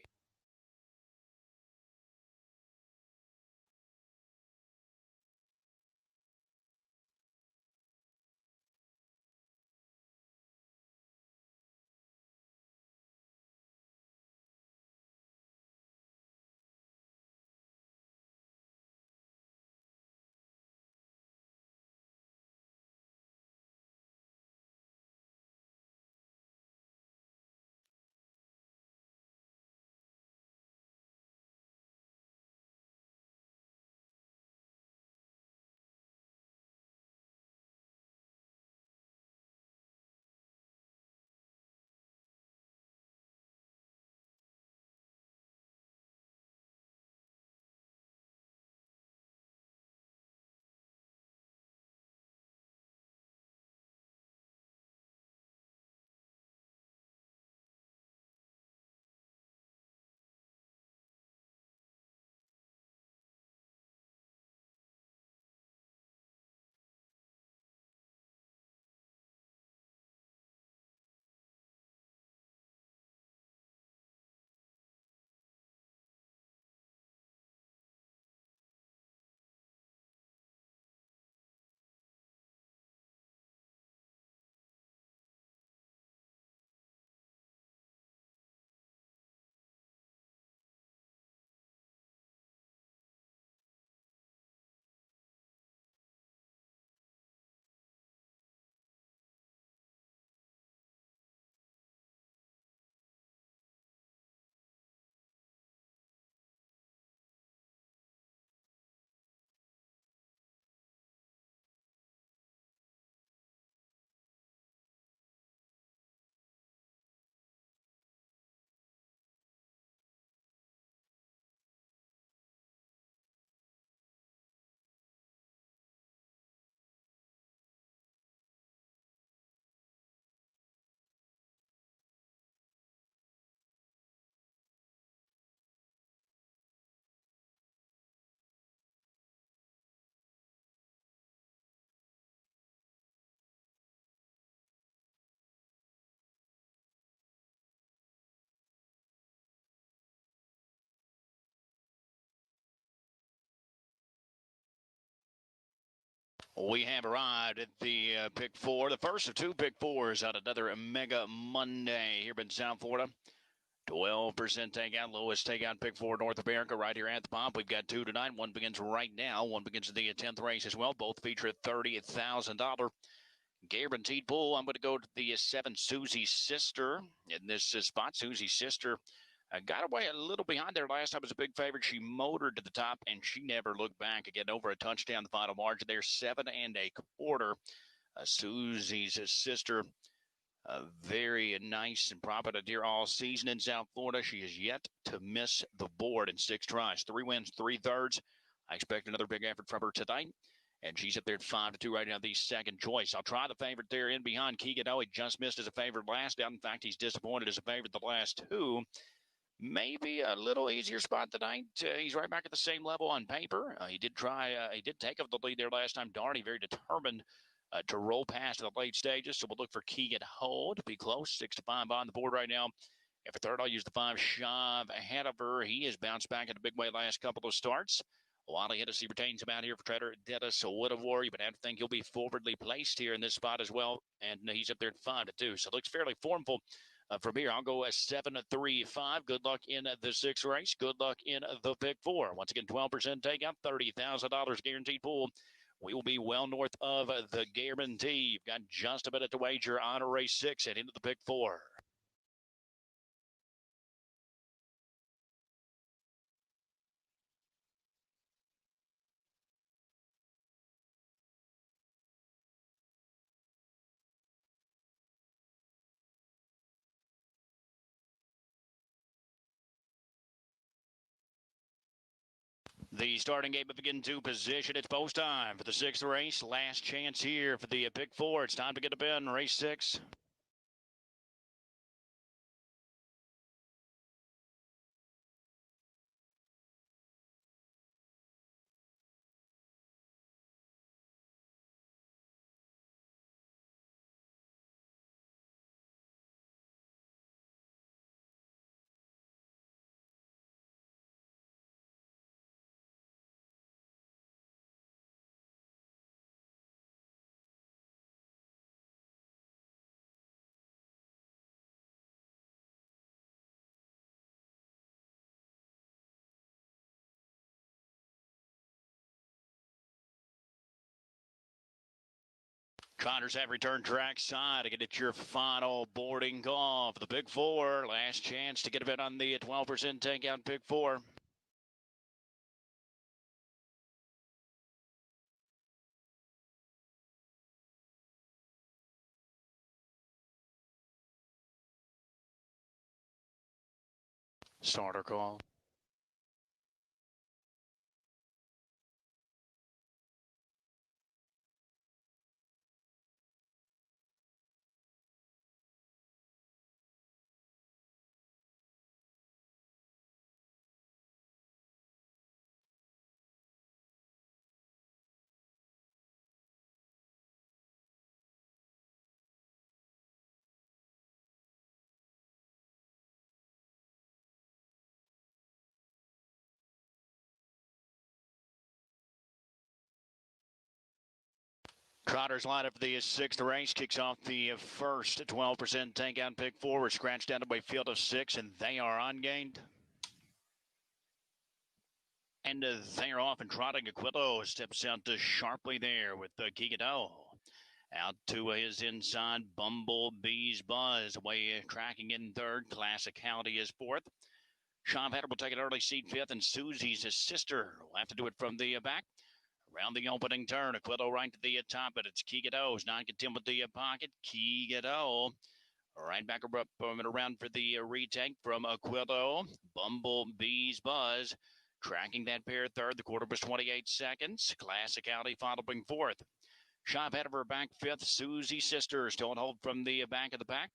S6: We have arrived at the Pick 4, the first of 2 Pick 4s on another Mega Monday here in South Florida. 12% takeout, lowest takeout Pick 4 North America right here at the pump. We've got 2 tonight. One begins right now. One begins in the 10th race as well. Both feature a $30,000 guaranteed pull. I'm going to go to the 7, Susie's Sister. In this spot, Susie's Sister got away a little behind there last time. Was a big favorite. She motored to the top, and she never looked back. Again, over a touchdown, the final margin there, 7 1/4. Susie's Sister Very nice and proper deer all season in South Florida. She has yet to miss the board in 6 tries. 3 wins, 3/3. I expect another big effort from her tonight. And she's up there at 5-2 right now, the second choice. I'll try the favorite there in behind Keegan. Oh, he just missed as a favorite last out. In fact, he's disappointed as a favorite the last 2. Maybe a little easier spot tonight. He's right back at the same level on paper. He did take up the lead there last time. Darty very determined to roll past the late stages. So we'll look for Keegan Ho to be close. 6-5 on the board right now. And for third, I'll use the 5 Shav ahead of her. He has bounced back in a big way last couple of starts. Wally Hennessy retains him out here for Treader Dennis Woodavore. You would have to think he'll be forwardly placed here in this spot as well. And he's up there at 5-2. So it looks fairly formful. From here, I'll go 7-3-5. Good luck in the 6th race. Good luck in the pick 4. Once again, 12% takeout, $30,000 guaranteed pool. We will be well north of the guarantee. You've got just a minute to wager on race 6 and into the pick 4. The starting gate will begin to position. It's post time for the 6th race. Last chance here for the pick 4. It's time to get up in race 6. Connors have returned trackside to get at your final boarding call for the pick 4. Last chance to get a bit on the 12% takeout pick 4. Starter call. Crowder's lineup for the 6th race kicks off the first 12% takeout pick 4. We're scratched down to a field of 6, and they are ungained. And they're off and trotting. Aquilo steps out sharply there with Kikado. Out to his inside, Bumblebee's Buzz away tracking in 3rd. Classicality is 4th. Sean Hatter will take an early seat 5th, and Susie's his sister will have to do it from the back. Around the opening turn, Aquilo right to the top, but it's Kigado's not content with the pocket. Kigado right back up and around for the retake from Aquilo. Bumblebee's Buzz tracking that pair 3rd. The quarter was 28 seconds. Classicality following 4th. Shop ahead of her back 5th. Susie's sister still on hold from the back of the pack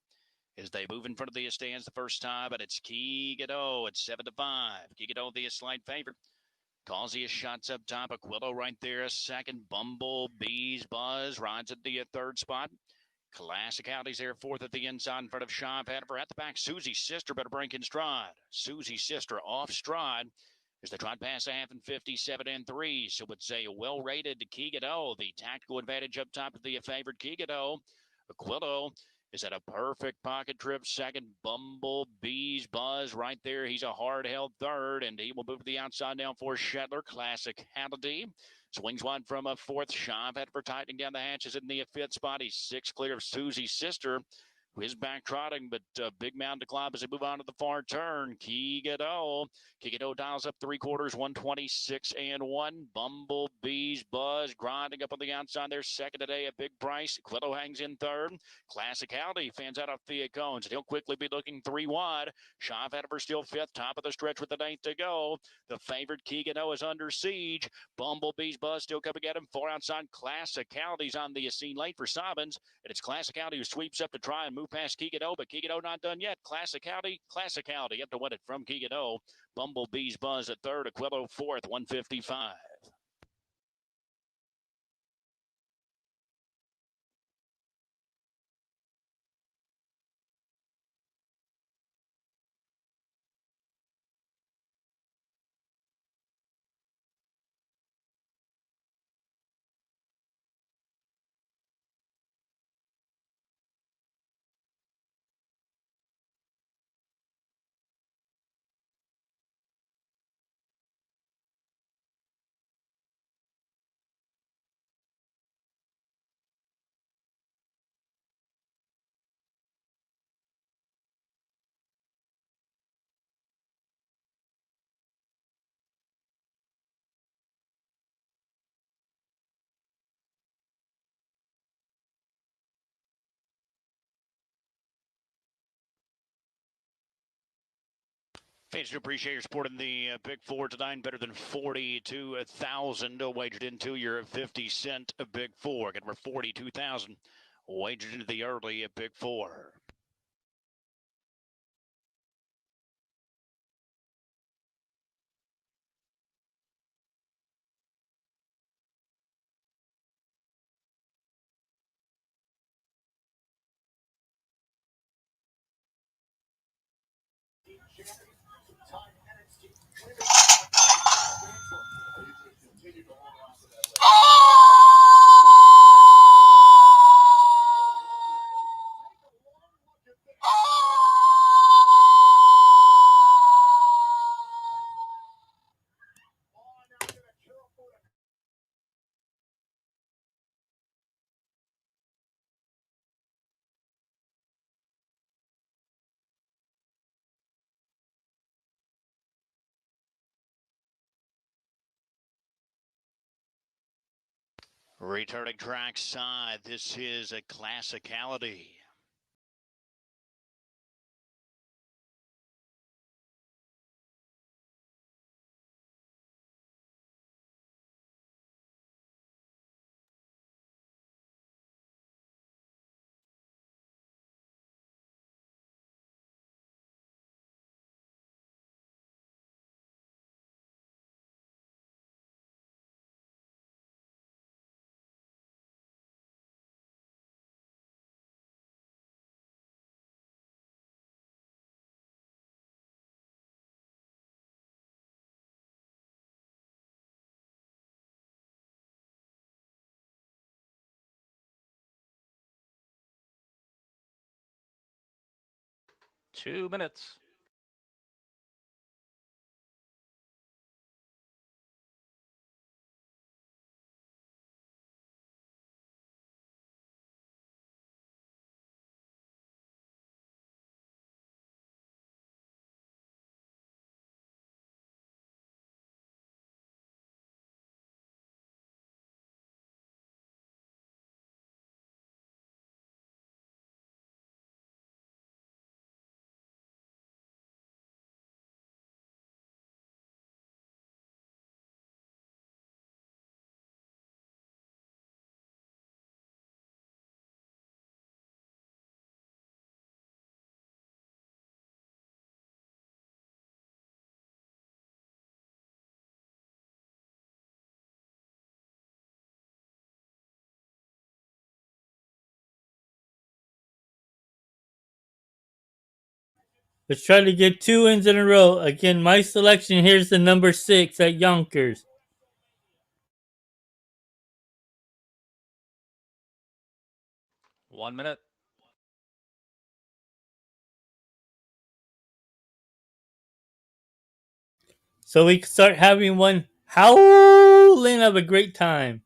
S6: as they move in front of the stands the first time, but it's Kigado at 7-5. Kigado the slight favorite. Causey shots up top. Aquilo right there. 2nd. Bumblebee's Buzz rides at the 3rd spot. Classicality's there 4th at the inside in front of Sean Pettifer. At the back, Susie's sister better break in stride. Susie's sister off stride as they trot past a half and 57-3. So it's a well-rated Kigado. The tactical advantage up top of the favored Kigado. Aquilo is at a perfect pocket trip 2nd. Bumblebee's Buzz right there. He's a hard-held 3rd, and he will move to the outside now for Shetler. Classicality swings wide from a 4th. Shav for tightening down the hatches in the 5th spot. He's 6 clear of Susie's sister. His back trotting, but big mound to climb as they move on to the far turn. Kigado dials up 3/4, 126-1. Bumblebees buzz grinding up on the outside there. Second today, a big price. Quillo hangs in third. Classicality fans out of the cones. He'll quickly be looking 3 wide. Shaw Vetiver still fifth, top of the stretch with the 9th to go. The favorite Kigado is under siege. Bumblebees buzz still coming at him. 4 outside. Classicality's on the scene late for Sobbins. And it's Classicality who sweeps up to try and move past Kigado, but Kigado not done yet. Classicality up to win it from Kigado. Bumblebees buzz at third, Aquillo fourth, 155. Fans to appreciate your support in the Big Four tonight. Better than 42,000 wagered into your 50-cent Big Four. Get over 42,000 wagered into the early Big Four. Returning track side, this is a Classicality.
S3: Two minutes.
S2: Let's try to get 2 wins in a row. Again, my selection here's the number 6 at Yonkers.
S3: One minute.
S2: So we can start having one howling of a great time.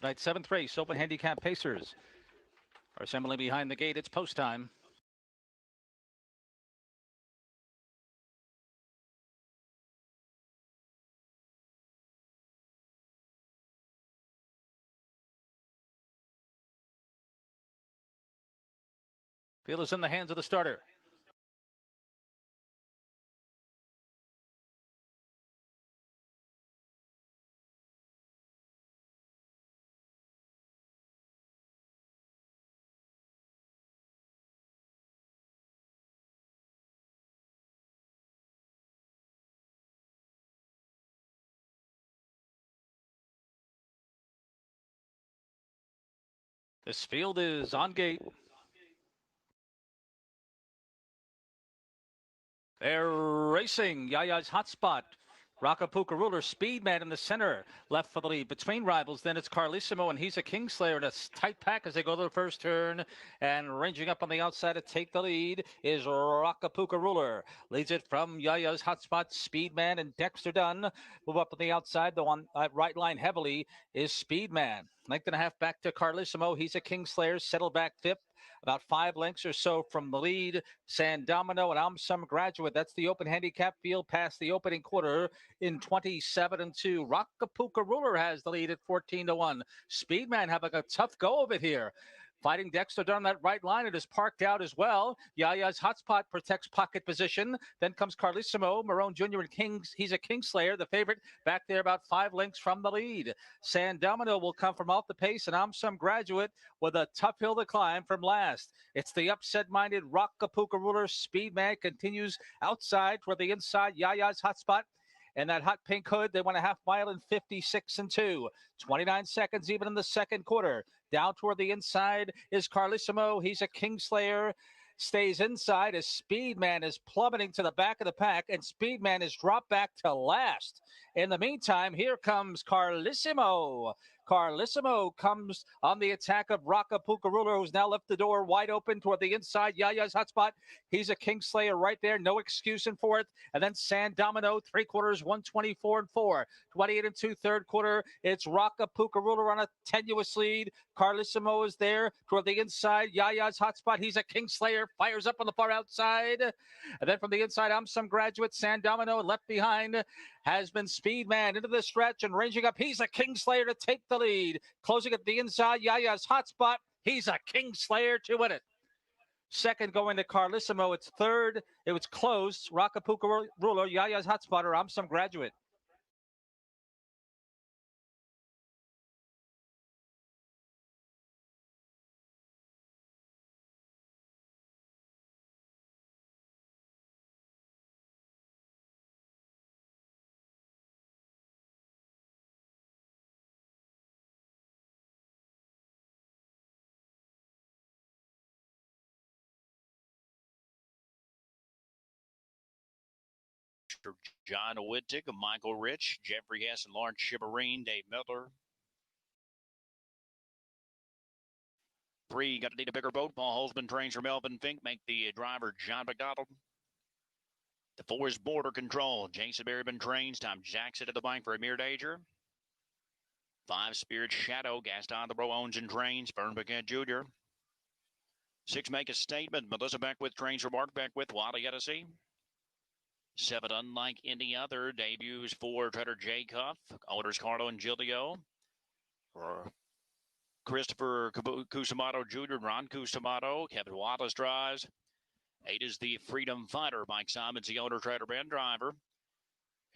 S3: Tonight's seventh race, Open Handicap Pacers are assembling behind the gate. It's post time. Field is in the hands of the starter. This field is on gate. They're racing. Yaya's Hotspot. Rakapuka Ruler, Speedman in the center, left for the lead. Between rivals, then it's Carlissimo, and he's a Kingslayer in a tight pack as they go to the first turn. And ranging up on the outside to take the lead is Rakapuka Ruler. Leads it from Yaya's Hotspot, Speedman, and Dexter Dunn. Move up on the outside. The one right line heavily is Speedman. Length and a half back to Carlissimo. He's a Kingslayer, settled back fifth. About 5 lengths or so from the lead. San Domino and I'm Some Graduate. That's the open handicap field past the opening quarter in 27-2. Rakapuka Ruler has the lead at 14-1. Speedman having a tough go of it here. Fighting Dexter down that right line. It is parked out as well. Yaya's Hotspot protects pocket position. Then comes Carlissimo, Marone Jr. and Kings. He's a Kingslayer, the favorite, back there about 5 lengths from the lead. San Domino will come from off the pace, and I'm Some Graduate with a tough hill to climb from last. It's the upset-minded Rakapuka Ruler. Speedman continues outside toward the inside. Yaya's Hotspot. And that hot pink hood, they went a half mile in 56-2. 29 seconds even in the second quarter. Down toward the inside is Carlissimo. He's a Kingslayer. Stays inside as Speedman is plummeting to the back of the pack, and Speedman is dropped back to last. In the meantime, here comes Carlissimo. Carlissimo comes on the attack of Rakapuka Ruler, who's now left the door wide open toward the inside. Yaya's Hotspot. He's a Kingslayer right there. No excuse for it. And then San Domino, 3/4, 124-4. 28-2, third quarter. It's Rakapuka Ruler on a tenuous lead. Carlissimo is there toward the inside. Yaya's Hotspot. He's a Kingslayer. Fires up on the far outside. And then from the inside, I'm Some Graduate. San Domino left behind has been Speedman into the stretch and ranging up. He's a Kingslayer to take the lead. Closing at the inside, Yaya's Hotspot. He's a Kingslayer to win it. Second going to Carlissimo. It's third. It was close. Rakapuka Ruler, Yaya's Hotspot, or I'm Some Graduate.
S6: John Whittick, Michael Rich, Jeffrey Hess, and Lawrence Shiverine, Dave Miller. 3, got to need a bigger boat. Paul Holzman trains for Melvin Fink. Make the driver John McDonald. The 4 is Border Control. Jason Berryman trains. Tom Jackson at the bank for Amir Dager. 5, Spirit Shadow. Gaston the Bro owns and trains. Vern Paquette Jr. 6, Make a Statement. Melissa Beckwith trains for Mark Beckwith. Wally Edison. 7, Unlike Any Other, debuts for Treader J. Cuff, owners Carlo and Gilio, for Christopher Cusimano Jr., Ron Cusimano, Kevin Wallace drives. 8 is the Freedom Fighter, Mike Simons, the owner, Treader Ben driver.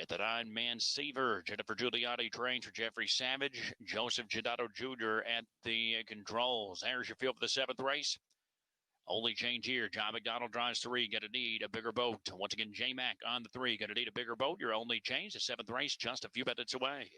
S6: At the 9, Man Seaver, Jennifer Giuliani trains for Jeffrey Savage, Joseph Gidato Jr. at the controls. There's your field for the 7th race. Only change here. John McDonald drives 3. Going to need a bigger boat. Once again, J-Mac on the 3. Going to need a bigger boat. Your only change. The 7th race just a few minutes away.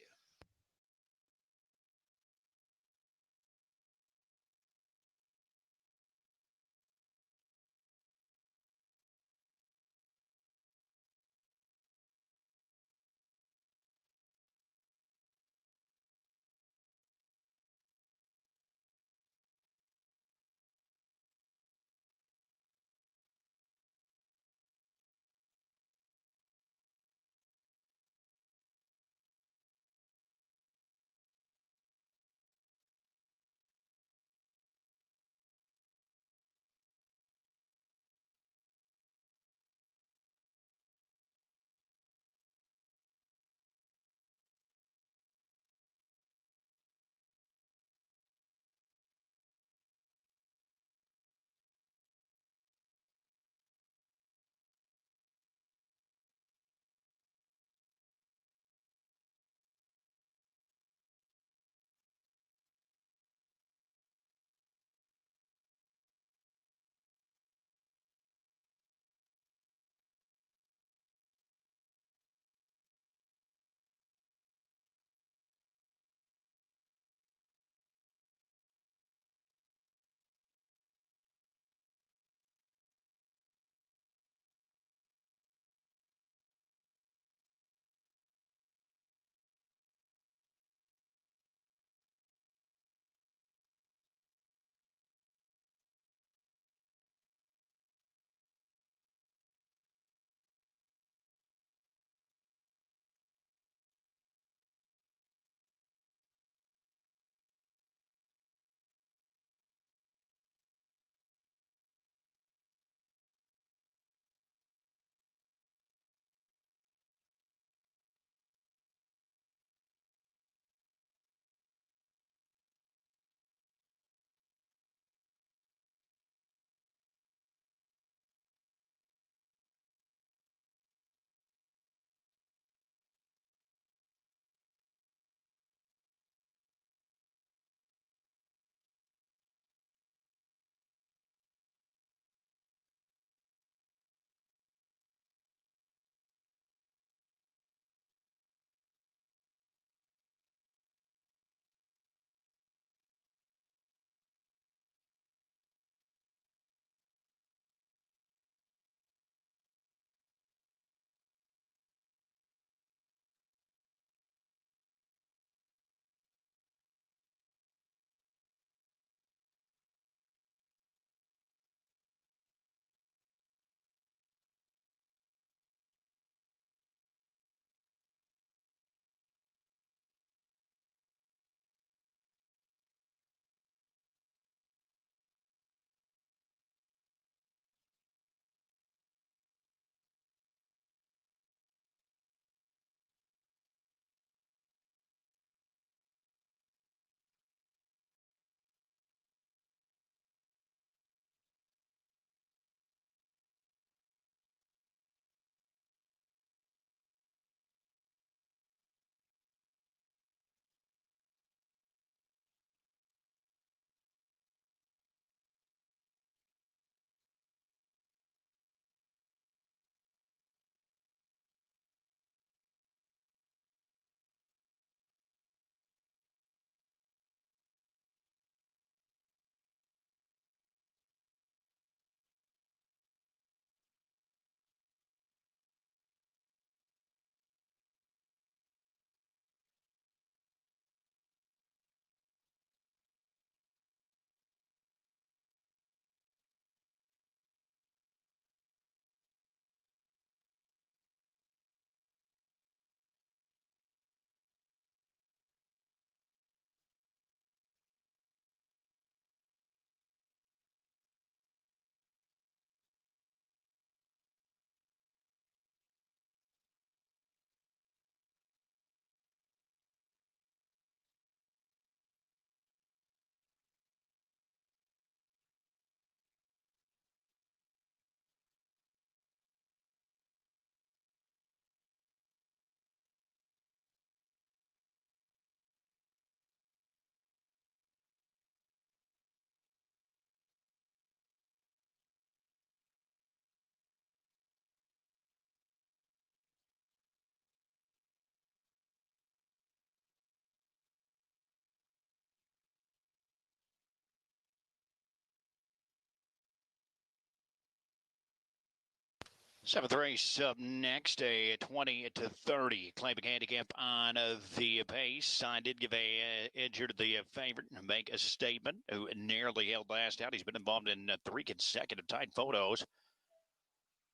S6: Seventh race up next, a 20 to 30 claiming handicap on the pace. I did give a edge here to the favorite, Make a Statement, who nearly held last out. He's been involved in 3 consecutive tight photos.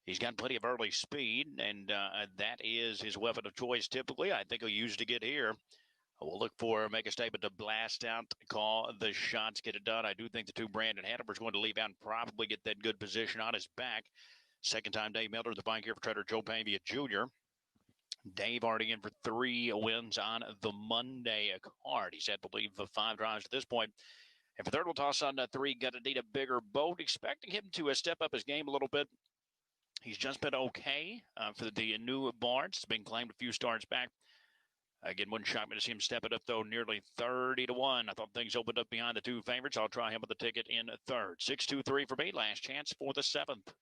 S6: He's got plenty of early speed, and that is his weapon of choice typically. I think he'll use to get here. We'll look for Make a Statement to blast out, call the shots, get it done. I do think the 2 Brandon Hanover's going to leave out and probably get that good position on his back. Second time Dave Miller, the bike here for trader Joe Pavia Jr. Dave already in for 3 wins on the Monday card. He's had, I believe, 5 drives at this point. And for third, we'll toss on 3. Going to need a bigger boat. Expecting him to step up his game a little bit. He's just been okay for the new Barnes. It's been claimed a few starts back. Again, wouldn't shock me to see him step it up, though, nearly 30 to 1. I thought things opened up behind the 2 favorites. I'll try him with the ticket in third. 6-2-3 for me. Last chance for the 7th.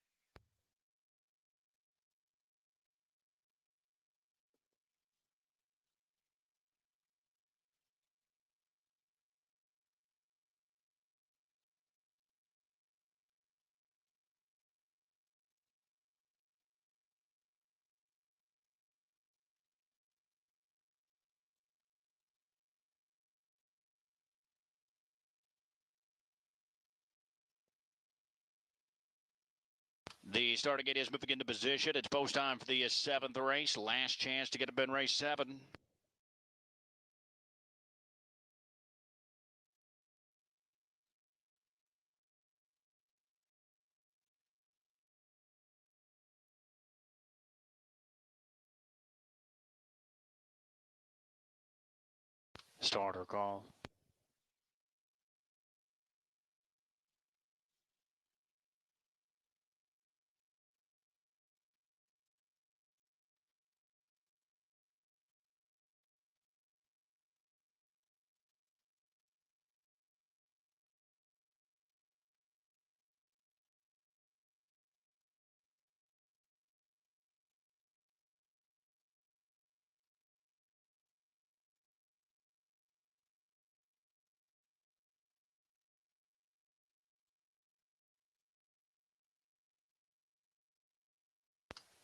S6: The starting gate is moving into position. It's post time for the 7th race. Last chance to get up in race 7. Starter call.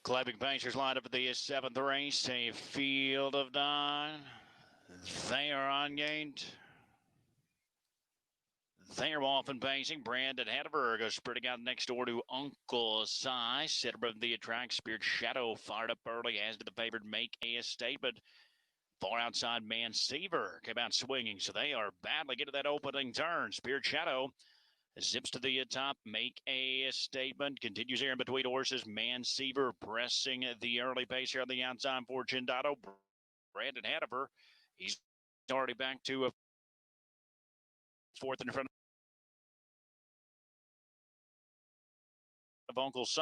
S6: Clapping Pacers lined up for the 7th race. A field of 9. They are on gate. They're off and pacing. Brandon Hanover goes spreading out next door to Uncle Si. Center of the track. Spirit Shadow fired up early, as did the favorite Make a Statement. Far outside, Seaver came out swinging, so they are battling into that opening turn. Spirit Shadow zips to the top, Make a Statement. Continues here in between horses. Seaver pressing the early pace here on the outside for Chindato. Brandon Hanover, he's already back to a 4th in front of Uncle Si.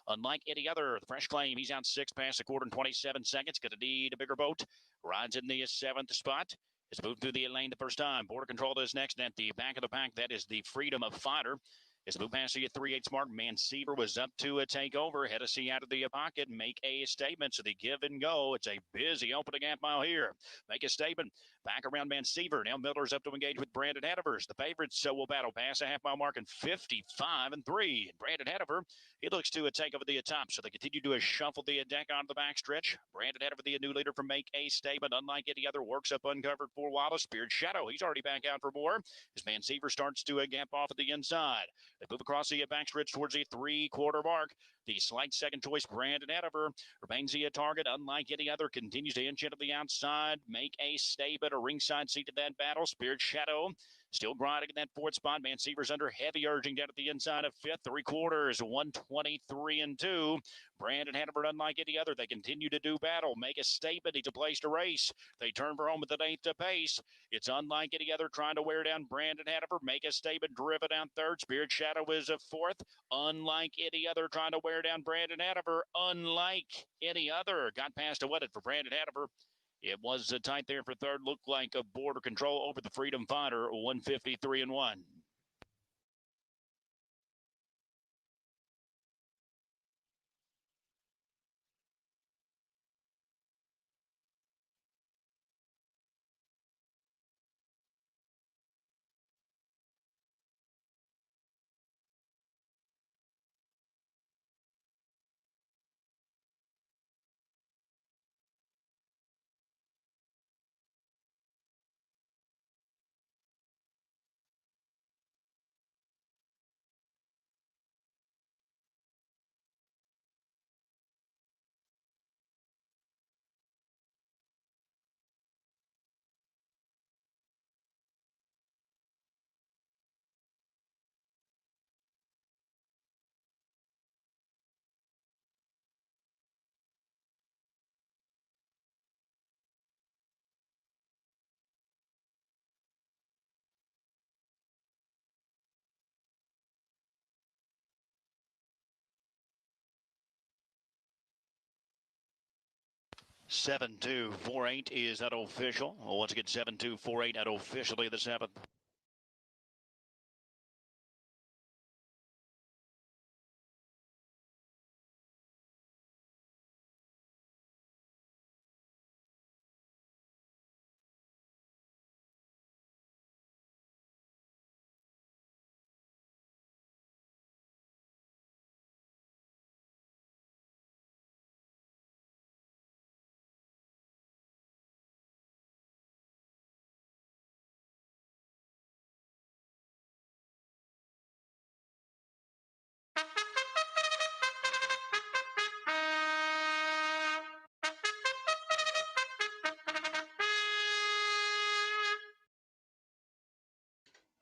S6: Unlike any other, the fresh claim, he's out 6 past a quarter and 27 seconds. Going to need a bigger boat. Rides in the 7th spot. Has moved through the lane the first time. Border Control is next. And at the back of the pack, that is the Freedom of Fighter. As the move past the 3/8 mark, Seaver was up to a takeover. Had to see out of the pocket, Make a Statement. So the give and go. It's a busy opening half mile here. Make a Statement. Back around Seaver. Now Miller's up to engage with Brandon Hanovers. The favorites will battle past a half mile mark in 55 and 3. Brandon Hanover, he looks to take over the top. So they continue to shuffle the deck on the backstretch. Brandon Hanover, the new leader from Make a Statement. Unlike any other, works up uncovered for Wallace. Spirit Shadow, he's already back out for more. As Seaver starts to gap off at the inside. They move across the backstretch towards the 3/4 mark. The slight second choice, Brandon Hanover, remains the target. Unlike any other, continues to inch into the outside. Make a Statement, a ringside seat to that battle. Spirit Shadow still grinding in that 4th spot. Seaver's under heavy urging down at the inside of 5th. 3/4, 123 and 2. Brandon Hanover, unlike any other, they continue to do battle. Make a Statement. He's a place to race. They turn for home with an 8th pace. It's unlike any other, trying to wear down Brandon Hanover. Make a Statement, driven down 3rd. Spirit Shadow is a 4th. Unlike any other, trying to wear down Brandon Hanover. Unlike any other, got past a wetted for Brandon Hanover. It was tight there for 3rd. Looked like a Border Control over the Freedom Fighter, 153 and 1. 7248 is at official. Well, once again, 7248 at officially the 7th.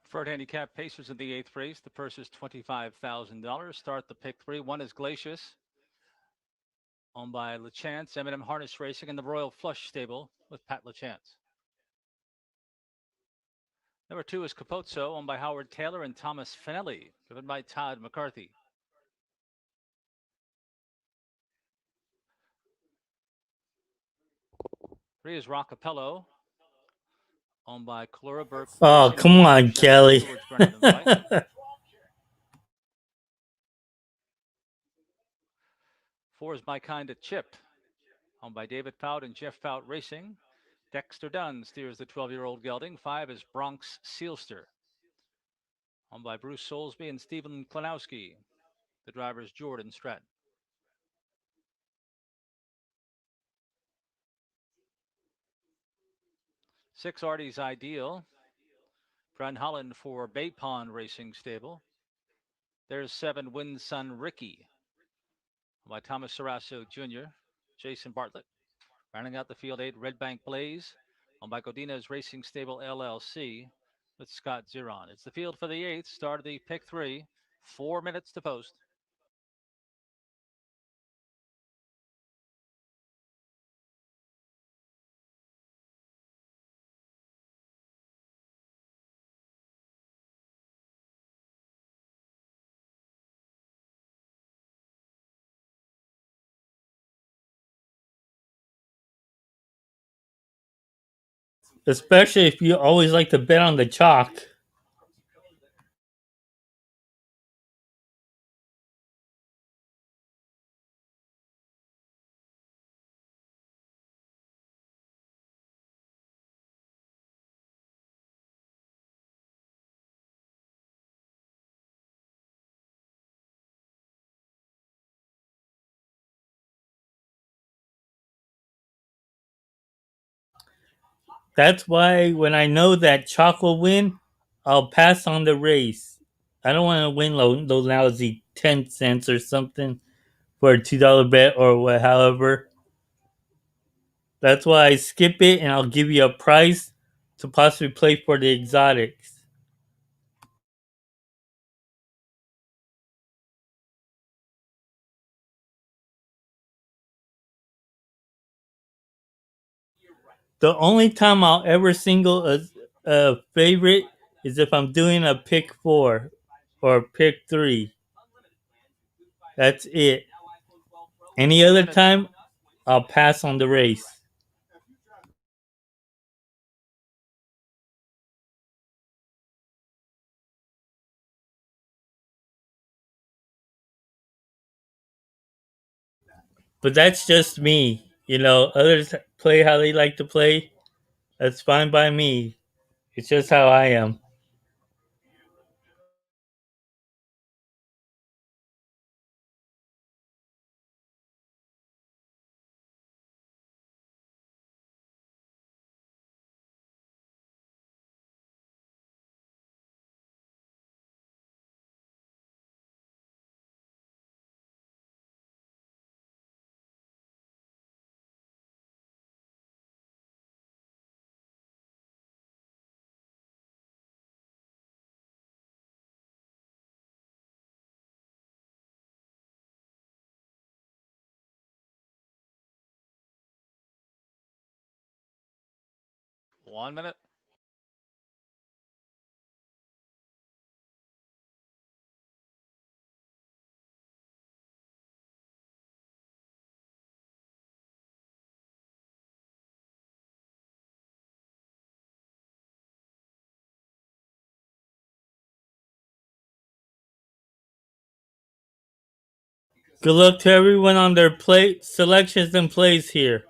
S3: Preferred handicap Pacers in the 8th race. The purse is $25,000. Start the pick 3. 1 is Glacius, owned by LeChance. M&M Harness Racing in the Royal Flush Stable with Pat LeChance. Number 2 is Capozzo, owned by Howard Taylor and Thomas Finelli, driven by Todd McCarthy. 3 is Rockapello, owned by Clora Burke
S2: Oh,
S3: Racing.
S2: come on, Kelly.
S3: George Brennan and wife. 4 is My Kind of Chip, owned by David Fout and Jeff Fout Racing. Dexter Dunn steers the 12-year-old gelding. 5 is Bronx Sealster, owned by Bruce Soulsby and Stephen Klanowski. The driver is Jordan Stratton. 6 Artie's Ideal, Brad Holland for Bay Pond Racing Stable. There's 7 Wind Sun Ricky, by Thomas Sarasso Jr., Jason Bartlett. Rounding out the field 8, Red Bank Blaze, owned by Godinez Racing Stable LLC with Scott Ziron. It's the field for the 8th, start of the pick 3, 4 minutes to post.
S2: Especially if you always like to bet on the chalk. That's why when I know that chalk will win, I'll pass on the race. I don't want to win those lousy 10 cents or something for a $2 bet or what, however. That's why I skip it and I'll give you a price to possibly play for the exotics. The only time I'll ever single a favorite is if I'm doing a pick 4 or pick 3. That's it. Any other time, I'll pass on the race. But that's just me. You know, others play how they like to play. That's fine by me. It's just how I am.
S3: One minute.
S2: Good luck to everyone on their play selections and plays here.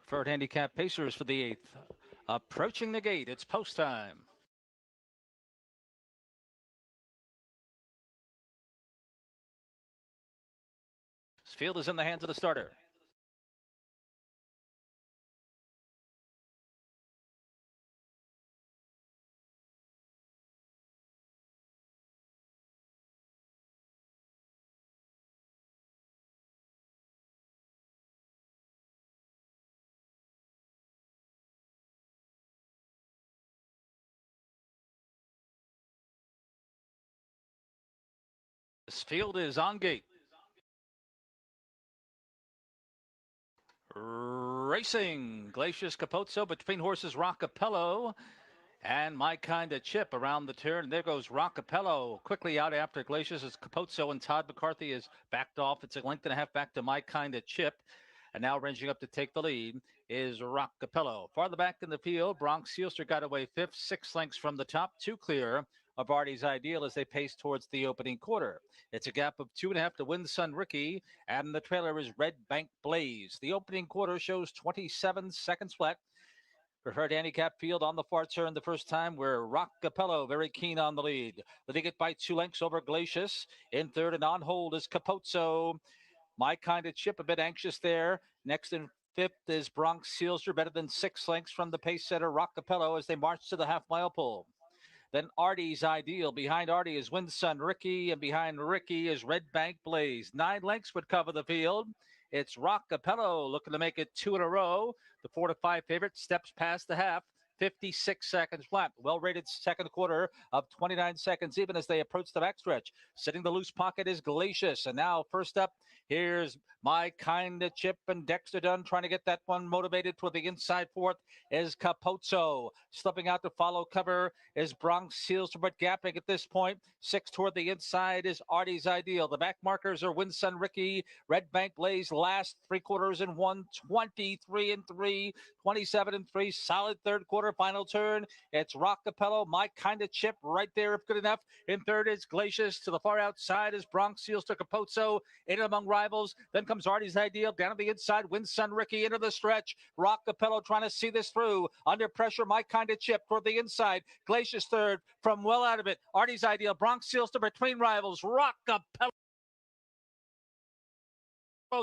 S3: Preferred handicap Pacers for the 8th. Approaching the gate. It's post time. This field is in the hands of the starter. This field is on gate. Racing. Glacius Capozzo between horses Rockapello and My Kinda Chip around the turn. There goes Rockapello quickly out after Glacius as Capozzo and Todd McCarthy is backed off. It's a length and a half back to My Kinda Chip. And now ranging up to take the lead is Rockapello. Farther back in the field, Bronx Sealster got away 5th, 6 lengths from the top, 2 clear of Artie's Ideal as they pace towards the opening quarter. It's a gap of 2.5 to Win Sun Ricky, and the trailer is Red Bank Blaze. The opening quarter shows 27 seconds flat. Preferred handicap field on the far turn the first time, where Rockapello very keen on the lead. Leading it by 2 lengths over Glacius. In third and on hold is Capozzo. My Kinda Chip a bit anxious there. Next in 5th is Bronx Sealster, better than 6 lengths from the pace setter Rockapello as they march to the half-mile pole. Then Artie's Ideal. Behind Artie is Windsun Ricky, and behind Ricky is Red Bank Blaze. 9 lengths would cover the field. It's Rockapello looking to make it 2 in a row. The 4 to 5 favorite steps past the half. 56 seconds flat. Well-rated second quarter of 29 seconds even as they approach the backstretch. Sitting the loose pocket is Glacius. And now first up, here's My Kinda Chip and Dexter Dunn trying to get that one motivated toward the inside fourth is Capozzo. Slipping out to follow cover is Bronx Sealster, but gapping at this point. 6 toward the inside is Artie's Ideal. The back markers are Windsun Ricky, Red Bank Blaze last 3 quarters and 1, 23 and 3, 27 and 3. Solid third quarter final turn. It's Rockapello, My Kinda Chip right there if good enough. In third is Glacius. To the far outside is Bronx Sealster Capozzo. In among rivals. Then comes Artie's Ideal. Down on the inside, Windsun Ricky into the stretch. Rockapello trying to see this through. Under pressure, My Kinda Chip toward the inside. Glacius third from well out of it. Artie's Ideal. Bronx Sealster between rivals. Rockapello's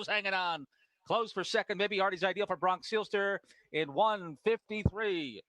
S3: hanging on. Close for second. Maybe Artie's Ideal for Bronx Sealster in 1:53.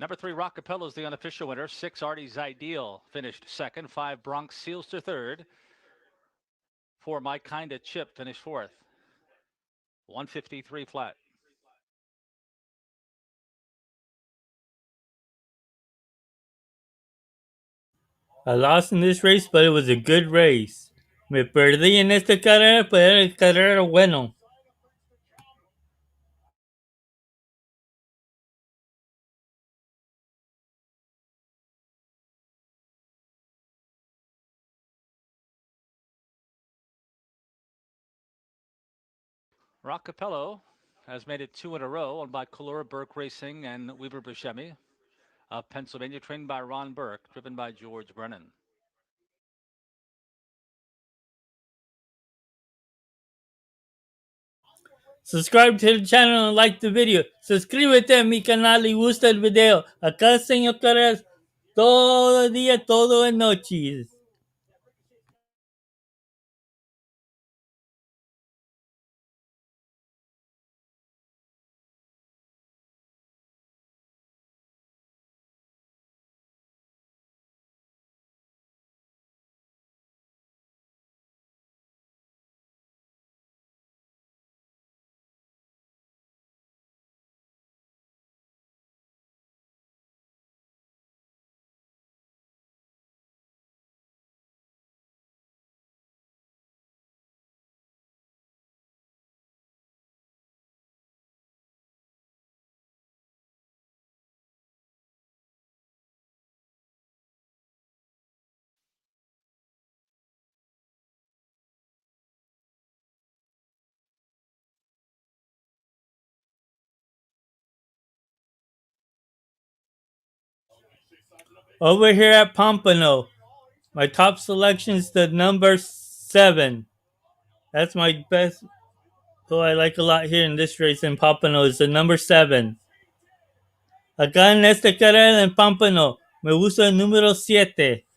S3: Number 3, Rockapello is the unofficial winner. 6, Artie's Ideal finished second. 5, Bronx Sealster third. 4, My Kinda Chip finished fourth. 153 flat.
S2: I lost in this race, but it was a good race. Me perdí en esta carrera, pero era carrera bueno.
S3: Roccapello has made it 2 in a row, owned by Kalura Burke Racing and Weaver Buscemi of Pennsylvania, trained by Ron Burke, driven by George Brennan.
S2: Subscribe to the channel and like the video. Suscríbete a mi canal y gusta el video. Acá enseño carreras todo el día, todo en noches. Over here at Pompano, my top selection is the number 7. That's my best, who I like a lot here in this race in Pompano, is the number 7. Acá en esta carrera en Pompano, me gusta el número 7.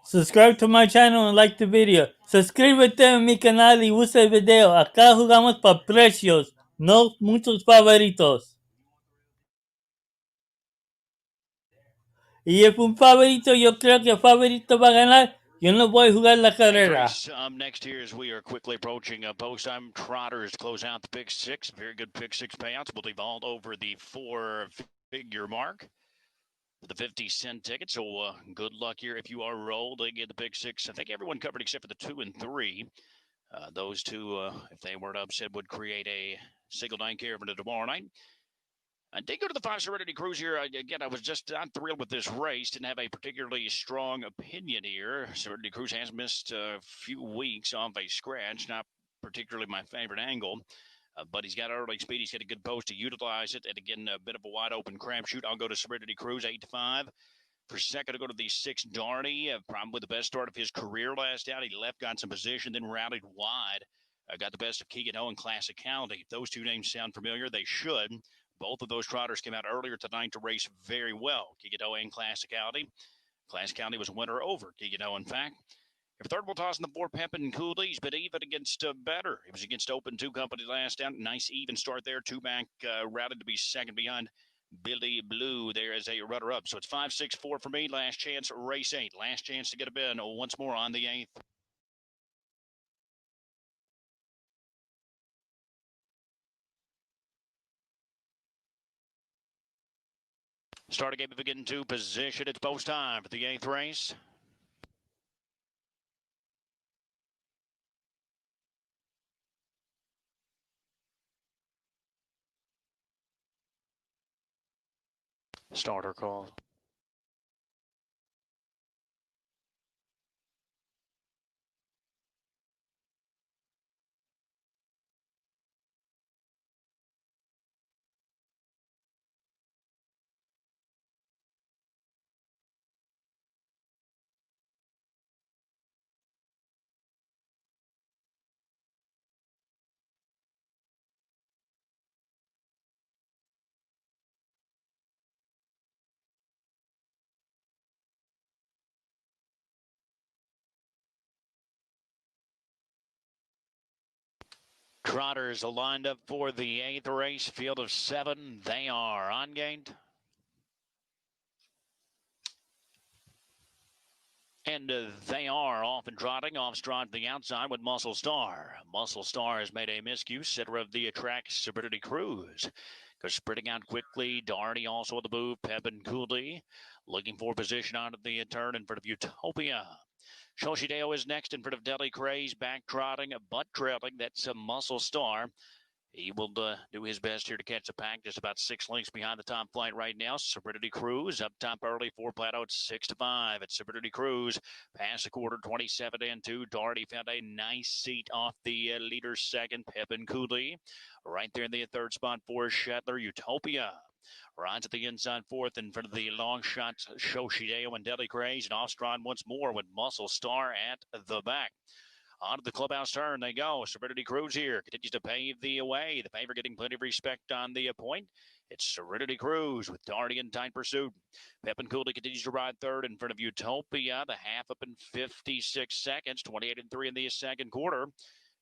S2: Subscribe to my channel and like the video. Suscríbete a mi canal y usa el video. Acá jugamos por precios, no muchos favoritos. Y es un favorito, yo creo que el favorito va a ganar. Yo no voy a jugar la carrera.
S6: Next here as we are quickly approaching post time. Trotters close out the pick six. Very good pick six payouts. Will devolve over the 4-figure mark for the 50-cent ticket. So good luck here if you are rolled. They get the pick six. I think everyone covered except for the 2 and 3. Those two, if they weren't upset, would create a single nine caravan tomorrow night. I did go to the 5 Serenity Cruise here. Again, I'm thrilled with this race. Didn't have a particularly strong opinion here. Serenity Cruise has missed a few weeks off a scratch. Not particularly my favorite angle. But he's got early speed. He's got a good post to utilize it. And again, a bit of a wide open crapshoot. I'll go to Serenity Cruise 8-5. For second, to go to the 6 Darty. Probably the best start of his career last out. He left, got some position, then routed wide. Got the best of Keegan O and Classicality. If those two names sound familiar, they should. Both of those trotters came out earlier tonight to race very well. Keegan O and Classicality. Classicality was a winner over Keegan O, in fact. If third, we'll toss in the 4 Pepin Cooley. He's been even against better. He was against Open 2 Company last out. Nice even start there. 2 back, routed to be second behind Billy Blue there as a runner-up. So it's 5-6-4 for me. Last chance, race 8. Last chance to get a bin once more on the 8th. Start game to begin to position. It's post time for the 8th race. Starter call. Trotters are lined up for the 8th race. Field of 7. They are on gate. And they are off and trotting, off stride the outside with Muscle Star. Muscle Star has made a miscue, center of the track, Serenity Cruise. Goes sprinting out quickly. Darty also on the move. Pepin Cooley looking for position out of the turn in front of Utopia. Shoshideo is next in front of Deli Craze, back trotting, but trailing. That's a Muscle Star. He will do his best here to catch the pack. Just about 6 lengths behind the top flight right now. Serenity Cruise up top early. 4 Plateau at 6-5. At Serenity Cruise, past the quarter, 27 and 2. Darty found a nice seat off the leader's second. Pepin Cooley right there in the third spot for Shetler. Utopia rides at the inside fourth in front of the long shots Shoshideo and Deli Craze. And Ostrand once more with Muscle Star at the back. On to the clubhouse turn they go. Serenity Cruise here continues to pave the way. The favorite getting plenty of respect on the point. It's Serenity Cruise with Darty in tight pursuit. Pepin Cooley continues to ride third in front of Utopia. The half up in 56 seconds, 28 and 3 in the second quarter.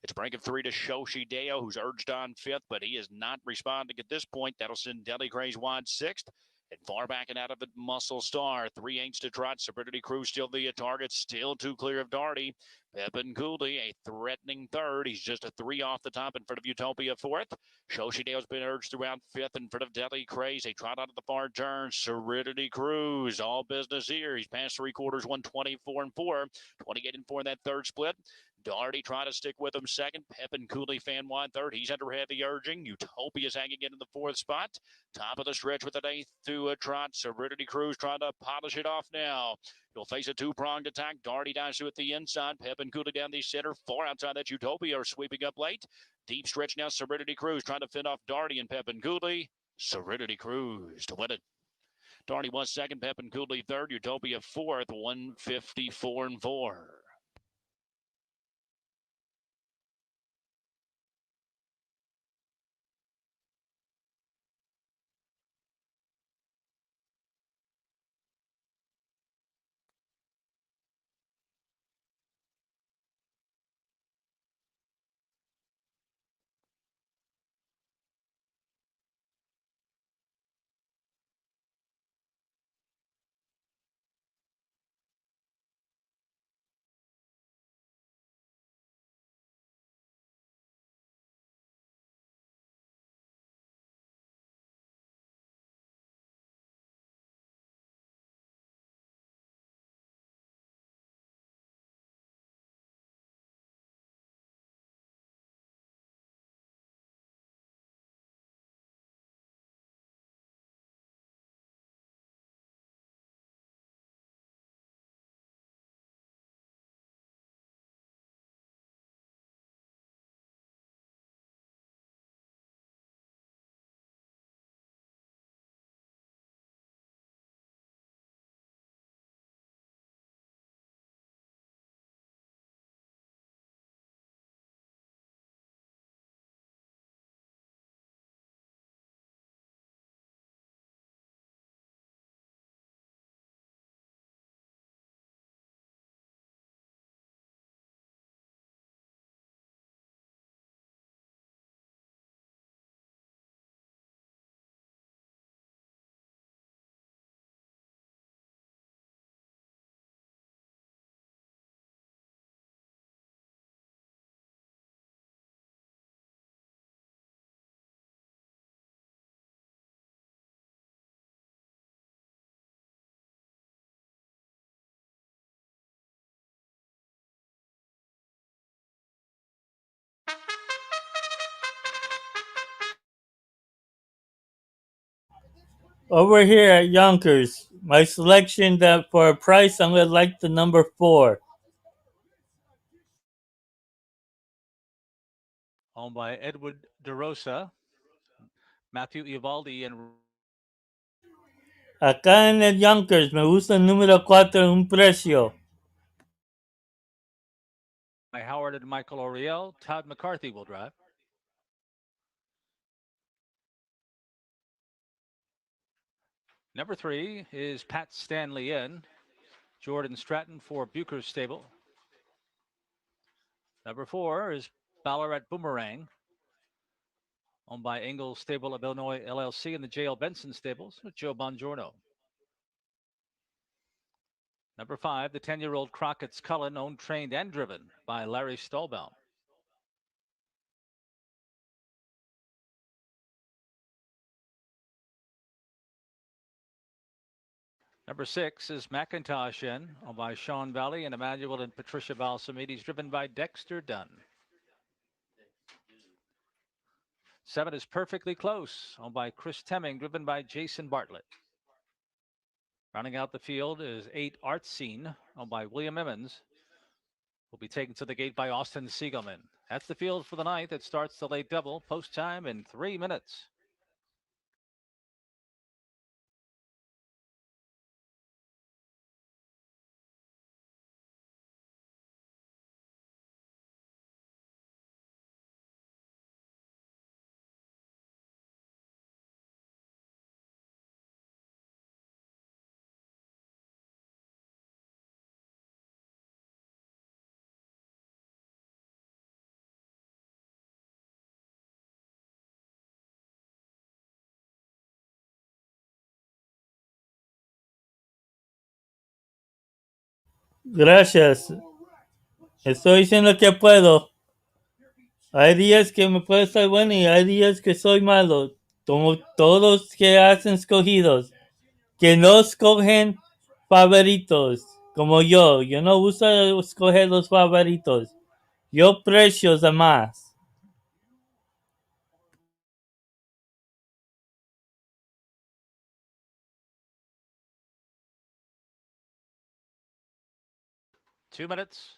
S6: It's a break of 3 to Shoshideo, who's urged on fifth, but he is not responding at this point. That'll send Deli Craze wide sixth. And far back and out of it, Muscle Star. 3/8 to trot. Serenity Cruise still the target. Still too clear of Darty. Pepin Cooley, a threatening third. He's just a 3 off the top in front of Utopia fourth. Shoshidale's been urged throughout fifth in front of Deli Craze. They trot out of the far turn. Serenity Cruise, all business here. He's past 3/4, 124 and 4. 28 and 4 in that third split. Darty trying to stick with him second. Pepin Cooley fan wide third. He's under heavy urging. Utopia's hanging into the fourth spot. Top of the stretch with an 8th to a trot. Serenity Cruise trying to polish it off now. He'll face a 2-pronged attack. Darty dives to at the inside. Pepin Cooley down the center. Far outside that Utopia are sweeping up late. Deep stretch now. Serenity Cruise trying to fend off Darty and Pepin Cooley. Serenity Cruise to win it. Darty was second. Pepin Cooley third. Utopia fourth. 154 and 4.
S2: Over here at Yonkers, my selection that for a price I'm gonna like the number 4.
S3: Owned by Edward DeRosa, Matthew Ivaldi, and
S2: Acá en el Yonkers me gusta el número 4 un precio.
S3: by Howard and Michael Oriel. Todd McCarthy will drive. Number 3 is Pat Stanley in. Jordan Stratton for Bucher's stable. Number 4 is Ballarat Boomerang, owned by Engels Stable of Illinois LLC and the J.L. Benson Stables with Joe Bongiorno. Number 5, the 10-year-old Crockett's Cullen, owned, trained, and driven by Larry Stallbaum. Number 6 is Macintosh in, owned by Sean Valley and Emmanuel and Patricia Balsamides, driven by Dexter Dunn. 7 is Perfectly Close, owned by Chris Temming, driven by Jason Bartlett. Rounding out the field is 8 Art Scene, owned by William Emmons, will be taken to the gate by Austin Siegelman. That's the field for the ninth. It starts the late double. Post time in 3 minutes.
S2: Gracias. Estoy diciendo que puedo. Hay días que me puede estar bueno y hay días que soy malo. Como todos que hacen escogidos. Que no escogen favoritos. Como yo. Yo no uso escoger los favoritos. Yo precios a más.
S3: 2 minutes.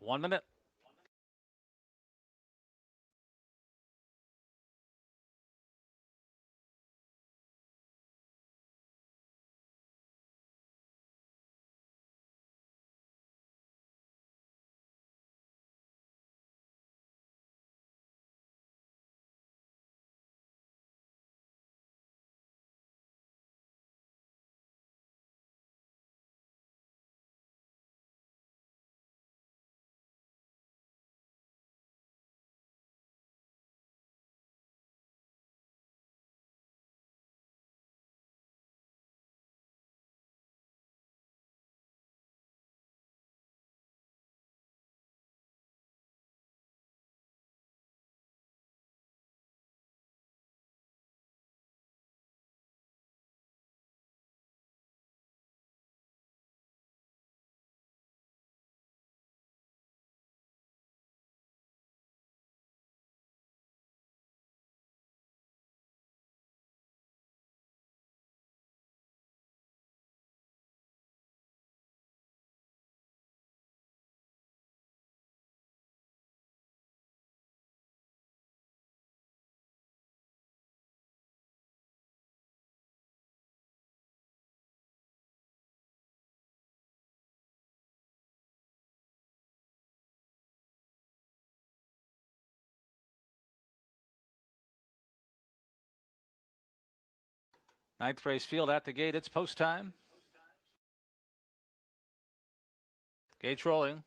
S3: One minute. Ninth race field at the gate. It's post time. Gates rolling.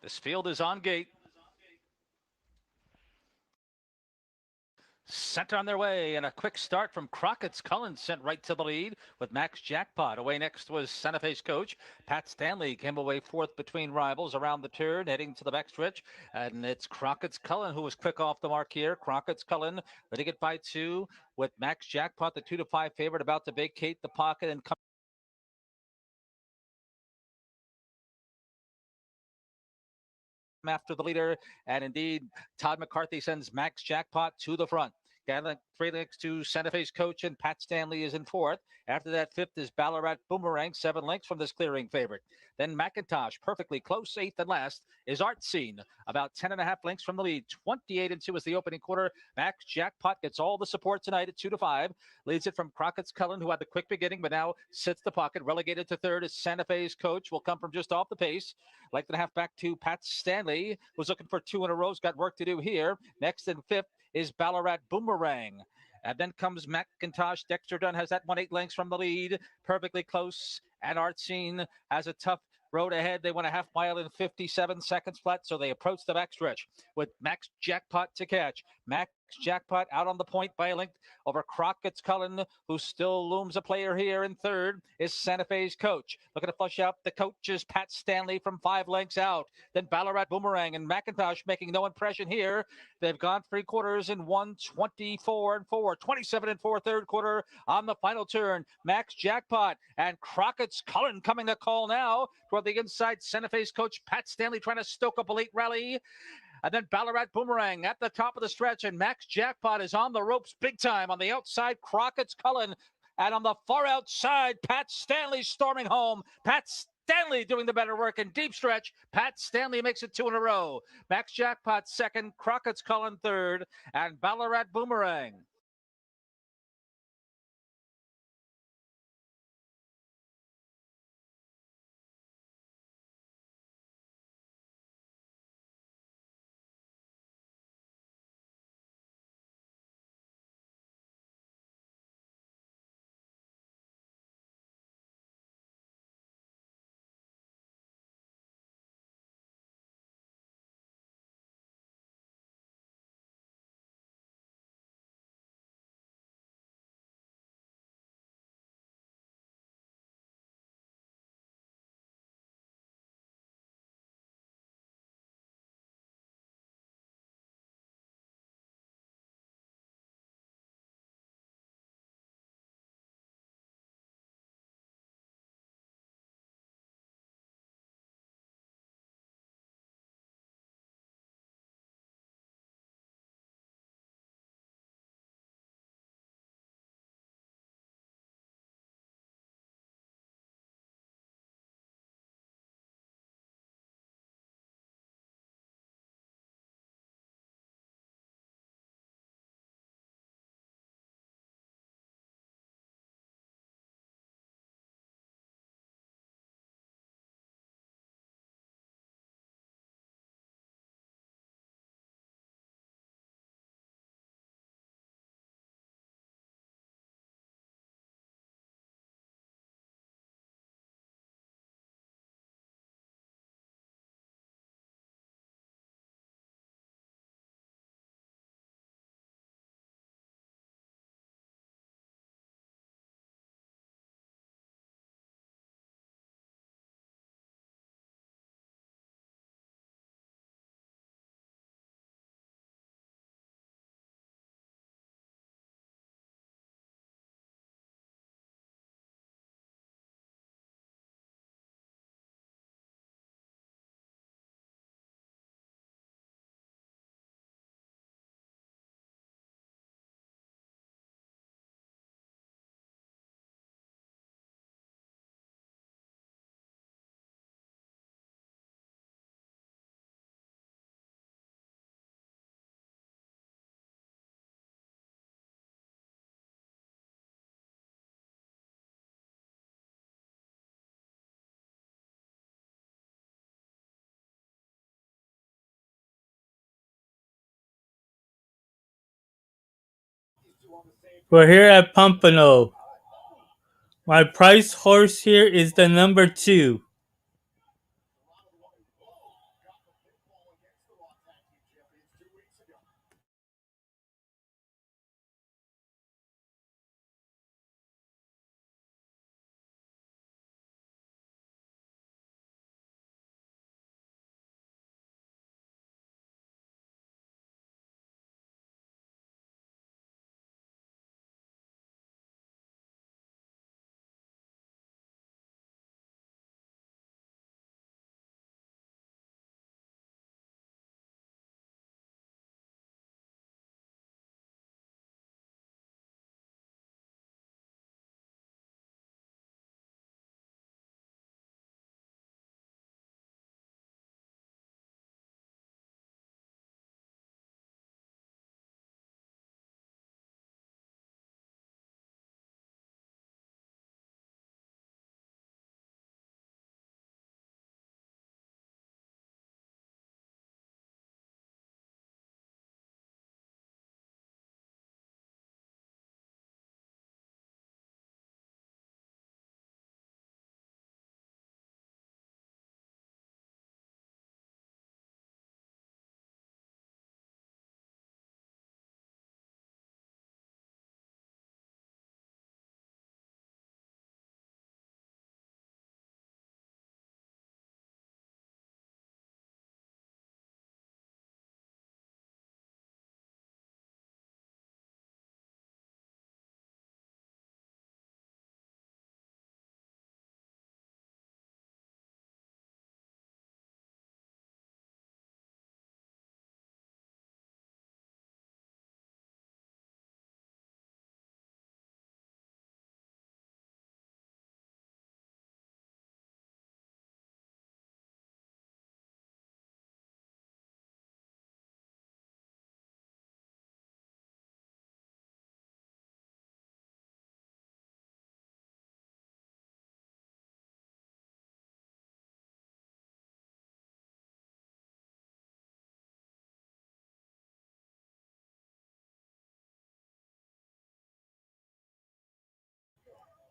S3: This field is on gate. Sent on their way, and a quick start from Crockett's Cullen sent right to the lead with Max Jackpot. Away next was Santa Fe's coach. Pat Stanley came away fourth between rivals around the turn, heading to the backstretch. And it's Crockett's Cullen who was quick off the mark here. Crockett's Cullen letting it by two with Max Jackpot, the 2-5 favorite, about to vacate the pocket and come after the leader. And indeed, Todd McCarthy sends Max Jackpot to the front. Three links to Santa Fe's coach, and Pat Stanley is in fourth. After that, fifth is Ballarat Boomerang, 7 lengths from this clearing favorite. Then McIntosh, perfectly close. Eighth and last is Art Scene, about 10.5 lengths from the lead. 28-2 is the opening quarter. Max Jackpot gets all the support tonight at 2-5. Leads it from Crockett's Cullen, who had the quick beginning, but now sits the pocket. Relegated to third is Santa Fe's coach, will come from just off the pace. Like the half back to Pat Stanley, who's looking for 2 in a row. Got work to do here. Next and fifth is Ballarat Boomerang. And then comes McIntosh. Dexter Dunn has that one 8 lengths from the lead. Perfectly close. And Art Scene has a tough road ahead. They went a half mile in 57 seconds flat, so they approach the backstretch with Max Jackpot to catch. Max Jackpot out on the point by a length over Crockett's Cullen, who still looms a player here. In third is Santa Fe's coach. Looking to flush out the coach is Pat Stanley from 5 lengths out. Then Ballarat Boomerang and McIntosh making no impression here. They've gone 3 quarters in 1:24-4, 27-4 third quarter on the final turn. Max Jackpot and Crockett's Cullen coming to call now toward the inside. Santa Fe's coach Pat Stanley trying to stoke up a late rally. And then Ballarat Boomerang at the top of the stretch, and Max Jackpot is on the ropes big time. On the outside, Crockett's Cullen. And on the far outside, Pat Stanley storming home. Pat Stanley doing the better work in deep stretch. Pat Stanley makes it 2 in a row. Max Jackpot second, Crockett's Cullen third, and Ballarat Boomerang
S2: We're here at Pompano. My price horse here is the number 2.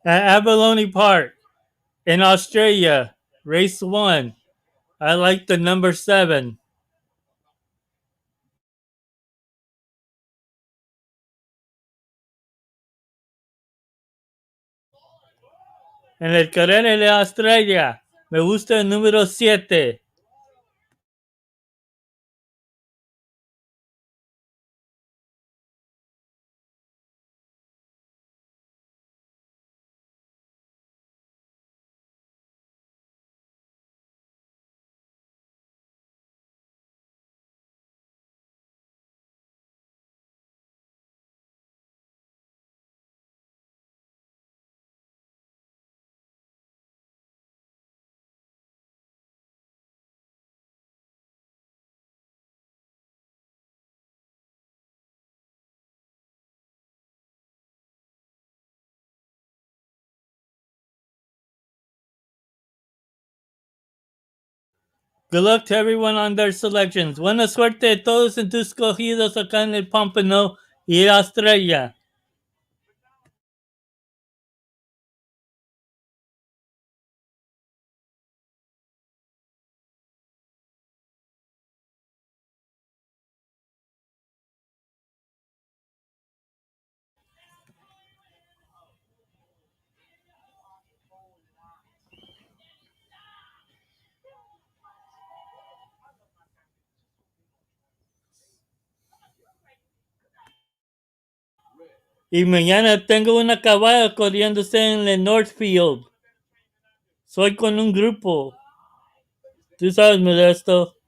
S2: At Abalone Park in Australia, race 1. I like the number 7. En el Carrera de Australia, me gusta el número 7. Good luck to everyone on their selections. Buena suerte a todos en tus cogidos acá en el Pompano y Australia. Y mañana tengo una caballa corriéndose en el Northfield. Soy con un grupo. Tú sabes, Modesto.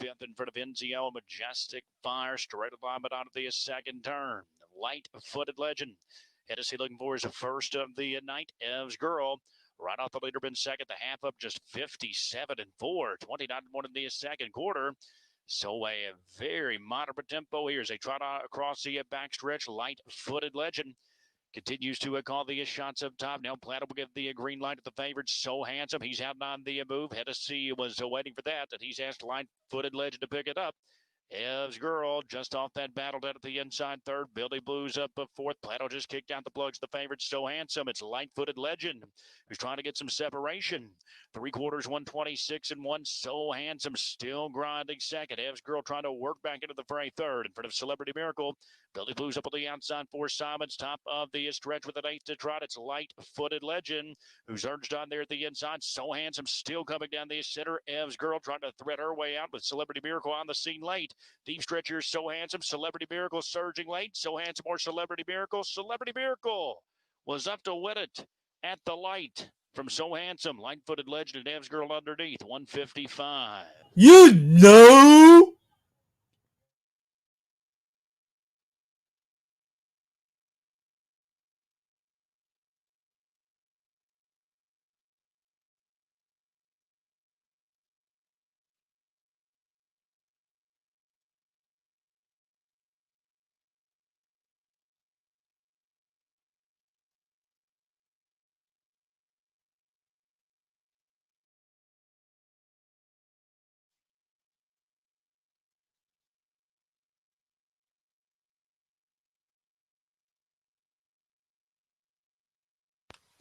S6: fifth in front of NZO. Majestic Fire, straight alignment onto the second turn. Light-footed Legend. Hennessy looking for his first of the night. Ev's Girl. Right off the leader, been second. The half up just 57 and 4. 29 1 in the second quarter. So a very moderate tempo here as they trot across the backstretch. Light-footed Legend continues to call the shots up top. Now Platter will give the green light to the favorite. So Handsome. He's out on the move. Hennessy was waiting for that. And he's asked Light-footed Legend to pick it up. Ev's Girl just off that battle down at the inside third. Billy Blues up fourth. Plato just kicked out the plugs. The favorite So Handsome. It's Light-footed Legend who's trying to get some separation. 3/4, 126 and 1. So Handsome still grinding second. Ev's Girl trying to work back into the fray third in front of Celebrity Miracle. Billy Blues up on the outside for Simons. Top of the stretch with an eighth to trot. It's Light-footed Legend who's urged on there at the inside. So Handsome still coming down the center. Ev's Girl trying to thread her way out with Celebrity Miracle on the scene late. Deep stretch here, So Handsome. Celebrity Miracle surging late. So Handsome or Celebrity Miracle. Celebrity Miracle was up to win it at the light from So Handsome. Light-footed Legend and Ev's Girl underneath. 155.
S2: You know.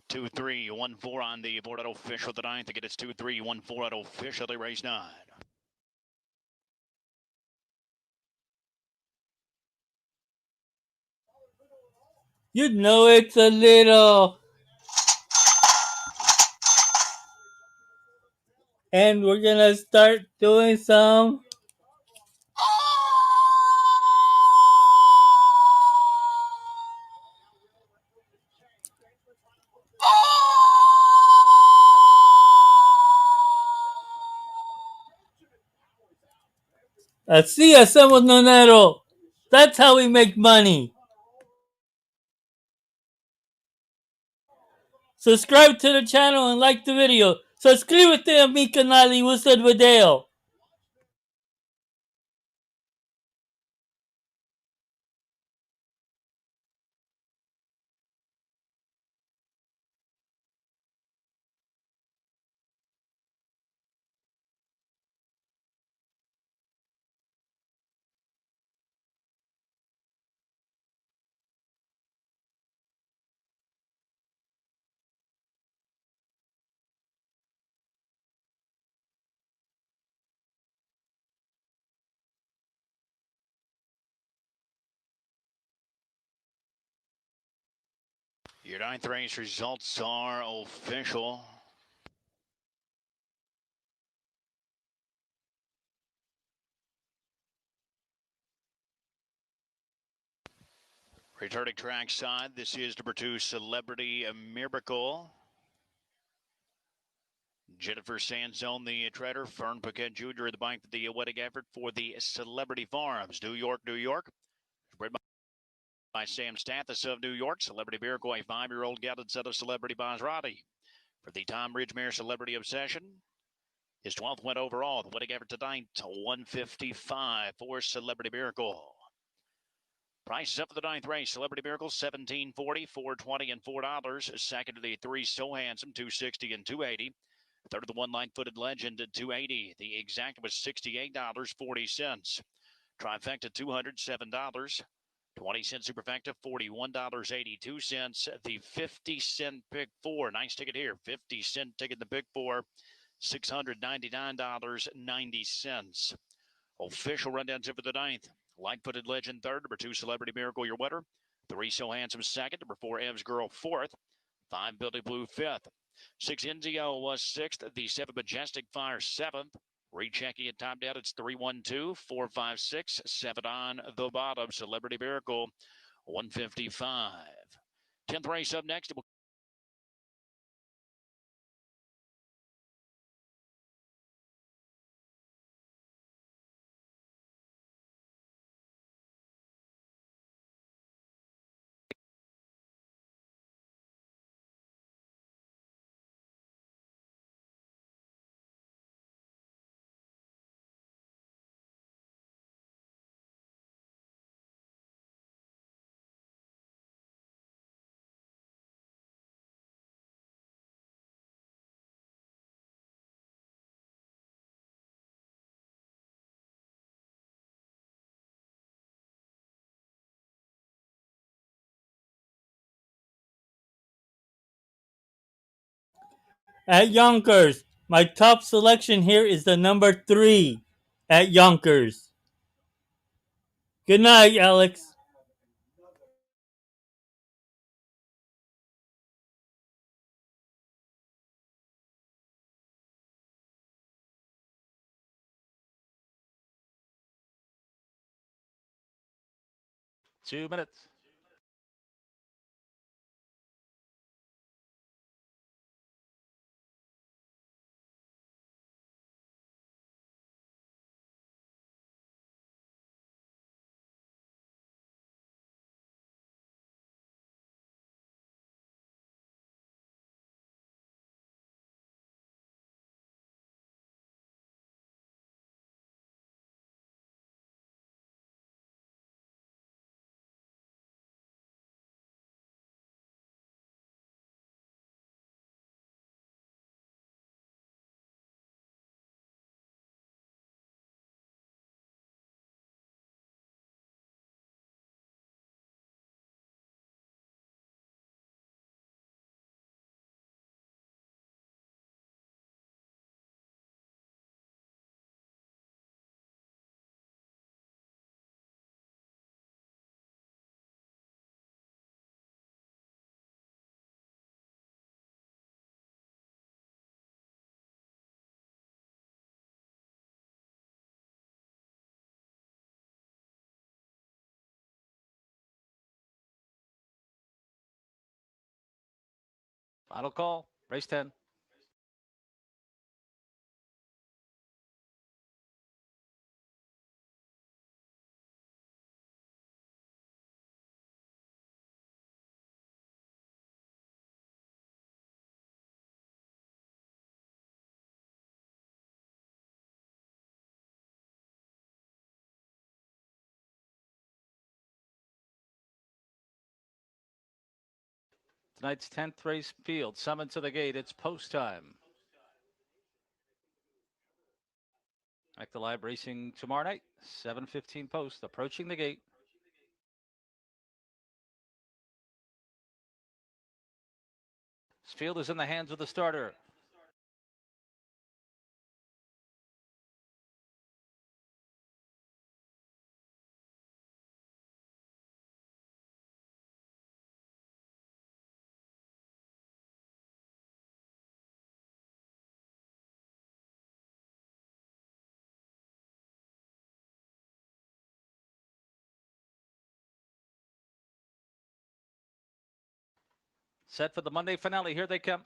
S6: Two, 3, 1, 4 on the board at official the ninth. Again, it's 2, 3, 1, 4 at officially race 9.
S2: You know it's a little. And we're gonna start doing some. Así hacemos dinero. That's how we make money. Subscribe to the channel and like the video. Suscríbete a mi canal y gusta el video.
S6: Your ninth race results are official. Returning trackside, this is number 2, Celebrity Miracle. Jennifer Sanzone, the treader. Fern Paquette Jr. in the bike for the wedding effort for the Celebrity Farms. New York, New York. Bred by Sam Stathis of New York. Celebrity Miracle, a 5-year-old gelded son of Celebrity Maserati. For the Tom Ridge Mare Celebrity Obsession. His 12th win overall. The wedding effort tonight to 155 for Celebrity Miracle. Prices up for the ninth race. Celebrity Miracle, $17.40, $4.20, and $4. Second to the 3, So Handsome, $2.60 and $2.80. Third of the 1, Light-footed Legend at $2.80. The exact was $68.40. Trifecta, $207. 20-cent Superfecta, $41.82. The 50-cent Pick 4. Nice ticket here. 50-cent ticket in the Pick 4. $699.90. Official rundown tip for the ninth. Light-footed Legend third. Number 2, Celebrity Miracle, your winner. 3, So Handsome second. Number 4, Ev's Girl fourth. 5, Billy Blue fifth. 6, NZO was sixth. The 7, Majestic Fire seventh. Rechecking it top down. It's 3-1-2, 4-5-6, 7 on the bottom. Celebrity Miracle, 155. 10th race up next.
S2: at Yonkers. My top selection here is the number 3 at Yonkers. Good night, Alex.
S3: Two minutes. Final call. Race 10. Tonight's 10th race field. Summoned to the gate. It's post time. Back to live racing tomorrow night. 7:15 post. Approaching the gate. This field is in the hands of the starter. Set for the Monday finale. Here they come.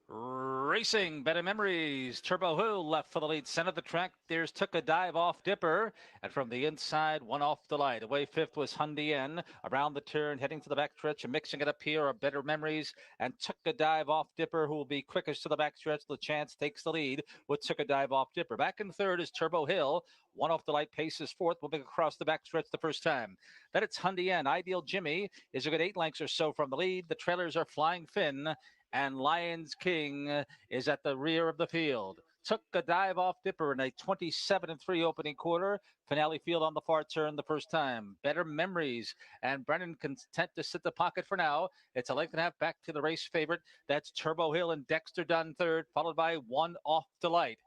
S3: Racing, Better Memories. Turbo Hill left for the lead. Center of the track. There's Took a Dive off Dipper. And from the inside, one off the light. Away fifth was Hyundai. Around the turn, heading to the backstretch and mixing it up here are Better Memories and Took a Dive off Dipper, who will be quickest to the backstretch. The Chance takes the lead with Took a Dive off Dipper. Back in third is Turbo Hill. One off the light, paces fourth, moving across the backstretch the first time. Then it's Hyundai. Ideal Jimmy is a good 8 lengths or so from the lead. The trailers are Flying Finn and Lions King is at the rear of the field. Took a dive off Dipper in a 27-3 opening quarter. Finale field on the far turn the first time. Better Memories and Brennan content to sit the pocket for now. It's a length and a half back to the race favorite. That's Turbo Hill and Dexter Dunn third, followed by One Off Delight.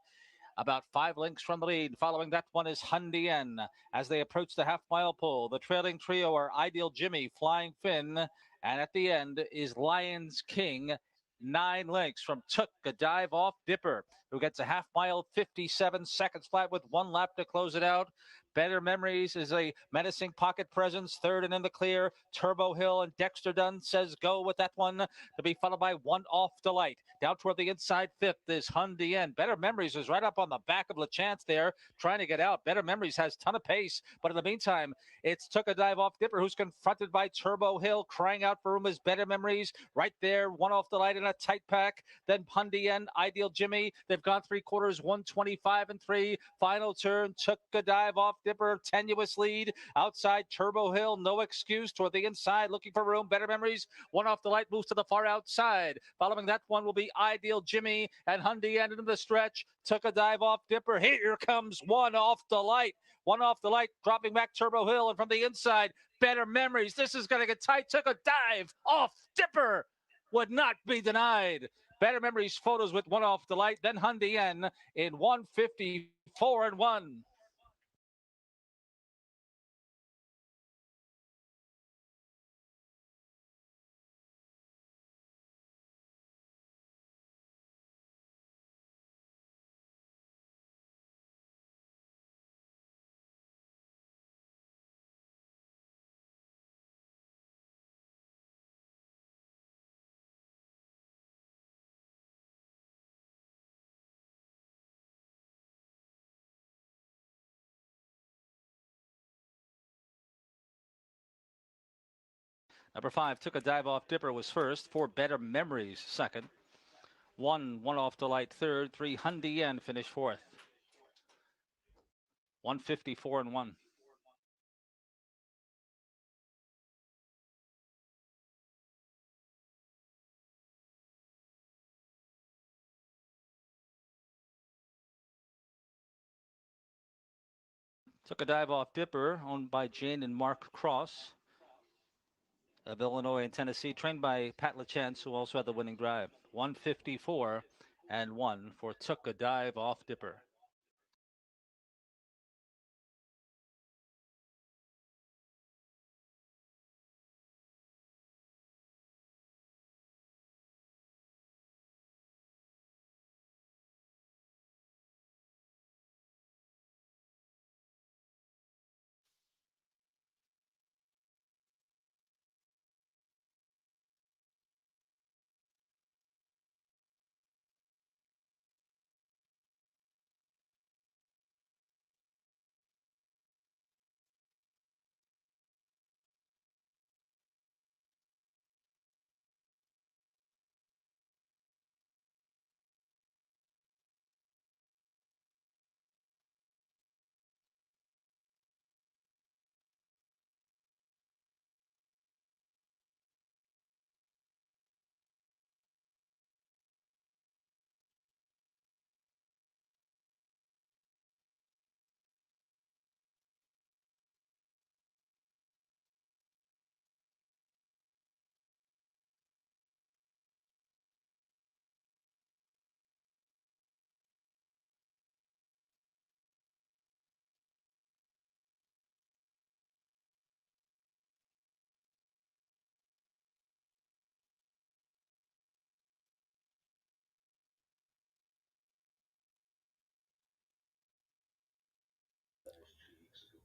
S3: About 5 lengths from the lead. Following that one is Hyundai. As they approach the half-mile pole, the trailing trio are Ideal Jimmy, Flying Finn, and at the end is Lions King. 9 lengths from Took a Dive off Dipper, who gets a half mile, 57 seconds flat with 1 lap to close it out. Better Memories is a menacing pocket presence, third and in the clear. Turbo Hill and Dexter Dunn says go with that one, to be followed by One Off Delight. Down toward the inside fifth is Hyundai. Better Memories is right up on the back of LaChance there, trying to get out. Better Memories has ton of pace, but in the meantime, it's Took a Dive off Dipper, who's confronted by Turbo Hill, crying out for room as Better Memories. Right there, One Off Delight in a tight pack. Then Hyundai, Ideal Jimmy. They've gone 3/4, 125-3. Final turn, Took a Dive off Dipper, tenuous lead. Outside, Turbo Hill, no excuse. Toward the inside, looking for room. Better Memories. One Off Delight moves to the far outside. Following that one will be Ideal Jimmy and Hyundai into the stretch. Took a Dive off Dipper. Here comes One Off Delight. One Off Delight, dropping back Turbo Hill, and from the inside, Better Memories. This is going to get tight. Took a Dive off Dipper. would not be denied. Better Memories photos with one off Delight, then Hyundai N in 154 and 1. Number 5 took a dive off Dipper was first. 4 Better Memories second. 1 off Delight third. 3 Hyundai N finished fourth. 154 and 1. Took a dive off Dipper, owned by Jane and Mark Cross of Illinois and Tennessee, trained by Pat LaChance, who also had the winning drive. 154 and 1 for Took a Dive off Dipper.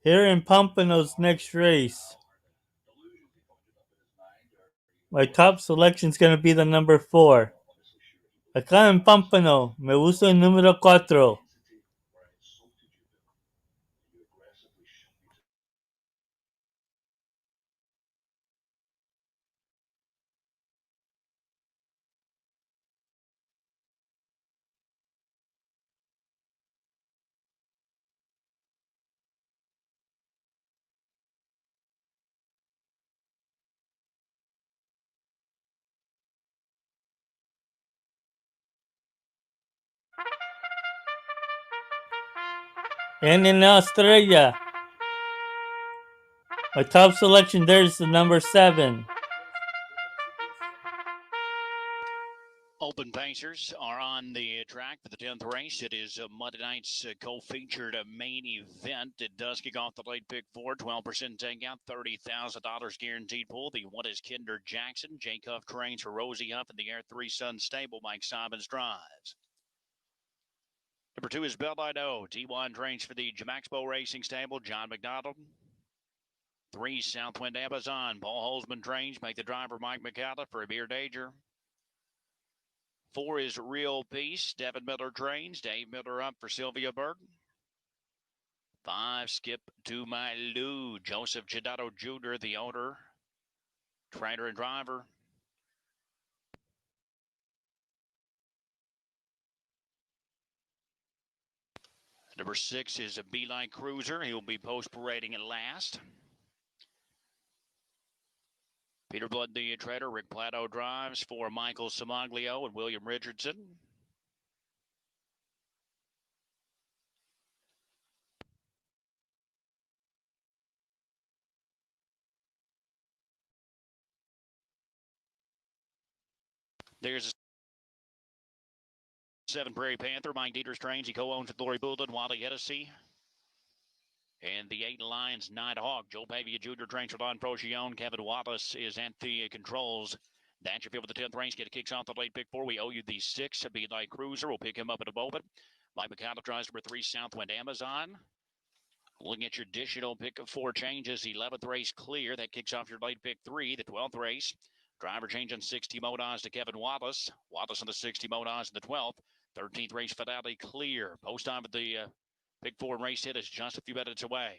S2: Here in Pompano's next race, my top selection is going to be the number 4. Acá en Pompano, me gusta el número 4. And in Australia, my top selection there is the number 7.
S6: Open Pacers are on the track for the 10th race. It is Monday night's co-featured main event. It does kick off the late pick 4, 12% takeout, $30,000 guaranteed pool. The one is Kinder Jackson. Jake Huff trains for Rosie Huff in the Air 3 Sun stable. Mike Simons drives. Number 2 is Bell Ido. T1 trains for the Jamaxpo Racing stable. John McDonald. 3 Southwind Amazon. Paul Holzman trains. Make the driver Mike McCalla for a Beer Danger. 4 is Real Peace. Devin Miller trains. Dave Miller up for Sylvia Berg. 5, Skip to My Lou. Joseph Chidato Jr., the owner, trainer, and driver. Number 6 is a Beeline Cruiser. He'll be post-parading at last. Peter Blood, the trainer. Rick Plato drives for Michael Samaglio and William Richardson. There's a 7 Prairie Panther, Mike Dieter Strange. He co-owns with Lori Boulden, Wally Hennessy. And the 8 Lions, Nighthawk. Joe Pavia Jr. trains with Don Procyon. Kevin Wallace is at the controls. That's your feel for the 10th race. Get a kicks off the late pick 4. We owe you the 6. Be Light Cruiser. We'll pick him up in a moment. Mike McConnell tries number 3, Southwind Amazon. Looking at your additional pick of 4 changes. 11th race clear. That kicks off your late pick 3. The 12th race. Driver change on 60 Modas to Kevin Wallace. Wallace on the 60 Modas in the 12th. 13th race finale clear. Post time of the pick 4 race hit is just a few minutes away.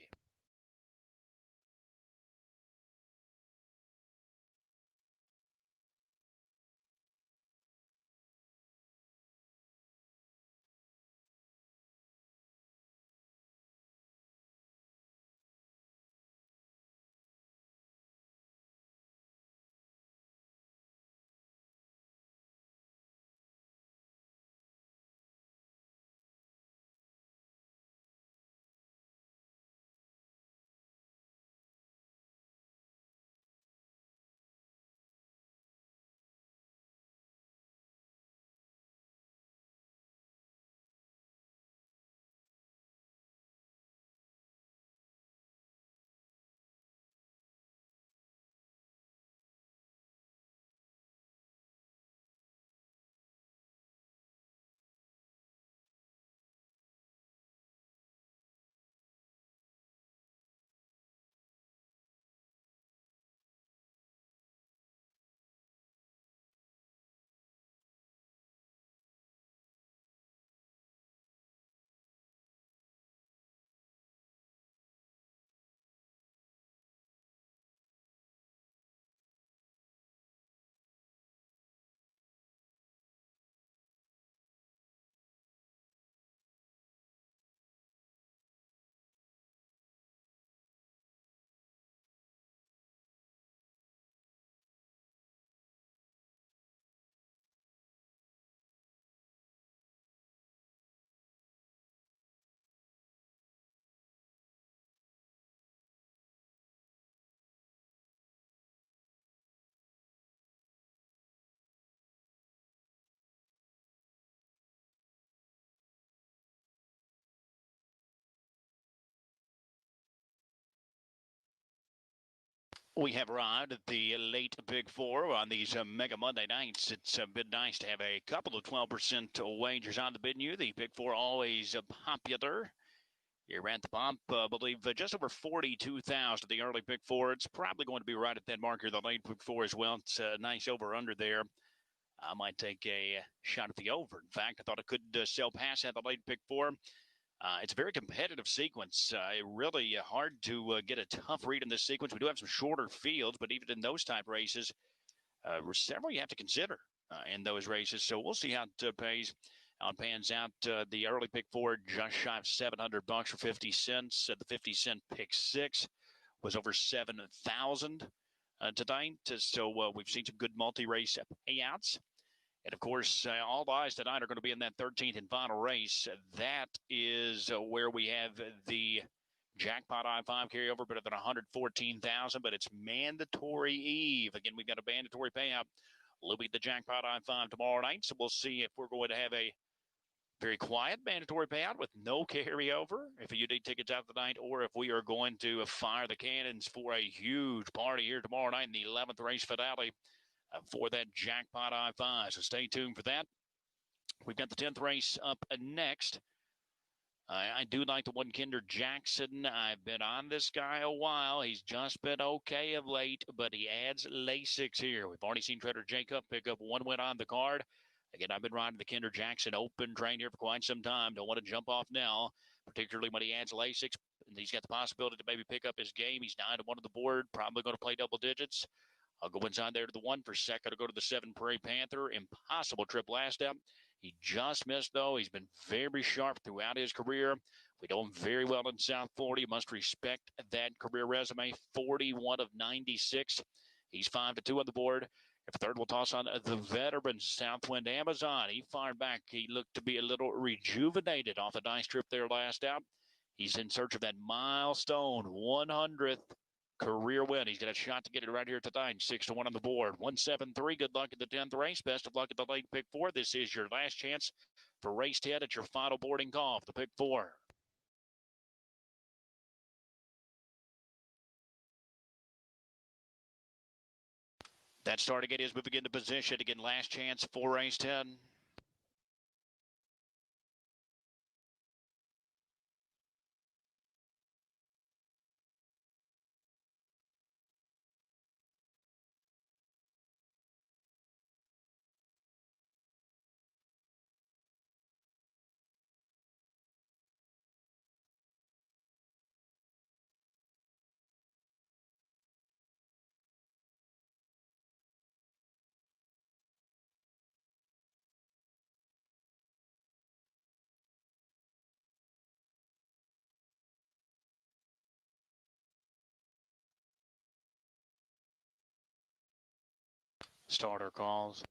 S6: We have arrived at the late Big 4 on these Mega Monday nights. It's been nice to have a couple of 12% wagers on the menu. The Big 4 always popular. Here at the pump, I believe just over 42,000 the early Big 4. It's probably going to be right at that mark here, the late Big 4 as well. It's a nice over-under there. I might take a shot at the over. In fact, I thought it could sell past at the late Big 4. It's a very competitive sequence. Really hard to get a tough read in this sequence. We do have some shorter fields, but even in those type races, several you have to consider in those races. So we'll see how it pays, how it pans out. The early pick 4 just shy of $700 for 50 cents. The 50-cent pick 6 was over 7,000 tonight. So we've seen some good multi-race payouts. And, of course, all the eyes tonight are going to be in that 13th and final race. That is where we have the jackpot I-5 carryover, better than 114,000, but it's mandatory eve. Again, we've got a mandatory payout looming the jackpot I-5 tomorrow night, so we'll see if we're going to have a very quiet mandatory payout with no carryover if you need tickets out tonight, or if we are going to fire the cannons for a huge party here tomorrow night in the 11th race finale for that jackpot I-5. So stay tuned for that. We've got the 10th race up next. I do like the one Kinder Jackson. I've been on this guy a while. He's just been okay of late, but he adds Lasix here. We've already seen Trader Jacob pick up 1 win on the card. Again, I've been riding the Kinder Jackson open train here for quite some time. Don't want to jump off now, particularly when he adds Lasix. He's got the possibility to maybe pick up his game. He's 9-1 on the board, probably going to play double digits. I'll go inside there to the 1 for second. I'll go to the 7 Prairie Panther. Impossible trip last up. He just missed, though. He's been very sharp throughout his career. We know him very well in South Florida. You must respect that career resume. 41 of 96. He's 5-2 on the board. If third, we'll toss on the veteran Southwind Amazon. He fired back. He looked to be a little rejuvenated off a nice trip there last out. He's in search of that milestone 100th career win. He's got a shot to get it right here tonight. 6-1 on the board. 173. Good luck at the 10th race. Best of luck at the late pick 4. This is your last chance for race 10 at your final boarding call for the pick 4. That starting gate is moving into position. Again, last chance for race 10. Starter calls.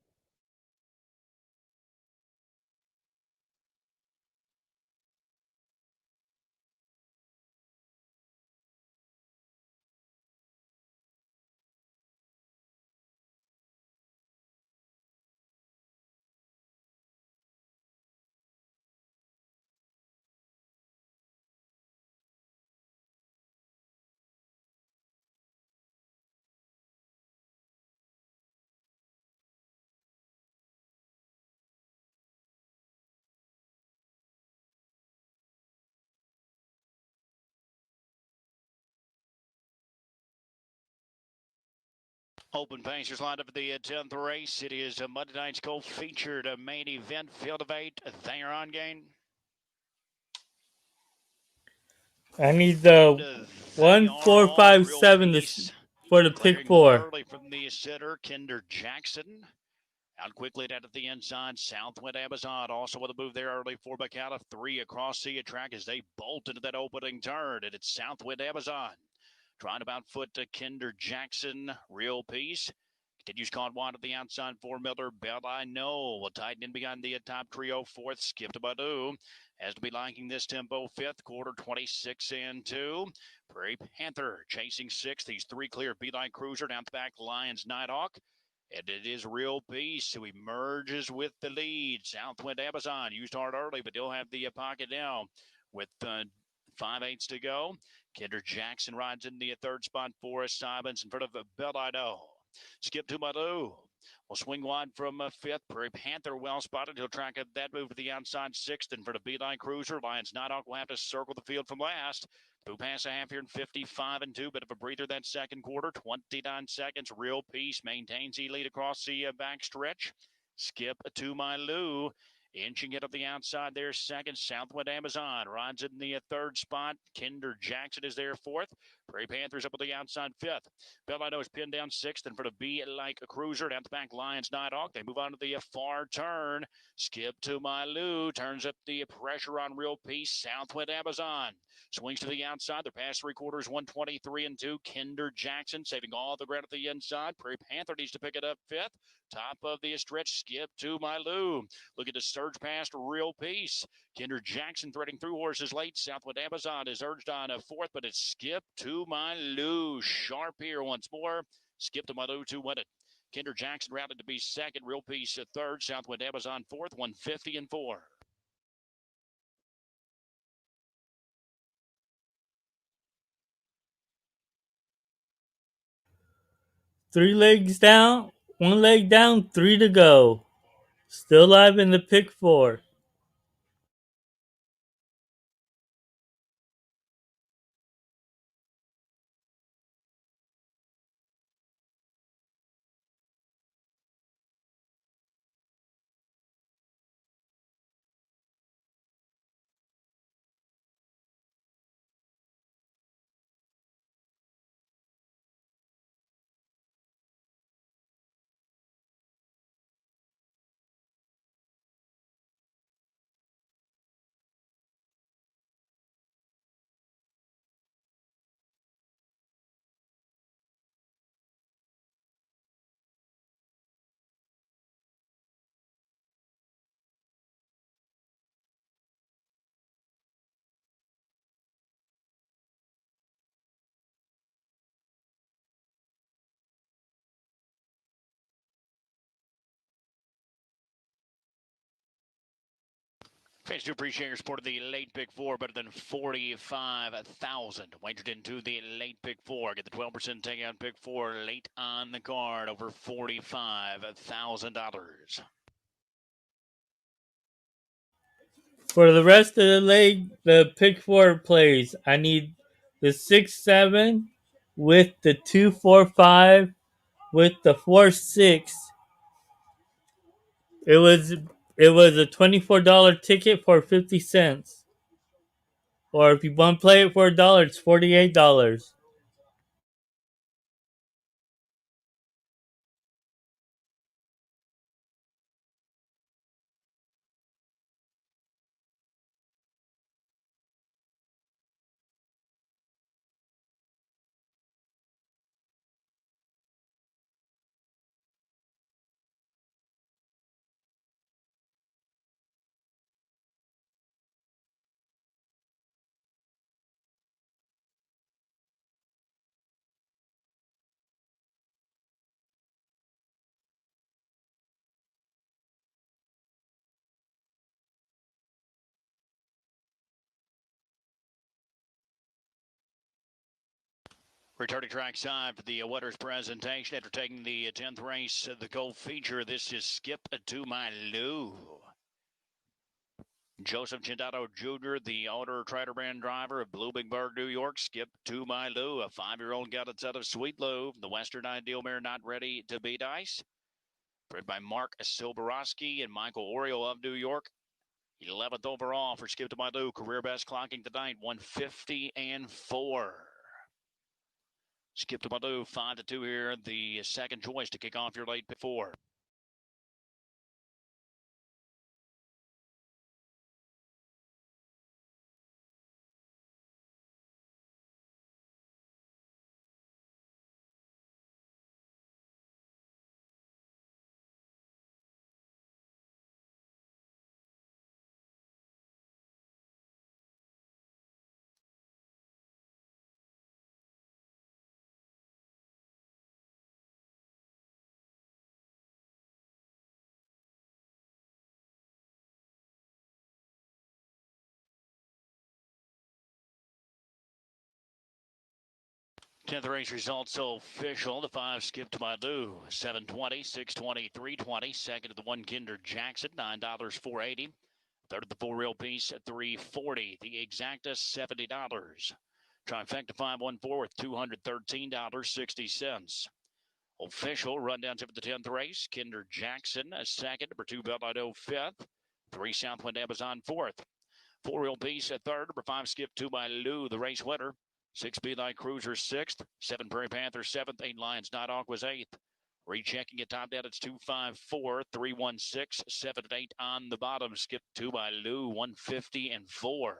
S6: Open Pacers lined up at the 10th race. It is Monday night's co-featured main event, field of 8. They are on game.
S2: I need the 1457 for the pick 4.
S6: Early from the center, Kinder Jackson. Out quickly down at the inside, Southwind Amazon also with a move there early for a count of 3 across the track as they bolt into that opening turn. And it's Southwind Amazon. Trying about foot to Kinder Jackson, Real Peace. Continues caught wide at the outside for Miller. Bell I know will tighten in behind the top trio. 4th, Skip to Badu. Has to be liking this tempo. 5th, quarter 26 and 2. Prairie Panther chasing 6th. He's 3 clear. Beeline Cruiser down the back. Lions Nighthawk. And it is Real Peace who emerges with the lead. Southwind Amazon used hard early, but he'll have the pocket now with 5/8 to go. Kinder Jackson rides in the 3rd spot. Forrest Simons in front of Belido. Skip to Madu. Will swing wide from 5th. Prairie Panther well spotted. He'll track that move to the outside 6th in front of Beeline Cruiser. Lions Nighthawk will have to circle the field from last. Move past a half here in 55 and 2. Bit of a breather that second quarter. 29 seconds. Real Peace maintains the lead across the back stretch. Skip to My Lou. Inching it up the outside there, 2nd. Southwind Amazon rides in the 3rd spot. Kinder Jackson is there 4th. Prairie Panthers up on the outside 5th. Bellino is pinned down 6th in front of B like a Cruiser. Down the back, Lions Nighthawk. They move on to the far turn. Skip to My Lou. Turns up the pressure on Real Peace. Southwind Amazon swings to the outside. They're past 3/4, 123 and 2. Kinder Jackson saving all the ground at the inside. Prairie Panther needs to pick it up 5th. Top of the stretch, Skip to My Lou. Looking to surge past Real Peace. Kinder Jackson threading through horses late. Southwind Amazon is urged on 4th, but it's Skip to My Lou. Sharp here once more. Skip to My Lou to win it. Kinder Jackson routed to be 2nd. Real Peace 3rd. Southwind Amazon 4th. 150 and 4.
S2: Three legs down, 1 leg down, 3 to go. Still live in the pick 4.
S6: Fans do appreciate your support of the late pick four, better than 45,000 wagered into the late pick four. Get the 12% takeout pick four late on the card, over $45,000.
S2: For the rest of the leg, the pick four plays. I need the 6-7 with the 2-4-5 with the 4-6. It was a $24 ticket for 50 cents. Or if you want to play it for $1, it's $48.
S6: Returning trackside for the Wetters presentation after taking the 10th race of the Gold Feature. This is Skip to My Lou. Joseph Chindato Jr., the owner Trader Brand driver of Blue Big Bird, New York. Skip to My Lou, a 5-year-old galloped out of Sweet Lou. The Western Ideal mare not ready to beat ice. Bred by Mark Silberowski and Michael Oriole of New York. 11th overall for Skip to My Lou. Career best clocking tonight, 150-4. Skip to My Lou, 5-2 here. The second choice to kick off your late pick four. Tenth race results official. The 5 Skip to My Lou, 720, 620, 320. Second to the 1 Kinder Jackson, $9, 480. Third of the 4 Real Piece at $340. The Exacta, $70. Trifecta 514 with $213.60. Official rundown tip of the 10th race. Kinder Jackson, second. Number 2 Bellado, fifth. 3 Southwind Amazon, fourth. 4 Real Piece at third. Number 5 Skip to My Lou, the race winner. 6 Beeline Cruiser, sixth. 7 Prairie Panther, seventh. 8 Lions Nighthawk was eighth. Rechecking it top down, it's 254, 316, 7 and 8 on the bottom. Skip to My Lou, 150-4.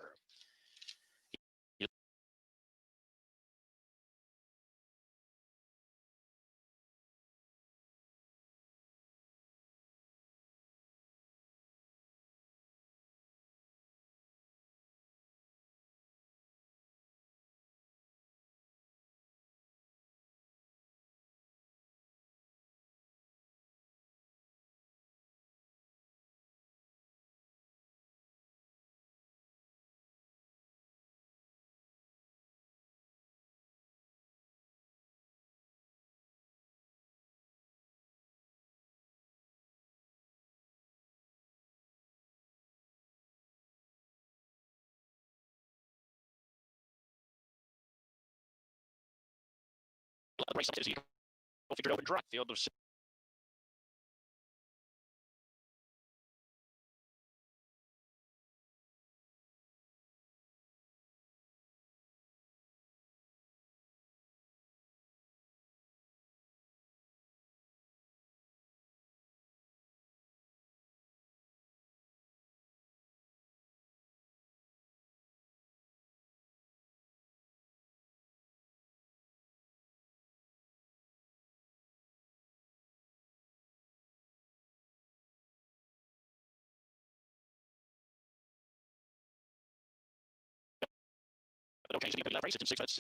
S6: Race up to the open drive field of no change in the race. It's in 6 minutes.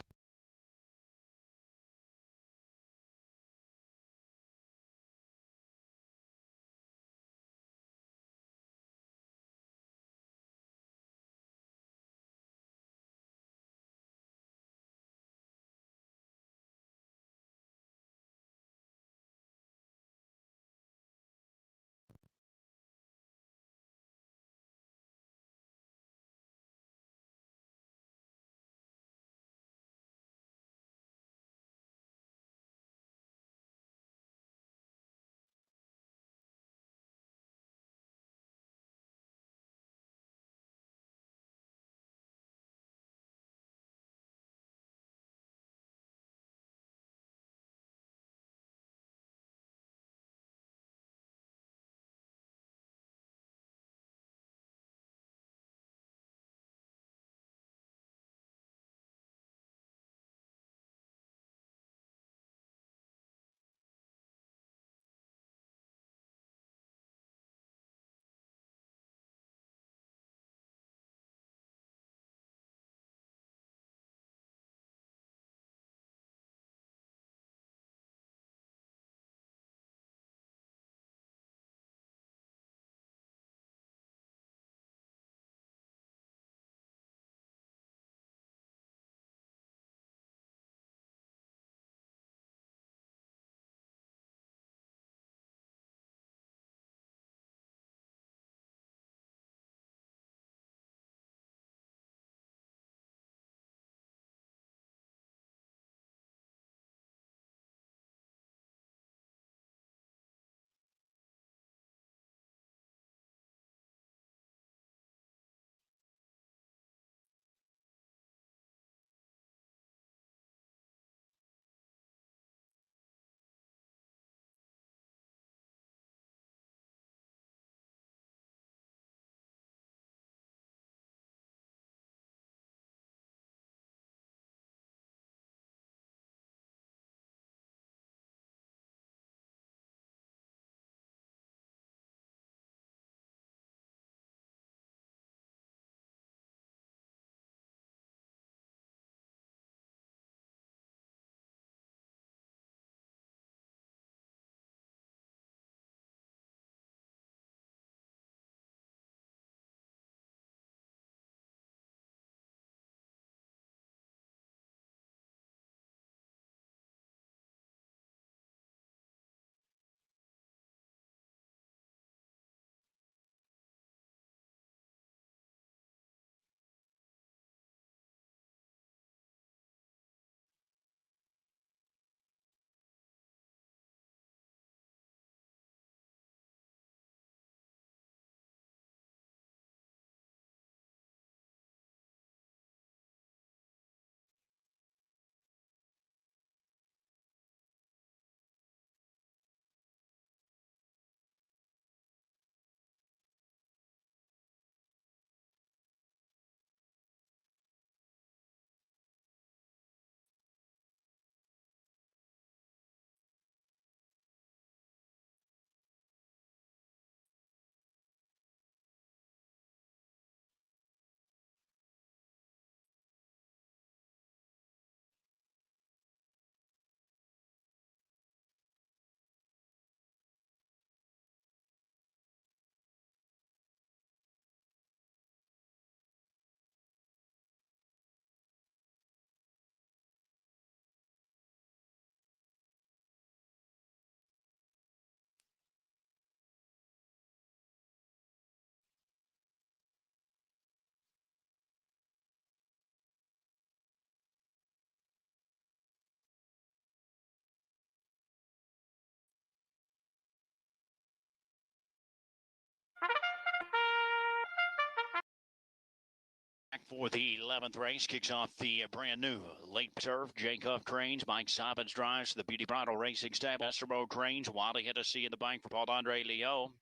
S6: for the 11th race. Kicks off the brand new late turf. Jacob Trains. Mike Sobbins drives the Beauty Bridal Racing Stable. Westerbo Trains. Wally Hennessy in the bank for Paul Andre Leo.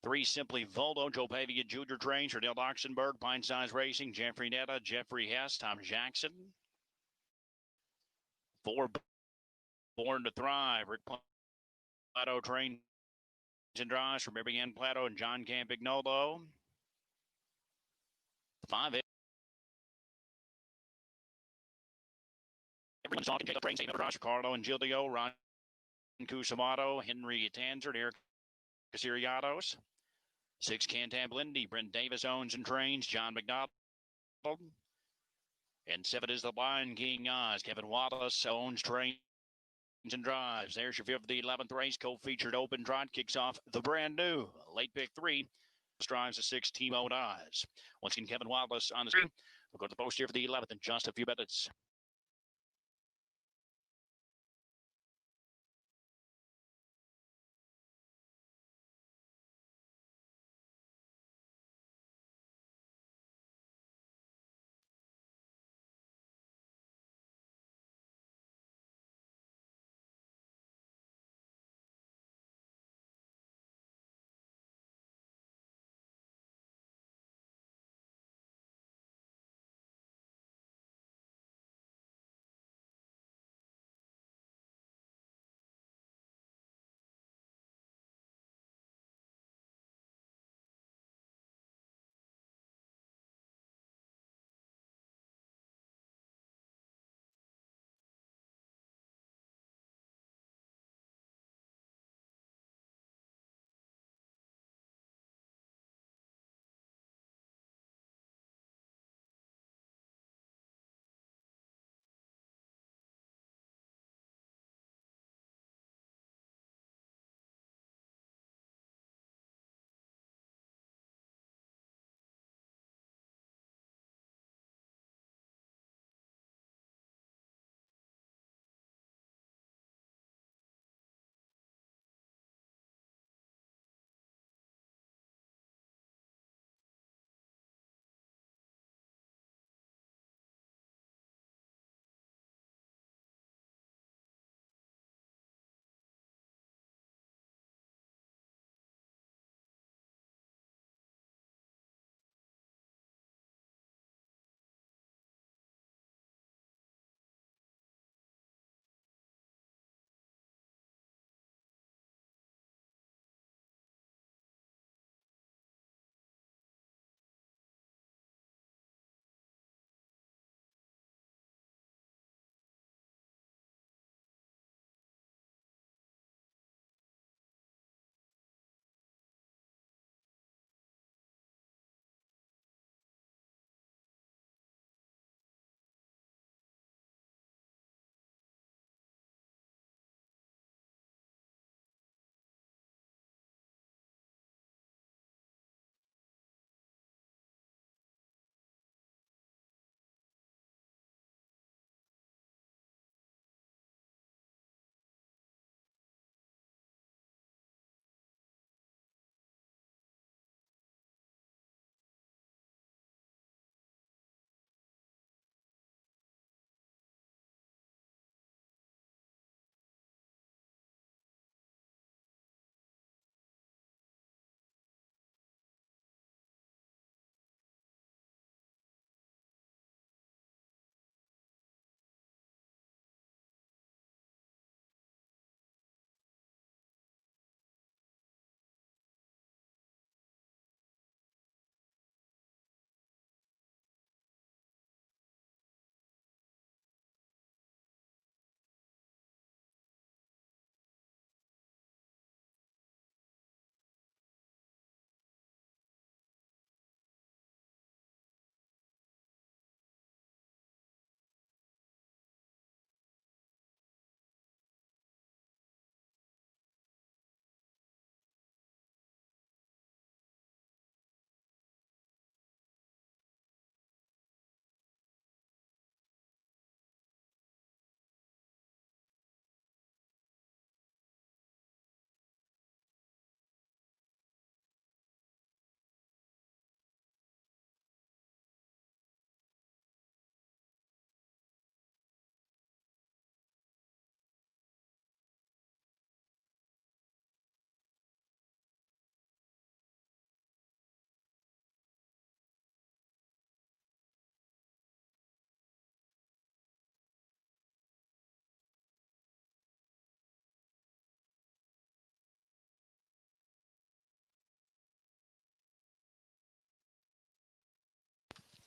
S6: 3 Simply Voldo. Joe Pavia Jr. Trains for Dale Oxenberg. Pine Size Racing. Jeffrey Netta. Jeffrey Hess. Tom Jackson. 4 Born to Thrive. Rick Plato Trains and drives for Mary Ann Plato and John Campagnolo. 5 Everyone's talking Jacob Trains, Roger Carlo and Gildio, Ron Cusamato, Henry Tanzer, Eric Casiriados. 6 Cantab Lindy, Brent Davis owns and trains, John McDonald. And 7 is the Lion King Oz. Kevin Wallace owns, trains, and drives. There's your 5th, the 11th race. Co-featured open trot kicks off the brand new late pick 3. Drives the 6 T-Mode Oz. Once again, Kevin Wallace on the screen. We'll go to the post here for the 11th in just a few minutes.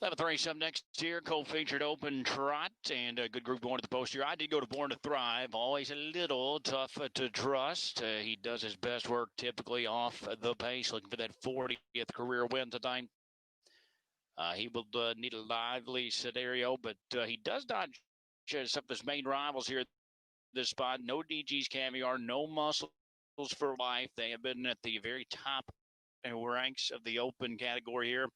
S6: 11th race up next here, co-featured Open Trot, and a good group going to the post here. I did go to Born to Thrive, always a little tough to trust. He does his best work typically off the pace, looking for that 40th career win tonight. He will need a lively scenario, but he does not share some of his main rivals here at this spot. No DG's Caviar, no Muscles for Life. They have been at the very top ranks of the open category here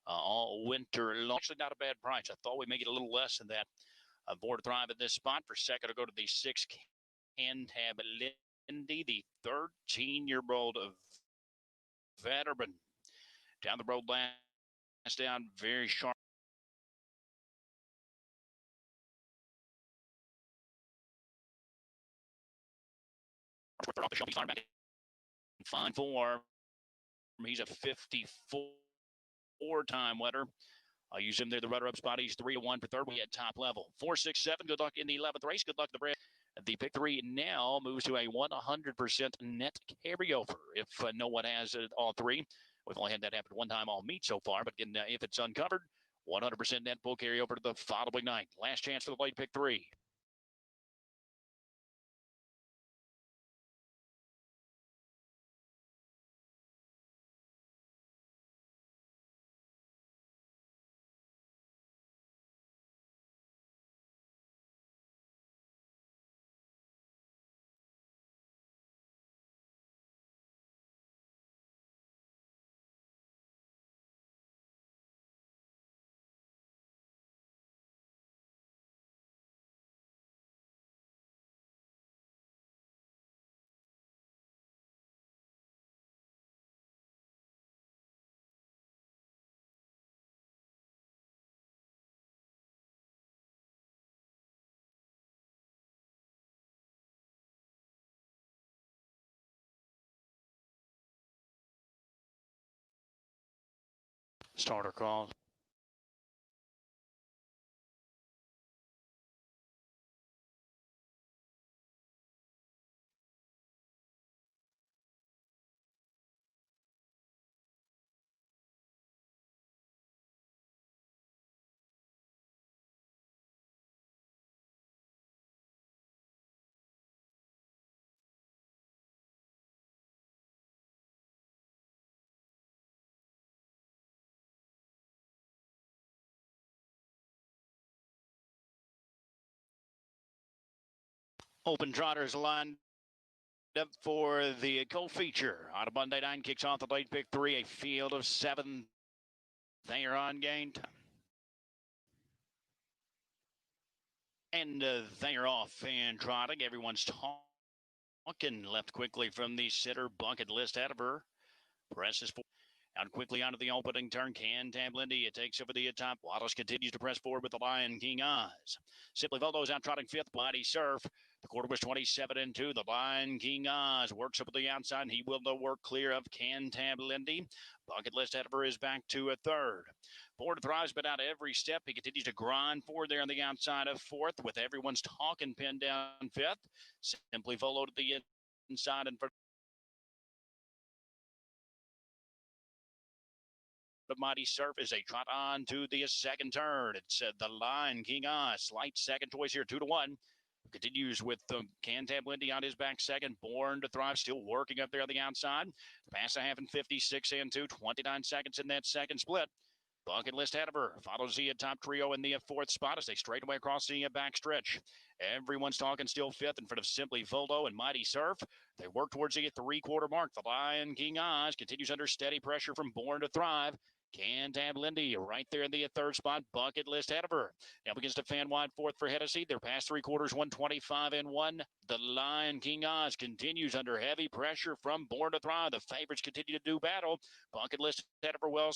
S6: all winter long. Actually, not a bad price. I thought we'd make it a little less than that. Born to Thrive at this spot. For second, to go to the 6 Cantab Lindy, the 13-year-old veteran. Down the road last down, very sharp. Off the shelf, he's back in fine form. He's a 54-time winner. I'll use him there, the runner-up spot. He's 3-1 for third. We at top level. 4, 6, 7. Good luck in the 11th race. Good luck to the brand. The pick 3 now moves to a 100% net carryover. If no one has all three, we've only had that happen one time all meet so far. But again, if it's uncovered, 100% net will carry over to the following night. Last chance for the late pick 3. Starter call. Open Trotters lined up for the co-feature. On a Monday night, kicks off the late pick 3, a field of 7. They are on game time. And they are off and trotting. Everyone's talking. Left quickly from the sitter. Bucket List out of her. Presses forward. Out quickly onto the opening turn. Cantab Lindy. It takes over the top. Wallace continues to press forward with the Lion King Oz. Simply Voldo's out trotting 5th. Mighty Surf. The quarter was 27-2. The Lion King Oz works up to the outside. And he will work clear of Cantab Lindy. Bucket List out of her is back to a 3rd. Born to Thrive's been out every step. He continues to grind forward there on the outside of 4th with Everyone's Talking pinned down 5th. Simply Volo to the inside and for the Mighty Surf is a trot on to the 2nd turn. It's the Lion King Oz. Slight second choice here, 2-1. Continues with Cantab Lindy on his back 2nd. Born to Thrive still working up there on the outside. Pass a half in 56-2. 29 seconds in that 2nd split. Bucket List ahead of her. Follows the top trio in the 4th spot as they straight away across the back stretch. Everyone's Talking still 5th in front of Simply Voldo and Mighty Surf. They work towards the 3-quarter mark. The Lion King Oz continues under steady pressure from Born to Thrive. Cantab Lindy right there in the 3rd spot. Bucket List ahead of her. Now begins to fan wide 4th for Hennessy. They're past 3 quarters, 125-1. The Lion King Oz continues under heavy pressure from Born to Thrive. The favorites continue to do battle. Bucket List ahead of her well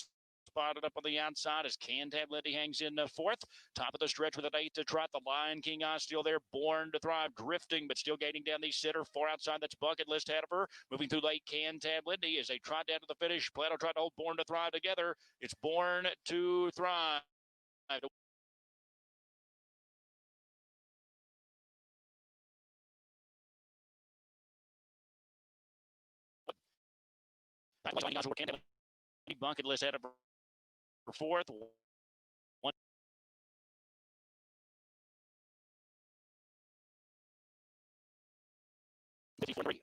S6: spotted up on the outside as Cantab Lindy hangs in 4th. Top of the stretch with an 8 to trot. The Lion King Oz still there. Born to Thrive drifting, but still gaining down the sitter. 4 outside. That's Bucket List ahead of her. Moving through late Cantab Lindy as they trot down to the finish. Plato trying to hold Born to Thrive together. It's Born to Thrive. Bucket List ahead of her. 4th. 53.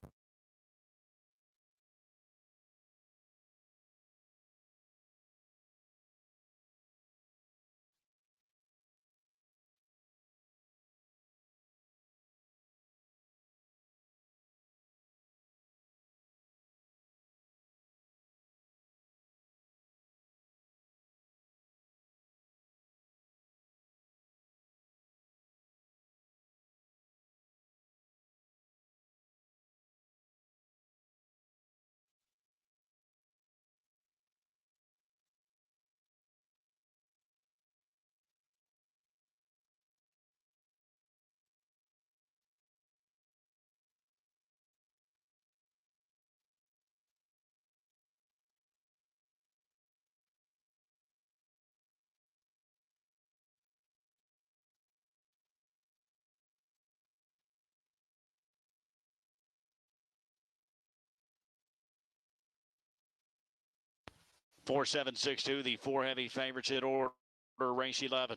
S6: Four, 7, 6, 2. The four heavy favorites in order. Race 11.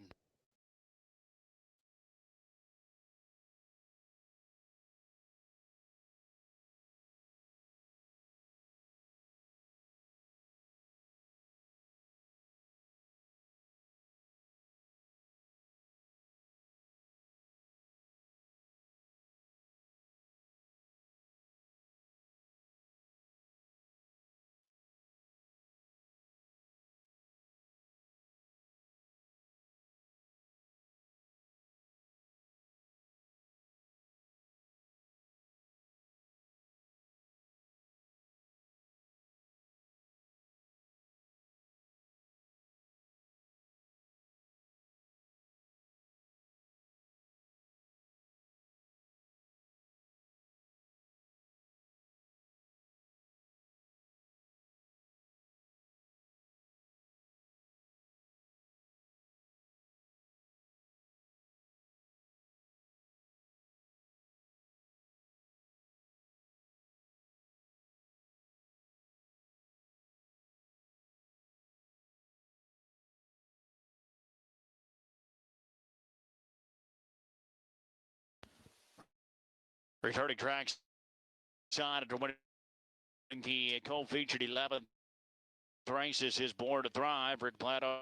S6: Returning tracks side after winning the co-featured 11th race. This is Born to Thrive. Rick Plato,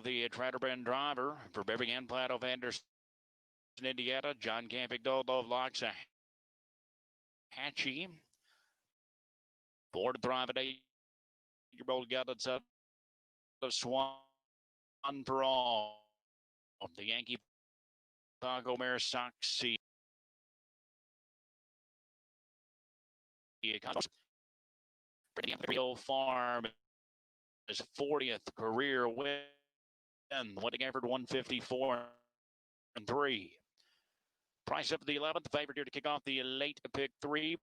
S6: the Traderbrand driver for Birmingham, Plato, Anderson, Indiana. John Campignola of Loxahatchee. Born to Thrive, an 8-year-old got inside the Swan for all. The Yankee Paco Mare Soxy. Rio Farm, his 40th career win. Winning effort 154 and 3. Price up the 11th. Favorite here to kick off the late pick 3.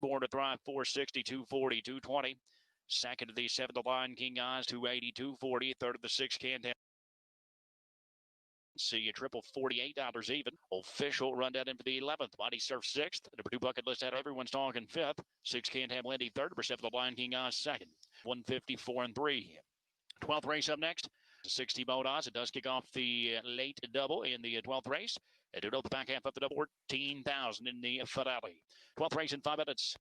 S6: Born to Thrive 460, 240, 220. Second to the 7th, the Lion King Eyes 280, 240. Third of the 6th, Canton. See you triple $48 even. Official rundown in for the 11th. Body Surf 6th. Number 2 bucket list out. Everyone's talking 5th. 6 can't have Lindy 3rd. Number 7 the Lion King Eyes 2nd. 154 and 3. 12th race up next. 60 mode odds. It does kick off the late double in the 12th race. And to know the back half of the double, 14,000 in the finale. 12th race in 5 minutes.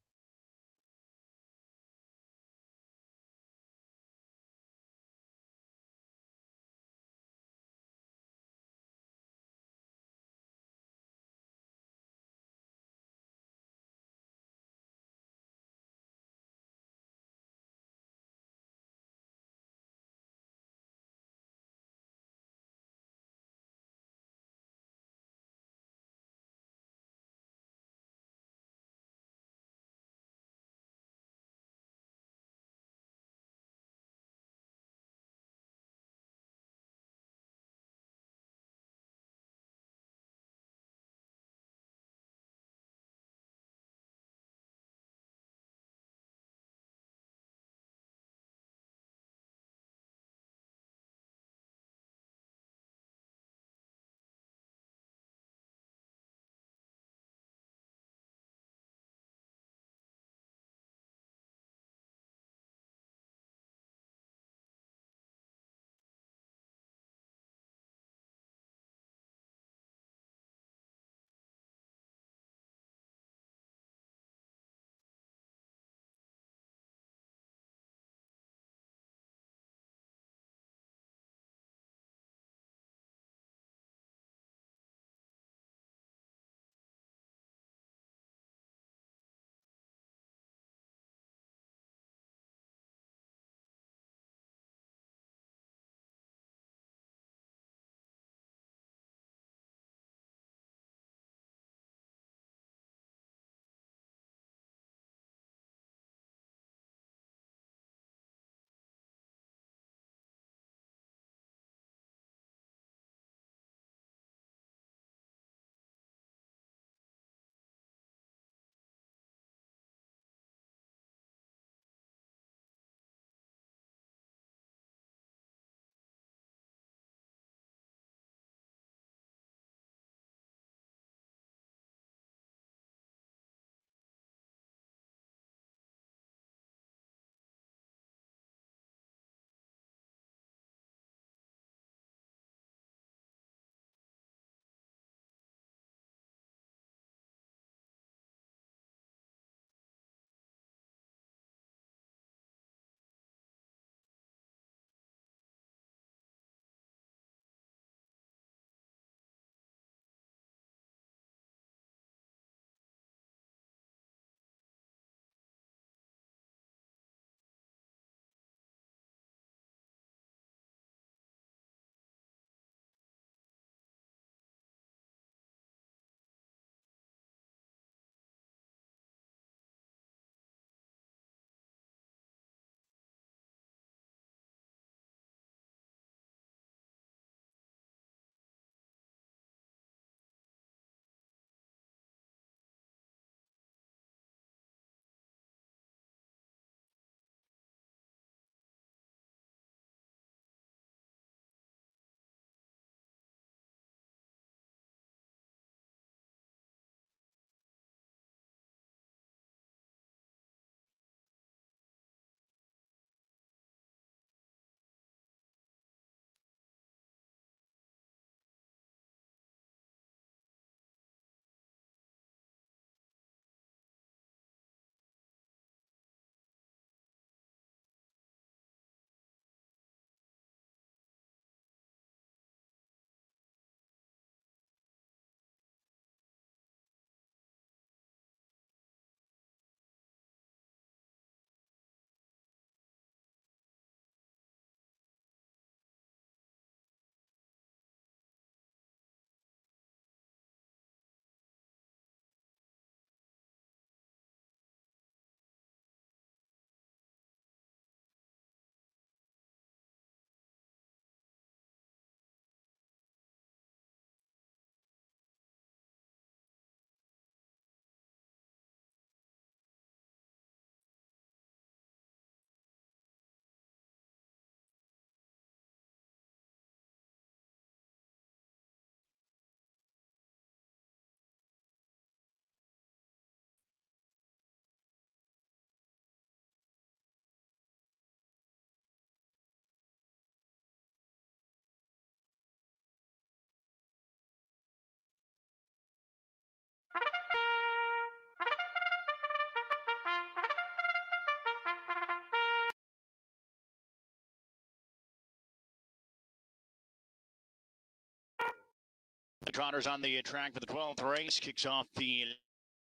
S6: the trotters on the track for the 12th race. Kicks off the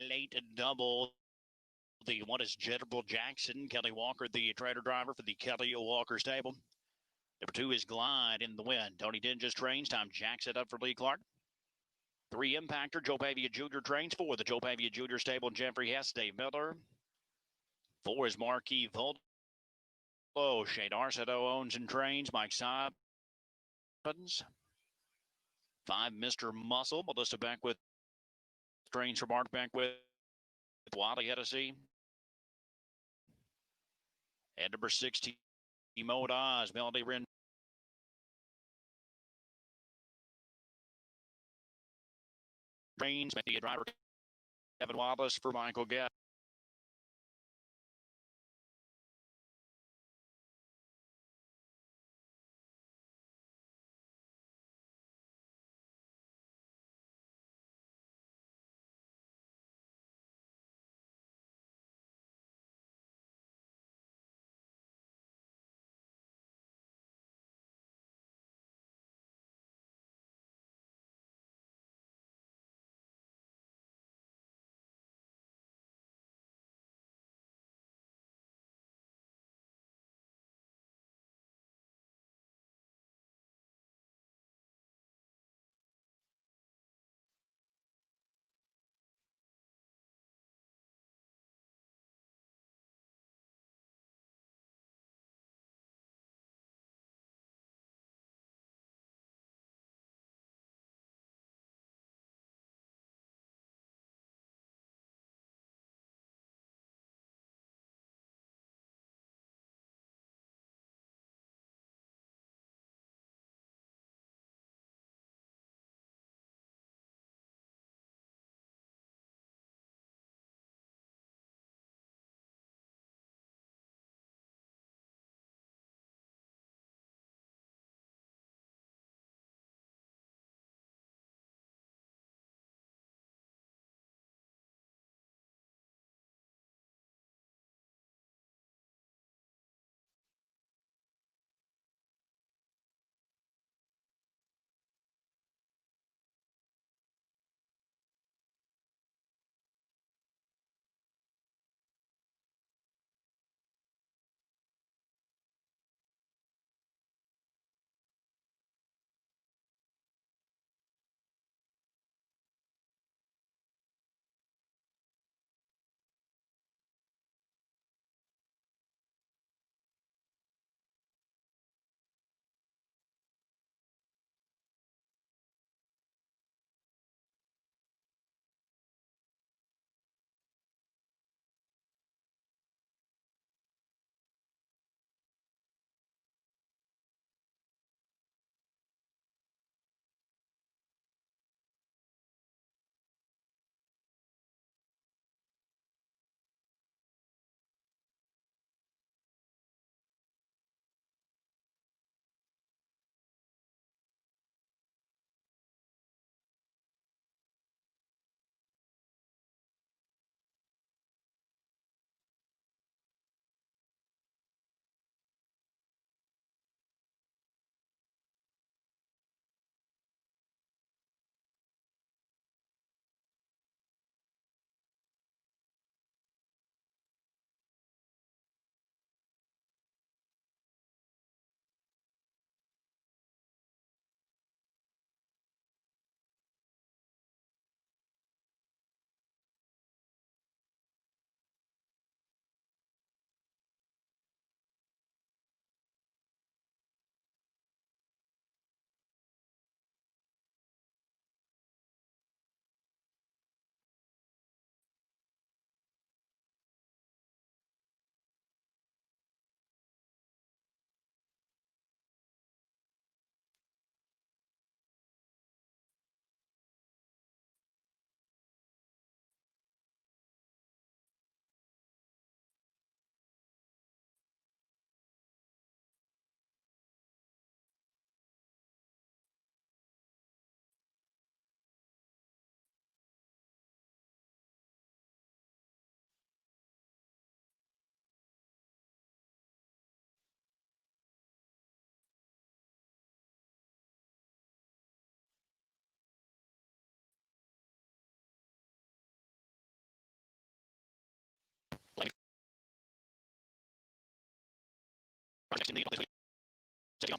S6: late double. The one is General Jackson. Kelly Walker, the trailer driver for the Kelly Walker stable. Number 2 is Glide in the win. Tony Dinges trains. Tom Jackson up for Lee Clark. 3 Impactor. Joe Pavia Jr. trains. 4 the Joe Pavia Jr. stable. Jeffrey Hess, Dave Miller. 4 is Marquis Volto. Shane Arcedo owns and trains. Mike Sobbins. 5 Mr. Muscle. Melissa Beckwith trains for Mark Beckwith. Wally Hennessy. And number 16, Mo Oz, Melody Wren. Trains, the driver Kevin Wallace for Michael Guest.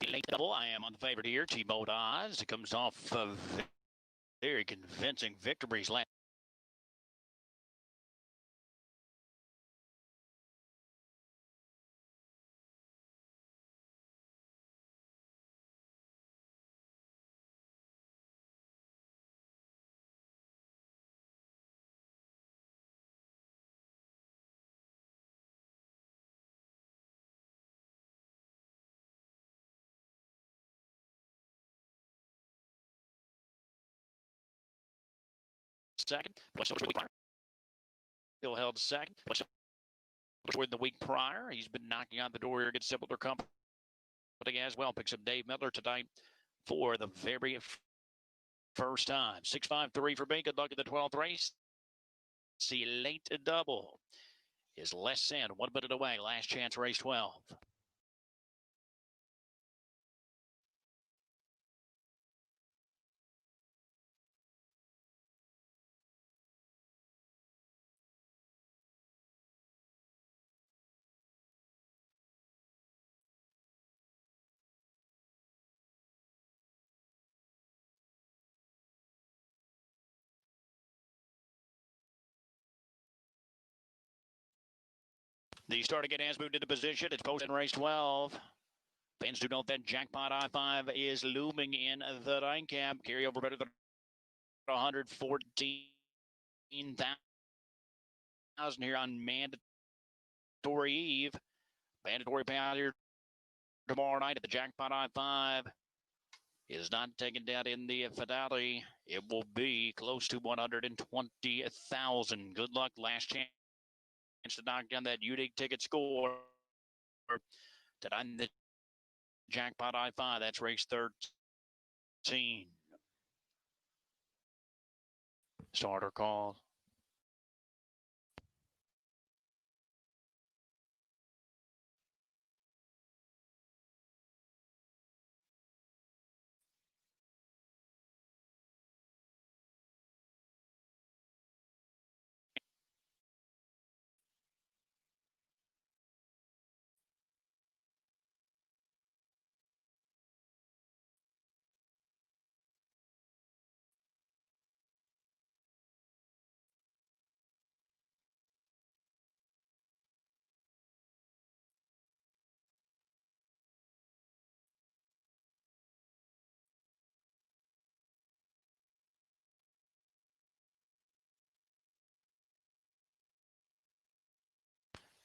S6: Late double. I am on the favorite here. T-Mode Oz. It comes off of very convincing victories last. Second. Still held second. With the week prior, he's been knocking on the door here against similar company as well. Picks up Dave Miller tonight for the very first time. 6-5-3 for me. Good luck at the 12th race. See late double is less than 1 minute away. Last chance race 12. The starting gate has moved into position. It's posted in race 12. Fans do note that Jackpot I-5 is looming in the nine cab. Carryover better than 114,000 here on Mandatory Eve. Mandatory payout here tomorrow night at the Jackpot I-5 is not taken down in the finale. It will be close to 120,000. Good luck. Last chance to knock down that unique ticket score tonight in the Jackpot I-5. That's race 13. Starter call.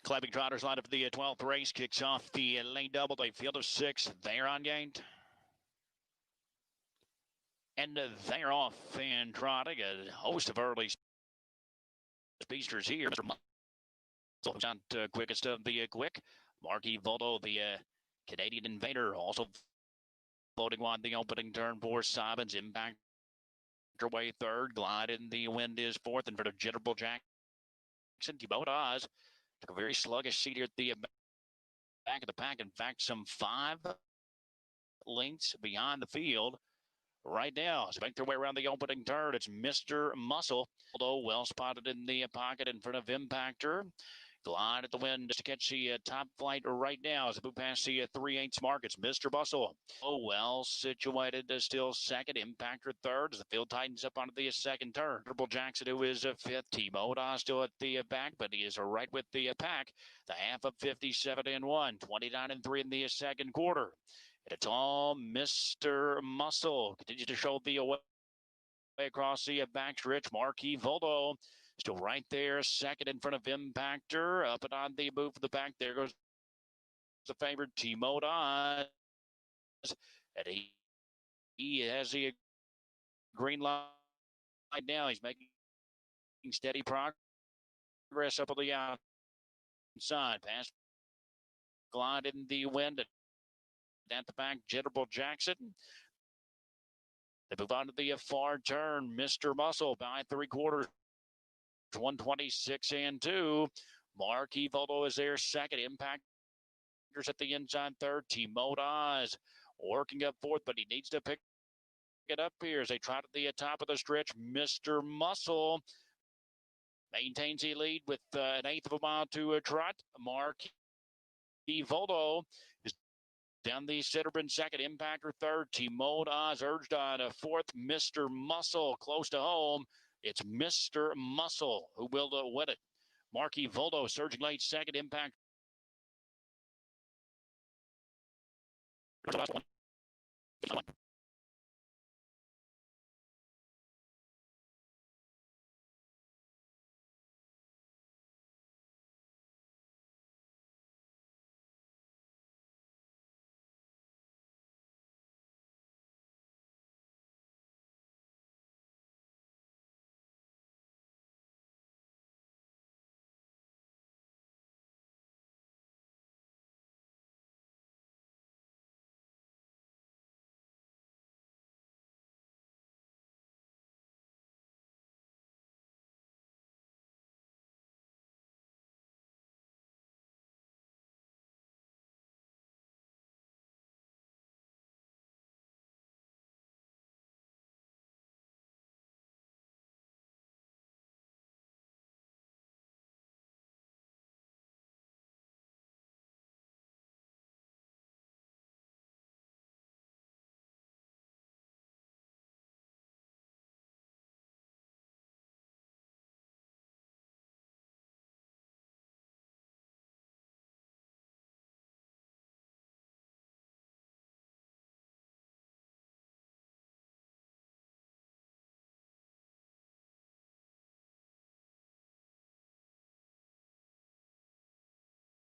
S6: Clapping Trotters line up for the 12th race. Kicks off the lane double. They field of 6. They're on gate. And they're off and trotting. A host of early speedsters here. Mr. Muscle's not quickest of the quick. Marquis Voldo, the Canadian Invader, also floating wide the opening turn for Simons. Impact way third. Glide in the wind is fourth in front of Jitterbug Jackson. T-Mode Oz took a very sluggish seat here at the back of the pack. In fact, some 5 lengths behind the field. Right now, as they make their way around the opening turn, it's Mr. Muscle. Although well spotted in the pocket in front of Impactor. Glide at the wind to catch the top flight right now as they move past the 3/8 mark. It's Mr. Muscle. Oh, well situated, still second. Impactor third as the field tightens up onto the second turn. Jitterbug Jackson, who is fifth. T-Mode still at the back, but he is right with the pack. The half of 57-1, 29-3 in the second quarter. And it's all Mr. Muscle. Continues to show the way across the backstretch. Marquis Voldo still right there, second in front of Impactor. Up and on the move for the back. There goes the favorite, T-Mode Oz. And he has the green light now. He's making steady progress up on the outside. Pass glide in the wind. At the back, Jitterbug Jackson. They move on to the far turn. Mr. Muscle by 3/4. 126-2. Marquis Voldo is there second. Impactors at the inside third. T-Mode Oz working up fourth, but he needs to pick it up here as they trot at the top of the stretch. Mr. Muscle maintains the lead with an 1/8 of a mile to trot. Marquis Voldo is Down the Citterbin second, Impactor third, T-Mode Oz urged on a fourth, Mr. Muscle close to home. It's Mr. Muscle who will win it. Marquis Voldo surging late second, Impact.